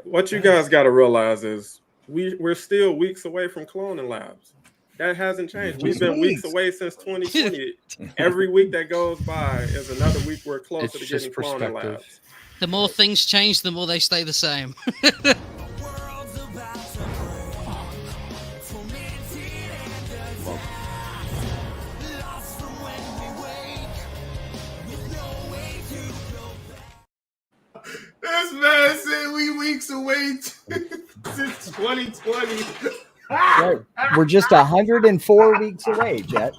What you guys got to realize is we're still weeks away from cloning labs. That hasn't changed. We've been weeks away since 2020. Every week that goes by is another week we're closer to getting cloning labs. The more things change, the more they stay the same. This man said we weeks away since 2020. Right. We're just 104 weeks away, Jet.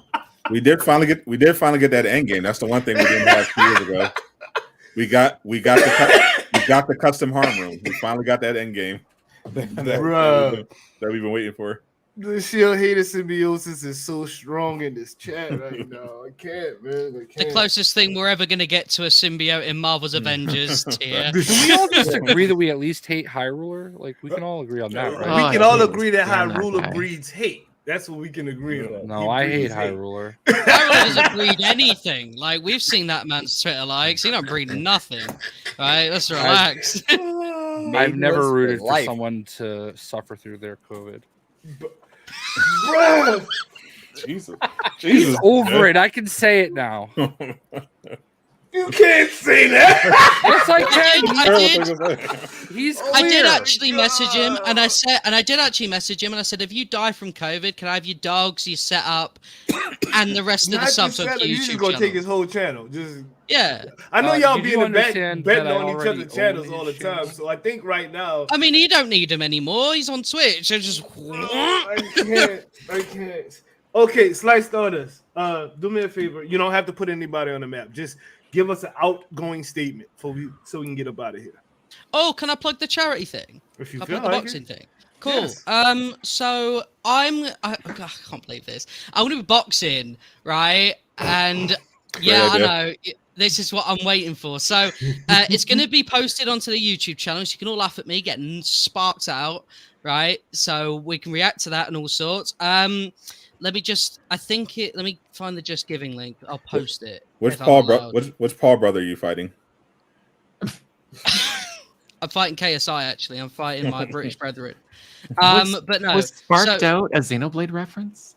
We did finally get that end game. That's the one thing we didn't have 2 years ago. We got the custom harm room. We finally got that end game that we've been waiting for. The shield hater symbiosis is so strong in this chat right now. I can't, man. I can't. The closest thing we're ever going to get to a symbiote in Marvel's Avengers tier. Can we all just agree that we at least hate High Ruler? Like, we can all agree on that, right? We can all agree that High Ruler breeds hate. That's what we can agree on. No, I hate High Ruler. High Ruler doesn't breed anything. Like, we've seen that man's Twitter likes. He don't breed nothing. Right? Let's relax. I've never rooted for someone to suffer through their COVID. Bro, Jesus, He's over it. I can say it now. You can't say that. Yes, I can. I did actually message him, and I said, if you die from COVID, can I have your dogs, your setup, and the rest of the subs on YouTube? You just gonna take his whole channel. Just yeah. I know y'all be in the back understand betting that I on each already other's channels own all the these time. channels? So I think right now. I mean, he don't need him anymore. He's on Twitch. So just. I can't. Okay, Slice Stardust. Do me a favor. You don't have to put anybody on the map. Just give us an outgoing statement so we can get up out of here. Oh, can I plug the charity thing? If you Can I feel plug the like boxing it. thing? Cool. Yes. So I can't believe this. I'm gonna be boxing, right? And yeah, I know. This is what I'm waiting for. So it's going to be posted onto the YouTube channel, so you can all laugh at me getting sparked out, right? So we can react to that and all sorts. Let me find the Just Giving link. I'll post it. Which Paul brother are you fighting? I'm fighting KSI, actually. I'm fighting my British brethren. But no. Was sparked out a Xenoblade reference?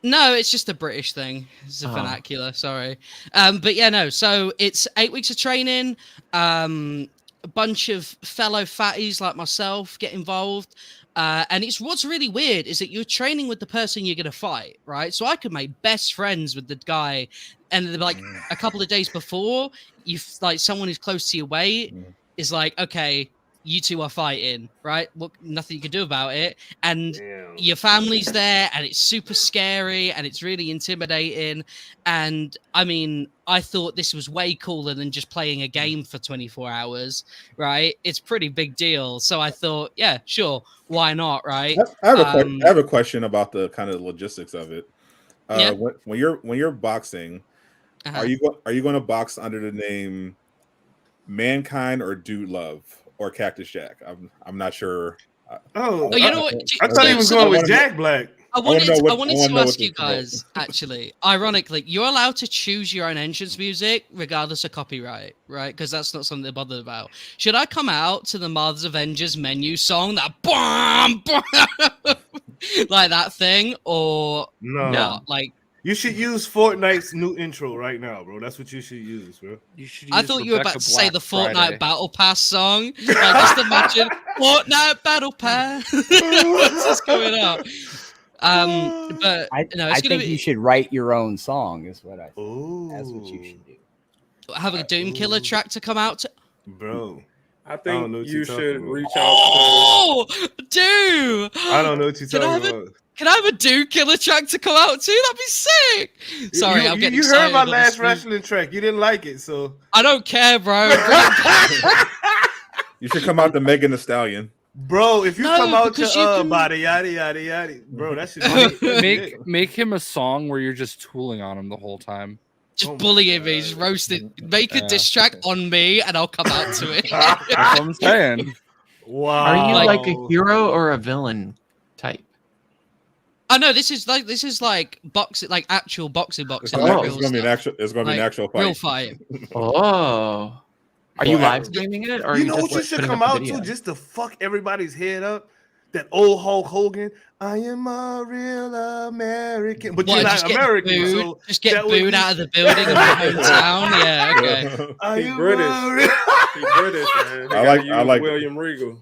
No, it's just a British thing. It's a vernacular, sorry. But yeah, no. So it's 8 weeks of training. A bunch of fellow fatties like myself get involved. And what's really weird is that you're training with the person you're going to fight, right? So I could make best friends with the guy. And like a couple of days before, someone who's close to your weight is like, okay, you two are fighting, right? Nothing you can do about it. And your family's there, and it's super scary, and it's really intimidating. And I mean, I thought this was way cooler than just playing a game for 24 hours, right? It's pretty big deal. So I thought, yeah, sure, why not, right? I have a question about the kind of logistics of it. When you're boxing, are you going to box under the name Mankind or Dude Love? Or Cactus Jack. I'm not sure. You know what? I thought he was going with Jack Black. I wanted to ask you guys, actually, ironically, you're allowed to choose your own entrance music regardless of copyright, right? Because that's not something they're bothered about. Should I come out to the Marvel's Avengers menu song, that bomb, like that thing, or no? Like, you should use Fortnite's new intro right now, bro. That's what you should use, bro. I thought you were about to say the Fortnite Battle Pass song. Like, just imagine Fortnite Battle Pass. What's this coming up? But I think you should write your own song. Is what I think. That's what you should do. Have a Doom Killer track to come out, bro. I think you should reach out. Oh, dude! I don't know what you're talking about. Can I have a Doom Killer track to come out too? That'd be sick. Sorry, I'm getting excited. You heard my last wrestling track. You didn't like it, so I don't care, bro. You should come out to Megan Thee Stallion. Bro, if you come out to body yada yada yada, bro, that should make him a song where you're just tooling on him the whole time. Just bullying me, just roasting. Make a diss track on me, and I'll come out to it. That's what I'm saying. Wow. Are you like a hero or a villain type? Oh no, this is like boxing, like actual boxing. It's Like gonna, real it's gonna be an stuff. actual. It's gonna be an Like, actual fight. real fight. Oh. Are you live streaming it, or are You you know just what you like, should putting come up a out video? to just to fuck everybody's head up? That old Hulk Hogan, I am a real American, but What, you're just not get American, booed? so Just get that would booed be- out of the building in my hometown. Yeah, okay. I He am British. a real- He British, man. He I gotta like use William Regal.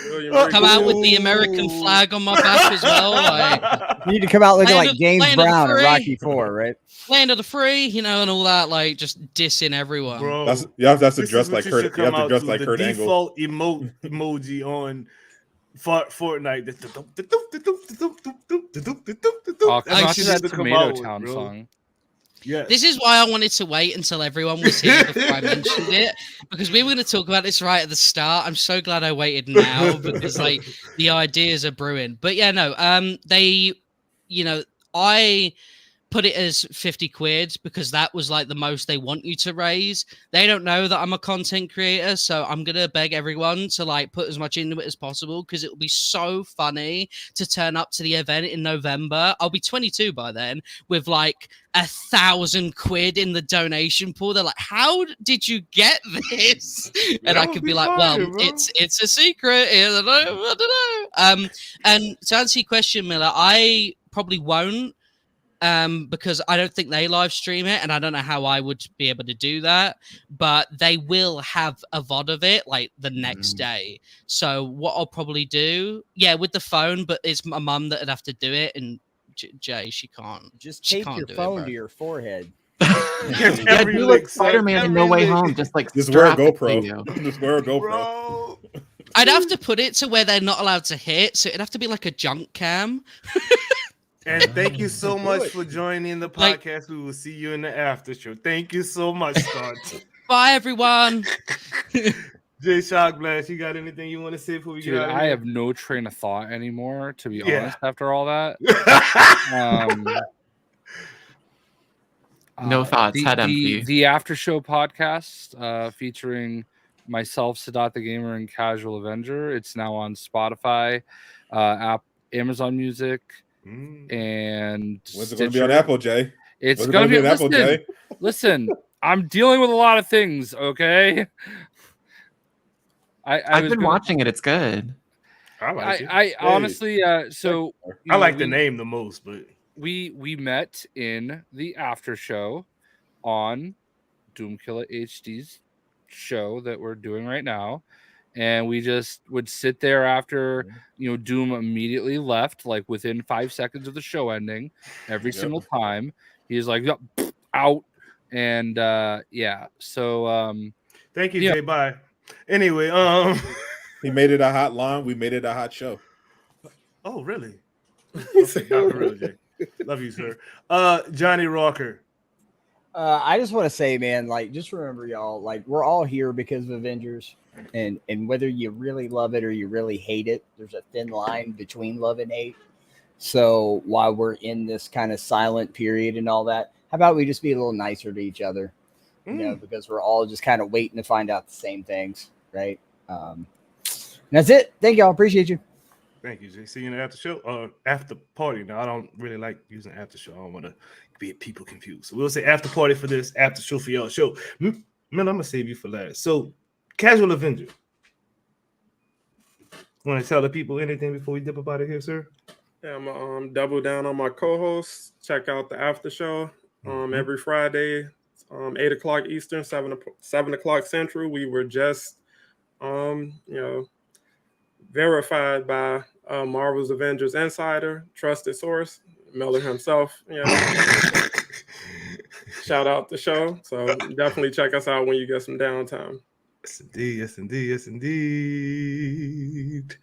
William Come out with the American flag on my back as well. Like, You need to come out looking Land like of- James Land of the Brown in Free. Rocky 4, right? land of the free, you know, and all that, like just dissing everyone. Bro, you have to this dress is what like you Kurt. should You have come to out dress to. like The Kurt Angle. default emoji on Fortnite. Oh, That's not what you that should come Tomato out with, Town bro. song. Yes. This is why I wanted to wait until everyone was here before I mentioned it, because we were going to talk about this right at the start. I'm so glad I waited now because like the ideas are brewing. But yeah, no, they, you know, I put it as 50 quid because that was like the most they want you to raise. They don't know that I'm a content creator, so I'm gonna beg everyone to like put as much into it as possible because it will be so funny to turn up to the event in November. I'll be 22 by then with like 1,000 quid in the donation pool. They're like, how did you get this? And That I would could be be like, fire, well, bro. it's a secret. I don't know. And to answer your question, Miller, I probably won't, because I don't think they live stream it, and I don't know how I would be able to do that. But they will have a VOD of it like the next day. So what I'll probably do, yeah, with the phone, but it's my mum that'd have to do it, and Jay, she can't. Just She tape can't your do it, phone bro. to your forehead. Yeah, do like Spider-Man in No Way Home, just like Just wear a strap it to GoPro. you. Just wear a GoPro. Bro. I'd have to put it to where they're not allowed to hit, so it'd have to be like a junk cam. And thank you so much it. for joining the Like- podcast. We will see you in the after show. Thank you so much, Start. Bye, everyone. Jay Shock Blast, you got anything you want to say before we Dude, get out of I here? have no train of thought anymore, to be Yeah. honest, after all that. No thoughts, head empty. The after show podcast featuring myself, Sadat the Gamer, and Casual Avenger. It's now on Spotify, Amazon Music, and When's it going to be Stitcher. on Apple, Jay? It's When's it going to be on Apple, Jay? Listen, I'm dealing with a lot of things. Okay, I've was been gonna- watching it. It's good. I like it. I honestly, so you I know, like the we- name the most, but we met in the after show on Doomkiller HD's show that we're doing right now, and we just would sit there after Doom immediately left, like within 5 seconds of the show ending, every single time. He's like, "Yup, out," and yeah. So thank you, yeah. Jay. Bye. Anyway, He made it a hot line. We made it a hot show. oh really? Okay, not for real, Jay. Love you, sir. Johnny Rocker. I just want to say, man, like, just remember, y'all, like, we're all here because of Avengers, and whether you really love it or you really hate it, there's a thin line between love and hate. So while we're in this kind of silent period and all that, how about we just be a little nicer to each other, you know, because we're all just kind of waiting to find out the same things, right? And that's it. Thank y'all. Appreciate you. Thank you, Jay. See you in the after show. After party. Now I don't really like using after show. I don't want to get people confused. So we'll say after party for this, after show for y'all show. Man, I'm gonna save you for last. So, Casual Avenger. Want to tell the people anything before we dip up out of here, sir? Yeah, I'm gonna double down on my co-hosts. Check out the after show every Friday, 8 o'clock Eastern, 7 o'clock Central. We were just verified by Marvel's Avengers Insider, trusted source, Miller himself. Shout out the show. So definitely check us out when you get some downtime. Yes, indeed. Yes, indeed. Yes, indeed.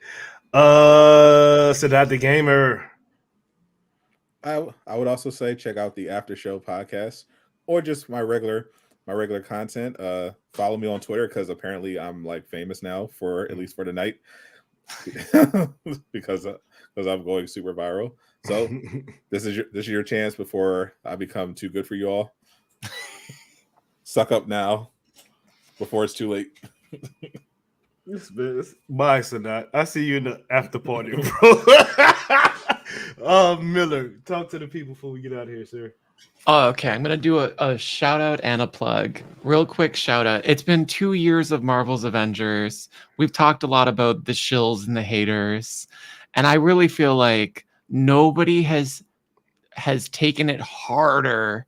Sadat the Gamer. I would also say check out the after show podcast or just my regular content. Follow me on Twitter because apparently I'm like famous now for at least for the night because I'm going super viral. So this is your chance before I become too good for you all. Suck up now before it's too late. Bye, Sanat. I see you in the after party, bro. Miller, talk to the people before we get out of here, sir. Oh, okay. I'm going to do a shout out and a plug. Real quick shout out. It's been 2 years of Marvel's Avengers. We've talked a lot about the shills and the haters. And I really feel like nobody has taken it harder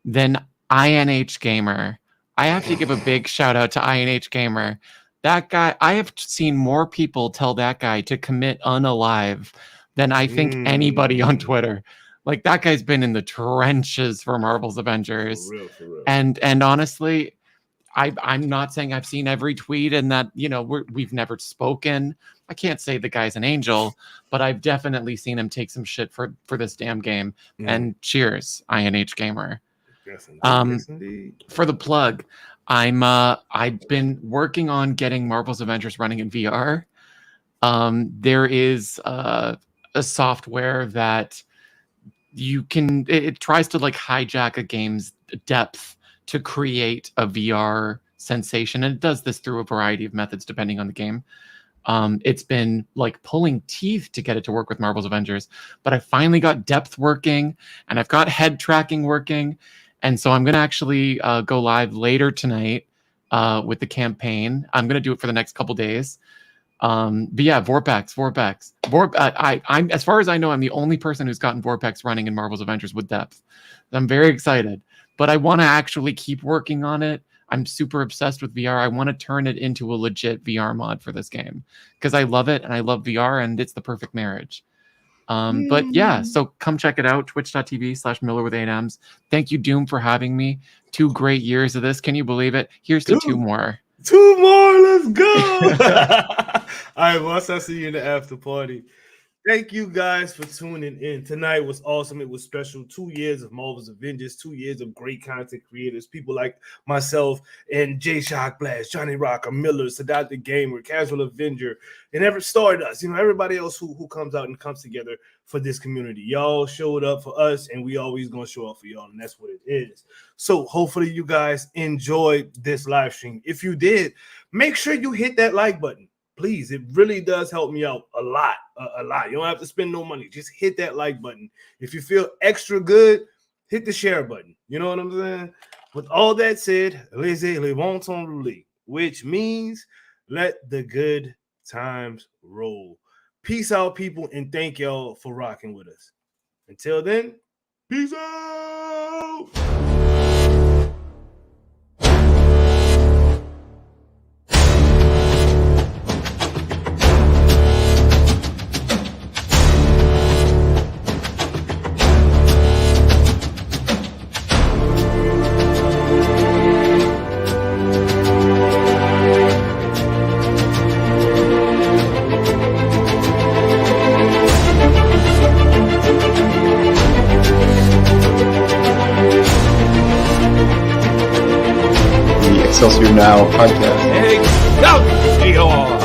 than INH Gamer. I have to give a big shout out to INH Gamer. That guy, I have seen more people tell that guy to commit unalive than I think anybody on Twitter. Like, that guy's been in the trenches for Marvel's Avengers. For real. And honestly, I'm not saying I've seen every tweet and that, you know, we've never spoken. I can't say the guy's an angel, but I've definitely seen him take some shit for this damn game. And cheers, INH Gamer. Yes, indeed. For the plug, I've been working on getting Marvel's Avengers running in VR. There is a software that it tries to like hijack a game's depth to create a VR sensation, and it does this through a variety of methods depending on the game. It's been like pulling teeth to get it to work with Marvel's Avengers, but I finally got depth working and I've got head tracking working. And so I'm going to actually go live later tonight with the campaign. I'm going to do it for the next couple days. But yeah, Vorpax. I'm, as far as I know, I'm the only person who's gotten Vorpax running in Marvel's Avengers with depth. I'm very excited, but I want to actually keep working on it. I'm super obsessed with VR. I want to turn it into a legit VR mod for this game because I love it and I love VR and it's the perfect marriage. But yeah, so come check it out. Twitch.tv/Miller with 8 M's. Thank you, Doom, for having me. 2 great years of this. Can you believe it? Here's to 2 more. 2 more. Let's go. All right, once I see you in the after party. Thank you guys for tuning in. Tonight was awesome. It was special. 2 years of Marvel's Avengers, 2 years of great content creators, people like myself and Jay Shock Blast, Johnny Rocker, Miller, Sadat the Gamer, Casual Avenger, and Stardust. You know, everybody else who comes out and comes together for this community. Y'all showed up for us, and we always gonna show up for y'all, and that's what it is. So hopefully you guys enjoyed this live stream. If you did, make sure you hit that like button. Please, it really does help me out a lot. You don't have to spend no money. Just hit that like button. If you feel extra good, hit the share button. You know what I'm saying? With all that said, laissez-les bon temps rouler, which means let the good times roll. Peace out, people, and thank y'all for rocking with us. Until then, peace out. Excelsior Now podcast. Hey, go!